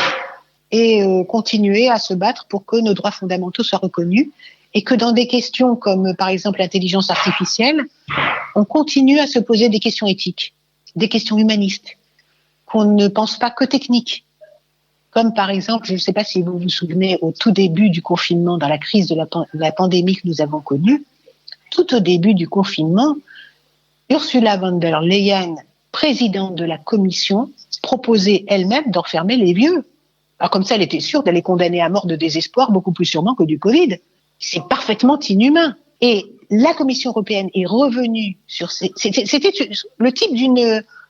Et continuer à se battre pour que nos droits fondamentaux soient reconnus et que dans des questions comme, par exemple, l'intelligence artificielle, on continue à se poser des questions éthiques, des questions humanistes, qu'on ne pense pas que techniques. Comme par exemple, je ne sais pas si vous vous souvenez, au tout début du confinement, dans la crise de la pandémie que nous avons connue, tout au début du confinement, Ursula von der Leyen, présidente de la Commission, proposait elle-même d'enfermer les vieux. Alors comme ça, elle était sûre d'aller condamner à mort de désespoir beaucoup plus sûrement que du Covid. C'est parfaitement inhumain. Et la Commission européenne est revenue sur c'était le type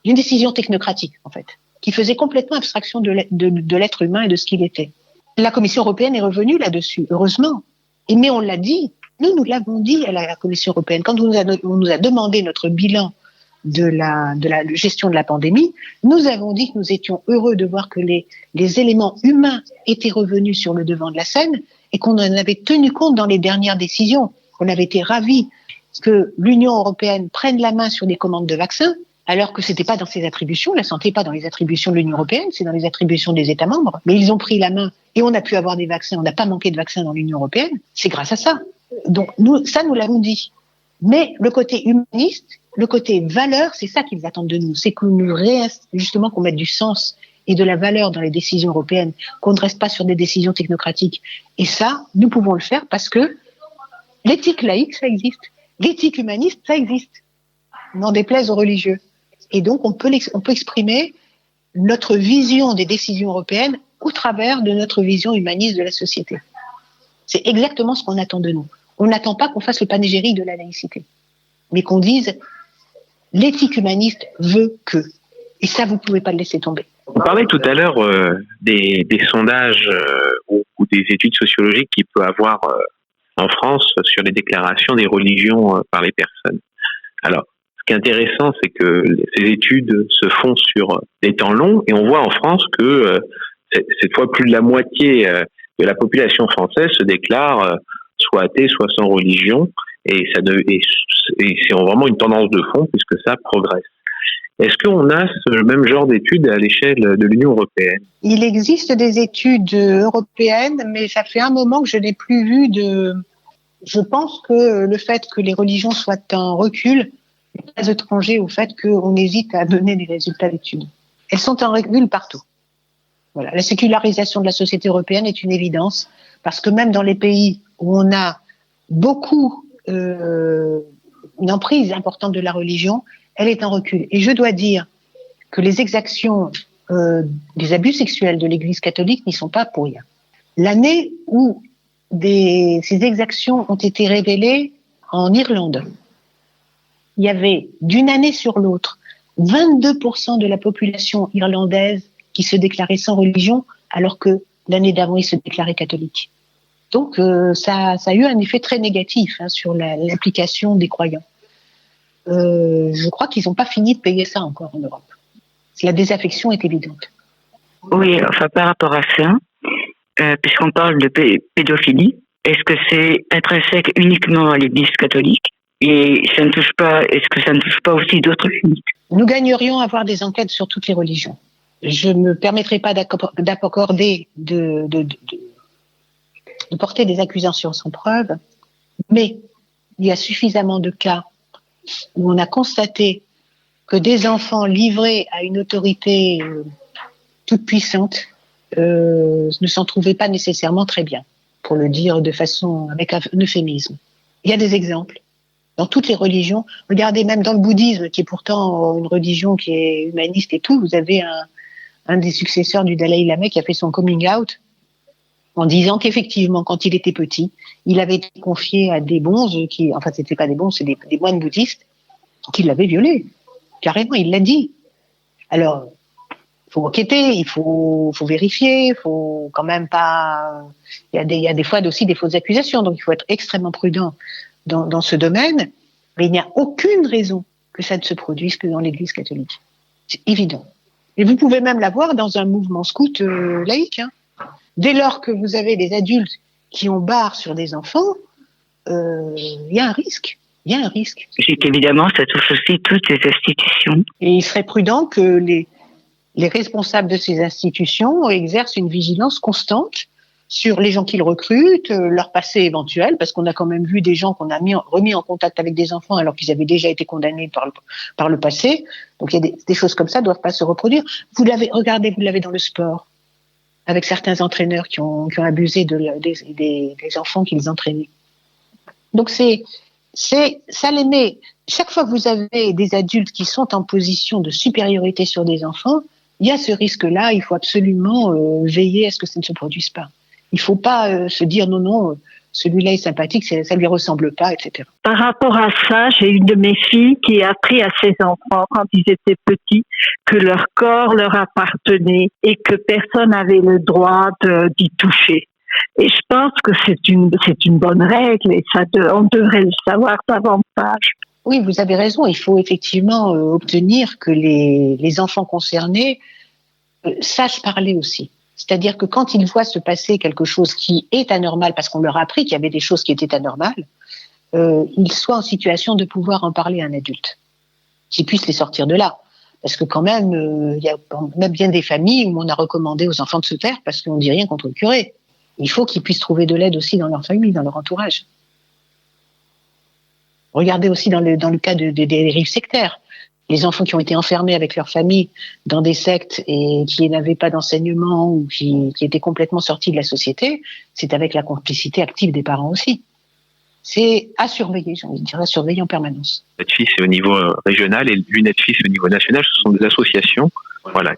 d'une décision technocratique, en fait, qui faisait complètement abstraction de l'être humain et de ce qu'il était. La Commission européenne est revenue là-dessus, heureusement. Mais on l'a dit, nous l'avons dit à la Commission européenne, quand on nous a demandé notre bilan de la gestion de la pandémie, nous avons dit que nous étions heureux de voir que les éléments humains étaient revenus sur le devant de la scène et qu'on en avait tenu compte dans les dernières décisions. On avait été ravis que l'Union européenne prenne la main sur des commandes de vaccins, alors que c'était pas dans ses attributions, la santé n'est pas dans les attributions de l'Union européenne, c'est dans les attributions des États membres. Mais ils ont pris la main et on a pu avoir des vaccins, on n'a pas manqué de vaccins dans l'Union européenne, c'est grâce à ça. Donc nous l'avons dit. Mais le côté humaniste, le côté valeur, c'est ça qu'ils attendent de nous, c'est que nous justement qu'on mette du sens et de la valeur dans les décisions européennes, qu'on ne reste pas sur des décisions technocratiques. Et ça, nous pouvons le faire parce que l'éthique laïque, ça existe. L'éthique humaniste, ça existe. N'en déplaise aux religieux. Et donc, on peut exprimer notre vision des décisions européennes au travers de notre vision humaniste de la société. C'est exactement ce qu'on attend de nous. On n'attend pas qu'on fasse le panégyrique de la laïcité, mais qu'on dise l'éthique humaniste veut que. Et ça, vous ne pouvez pas le laisser tomber. On parlait tout à l'heure des sondages ou des études sociologiques qu'il peut avoir en France sur les déclarations des religions par les personnes. Alors, ce qui est intéressant, c'est que ces études se font sur des temps longs et on voit en France que cette fois plus de la moitié de la population française se déclare soit athée, soit sans religion, et c'est vraiment une tendance de fond puisque ça progresse. Est-ce qu'on a ce même genre d'études à l'échelle de l'Union européenne ? Il existe des études européennes, mais ça fait un moment que je n'ai plus vu de... Je pense que le fait que les religions soient en recul n'est pas étranger au fait qu'on hésite à donner des résultats d'études. Elles sont en recul partout. Voilà. La sécularisation de la société européenne est une évidence, parce que même dans les pays où on a beaucoup une emprise importante de la religion, elle est en recul. Et je dois dire que les exactions, des abus sexuels de l'Église catholique n'y sont pas pour rien. L'année où ces exactions ont été révélées en Irlande, il y avait d'une année sur l'autre 22% de la population irlandaise qui se déclarait sans religion, alors que l'année d'avant, ils se déclaraient catholiques. Donc, ça a eu un effet très négatif sur l'implication des croyants. Je crois qu'ils n'ont pas fini de payer ça encore en Europe. La désaffection est évidente. Oui, enfin par rapport à ça, puisqu'on parle de pédophilie, est-ce que c'est intrinsèque uniquement à l'Église catholique et ça ne touche pas, est-ce que ça ne touche pas aussi d'autres cultes ? Nous gagnerions à avoir des enquêtes sur toutes les religions. Je ne me permettrai pas d'accorder, de porter des accusations sans preuve, mais il y a suffisamment de cas où on a constaté que des enfants livrés à une autorité toute puissante ne s'en trouvaient pas nécessairement très bien, pour le dire de façon avec un euphémisme. Il y a des exemples dans toutes les religions. Regardez, même dans le bouddhisme, qui est pourtant une religion qui est humaniste et tout, vous avez un des successeurs du Dalai Lama qui a fait son coming out en disant qu'effectivement, quand il était petit, il avait été confié à des bonzes c'était pas des bonzes, c'est des moines bouddhistes qui l'avaient violé. Carrément, il l'a dit. Alors, il faut enquêter, il faut vérifier, il faut quand même pas... Il y a des fois aussi des fausses accusations, donc il faut être extrêmement prudent dans ce domaine, mais il n'y a aucune raison que ça ne se produise que dans l'Église catholique. C'est évident. Et vous pouvez même l'avoir dans un mouvement scout laïque. Dès lors que vous avez des adultes qui ont barre sur des enfants, il y a un risque. Il y a un risque. C'est qu'évidemment, ça touche aussi toutes les institutions. Et il serait prudent que les responsables de ces institutions exercent une vigilance constante sur les gens qu'ils recrutent, leur passé éventuel, parce qu'on a quand même vu des gens qu'on a remis en contact avec des enfants alors qu'ils avaient déjà été condamnés par le passé. Donc il y a des choses comme ça ne doivent pas se reproduire. Vous l'avez dans le sport, avec certains entraîneurs qui ont abusé des enfants qu'ils entraînaient. Donc ça les met. Chaque fois que vous avez des adultes qui sont en position de supériorité sur des enfants, il y a ce risque-là. Il faut absolument veiller à ce que ça ne se produise pas. Il ne faut pas se dire non, celui-là est sympathique, ça lui ressemble pas, etc. Par rapport à ça, j'ai une de mes filles qui a appris à ses enfants, quand ils étaient petits, que leur corps leur appartenait et que personne n'avait le droit d'y toucher. Et je pense que c'est une bonne règle et on devrait le savoir davantage. Oui, vous avez raison. Il faut effectivement obtenir que les enfants concernés sachent parler aussi. C'est-à-dire que quand ils voient se passer quelque chose qui est anormal, parce qu'on leur a appris qu'il y avait des choses qui étaient anormales, ils soient en situation de pouvoir en parler à un adulte, qui puisse les sortir de là. Parce que quand même, il y a même bien des familles où on a recommandé aux enfants de se taire parce qu'on ne dit rien contre le curé. Il faut qu'ils puissent trouver de l'aide aussi dans leur famille, dans leur entourage. Regardez aussi dans le cas des dérives sectaires. Les enfants qui ont été enfermés avec leur famille dans des sectes et qui n'avaient pas d'enseignement ou qui étaient complètement sortis de la société, c'est avec la complicité active des parents aussi. C'est à surveiller, j'ai envie de dire, à surveiller en permanence. Netflix est au niveau régional et l'UNETFIS au niveau national, ce sont des associations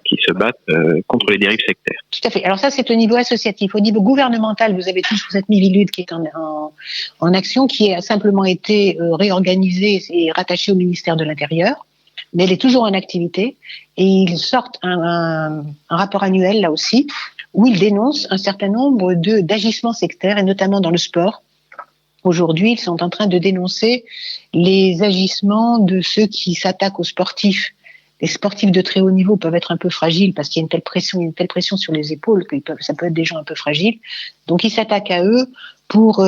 qui se battent contre les dérives sectaires. Tout à fait. Alors ça, c'est au niveau associatif. Au niveau gouvernemental, vous avez toujours cette Mivilude qui est en action, qui a simplement été réorganisée et rattachée au ministère de l'Intérieur, mais elle est toujours en activité. Et ils sortent un rapport annuel, là aussi, où ils dénoncent un certain nombre d'agissements sectaires, et notamment dans le sport. Aujourd'hui, ils sont en train de dénoncer les agissements de ceux qui s'attaquent aux sportifs. Les sportifs de très haut niveau peuvent être un peu fragiles parce qu'il y a une telle pression sur les épaules que ça peut être des gens un peu fragiles. Donc, ils s'attaquent à eux pour,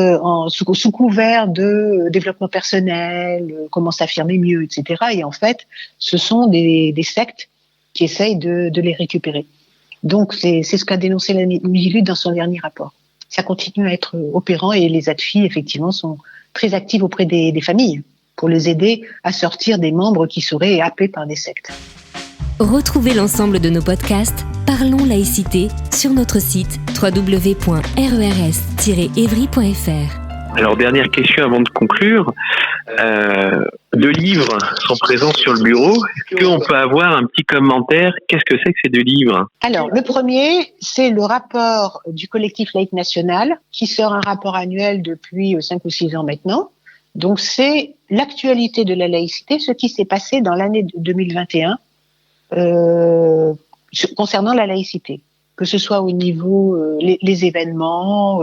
sous couvert de développement personnel, comment s'affirmer mieux, etc. Et en fait, ce sont des sectes qui essayent de les récupérer. Donc, c'est ce qu'a dénoncé la Mivilude dans son dernier rapport. Ça continue à être opérant et les ADFI, effectivement, sont très actives auprès des familles pour les aider à sortir des membres qui seraient happés par des sectes. Retrouvez l'ensemble de nos podcasts Parlons laïcité sur notre site www.rers-evry.fr. Alors, dernière question avant de conclure. 2 livres sont présents sur le bureau. Est-ce qu'on peut avoir un petit commentaire? Qu'est-ce que c'est que ces 2 livres? Alors, le premier, c'est le rapport du collectif laïque national, qui sort un rapport annuel depuis 5 ou 6 ans maintenant. Donc, c'est l'actualité de la laïcité, ce qui s'est passé dans l'année 2021 concernant la laïcité, que ce soit au niveau les événements,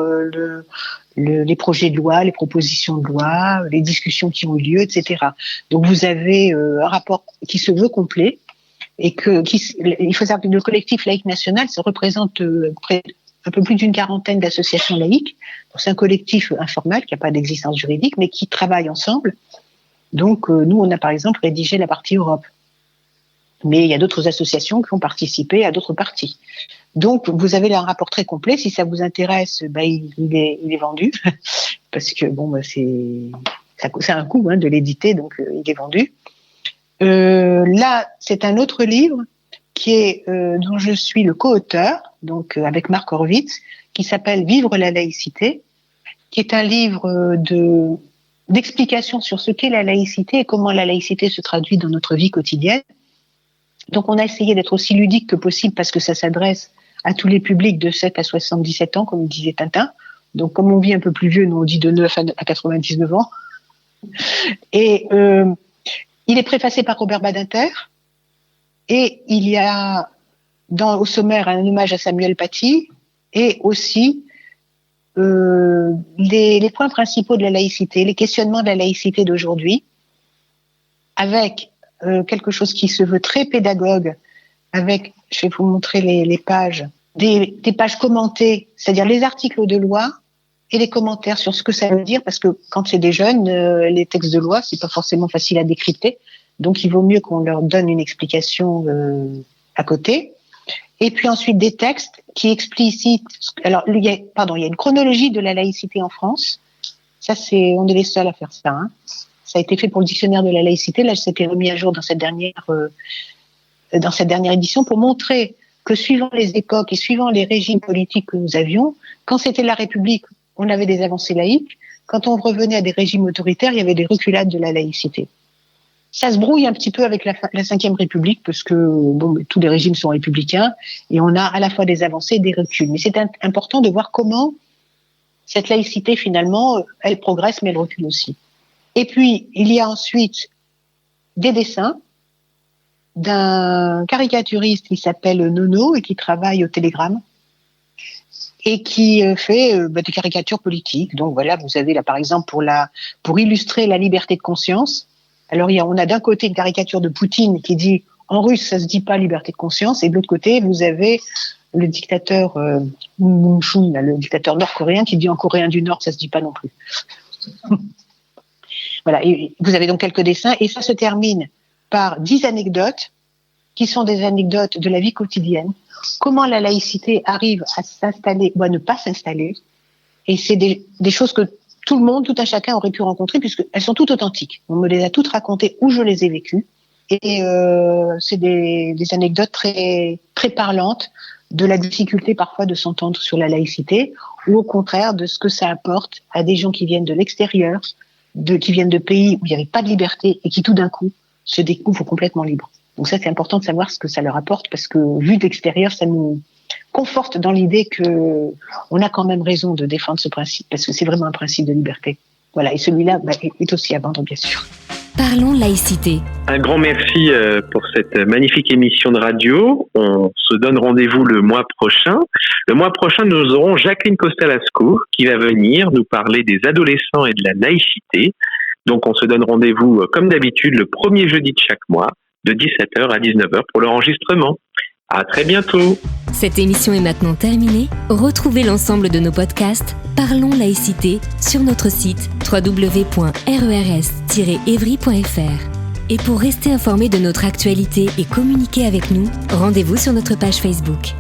les projets de loi, les propositions de loi, les discussions qui ont eu lieu, etc. Donc, vous avez un rapport qui se veut complet et il faut savoir que le collectif laïque national, ça représente un peu plus d'une quarantaine d'associations laïques. Donc, c'est un collectif informel qui n'a pas d'existence juridique, mais qui travaille ensemble. Donc, nous, on a par exemple rédigé la partie Europe. Mais il y a d'autres associations qui ont participé à d'autres parties. Donc, vous avez là un rapport très complet. Si ça vous intéresse, il est vendu. Parce que, c'est un coût de l'éditer, donc il est vendu. Là, c'est un autre livre dont je suis le co-auteur, donc avec Marc Horvitz, qui s'appelle Vivre la laïcité, qui est un livre d'explication sur ce qu'est la laïcité et comment la laïcité se traduit dans notre vie quotidienne. Donc, on a essayé d'être aussi ludique que possible parce que ça s'adresse à tous les publics de 7 à 77 ans, comme disait Tintin. Donc, comme on vit un peu plus vieux, nous on dit de 9 à 99 ans. Et il est préfacé par Robert Badinter. Et il y a au sommaire un hommage à Samuel Paty et aussi les points principaux de la laïcité, les questionnements de la laïcité d'aujourd'hui, avec quelque chose qui se veut très pédagogue, avec, je vais vous montrer les pages, des pages commentées, c'est-à-dire les articles de loi et les commentaires sur ce que ça veut dire, parce que quand c'est des jeunes, les textes de loi, c'est pas forcément facile à décrypter. Donc, il vaut mieux qu'on leur donne une explication à côté. Et puis ensuite, des textes qui explicitent... Alors, il y a une chronologie de la laïcité en France. Ça, on est les seuls à faire ça. Ça a été fait pour le dictionnaire de la laïcité. Là, c'était remis à jour dans cette dernière édition pour montrer que suivant les époques et suivant les régimes politiques que nous avions, quand c'était la République, on avait des avancées laïques. Quand on revenait à des régimes autoritaires, il y avait des reculades de la laïcité. Ça se brouille un petit peu avec la Ve République parce que tous les régimes sont républicains et on a à la fois des avancées et des reculs. Mais c'est important de voir comment cette laïcité, finalement, elle progresse, mais elle recule aussi. Et puis, il y a ensuite des dessins d'un caricaturiste qui s'appelle Nono et qui travaille au Télégramme et qui fait des caricatures politiques. Donc voilà, vous avez là, par exemple, pour illustrer la liberté de conscience. Alors, on a d'un côté une caricature de Poutine qui dit « En russe, ça se dit pas liberté de conscience », et de l'autre côté, vous avez le dictateur Moon Jae-in, le dictateur nord-coréen, qui dit en coréen du Nord, ça se dit pas non plus. Voilà, et vous avez donc quelques dessins, et ça se termine par 10 anecdotes, qui sont des anecdotes de la vie quotidienne. Comment la laïcité arrive à s'installer ou à ne pas s'installer. Et c'est des choses que tout le monde, tout un chacun aurait pu rencontrer, puisqu'elles sont toutes authentiques. On me les a toutes racontées où je les ai vécues. Et c'est des anecdotes très, très parlantes de la difficulté parfois de s'entendre sur la laïcité, ou au contraire de ce que ça apporte à des gens qui viennent de l'extérieur, qui viennent de pays où il n'y avait pas de liberté et qui tout d'un coup se découvrent complètement libres. Donc ça, c'est important de savoir ce que ça leur apporte, parce que vu de l'extérieur, ça nous conforte dans l'idée que on a quand même raison de défendre ce principe, parce que c'est vraiment un principe de liberté. Voilà, et celui-là est aussi à vendre, bien sûr. Parlons laïcité. Un grand merci pour cette magnifique émission de radio. On se donne rendez-vous le mois prochain. Le mois prochain, nous aurons Jacqueline Costalasco qui va venir nous parler des adolescents et de la laïcité. Donc, on se donne rendez-vous, comme d'habitude, le premier jeudi de chaque mois, de 17h à 19h pour l'enregistrement. À très bientôt. Cette émission est maintenant terminée. Retrouvez l'ensemble de nos podcasts Parlons laïcité sur notre site www.rers-evry.fr. Et pour rester informé de notre actualité et communiquer avec nous, rendez-vous sur notre page Facebook.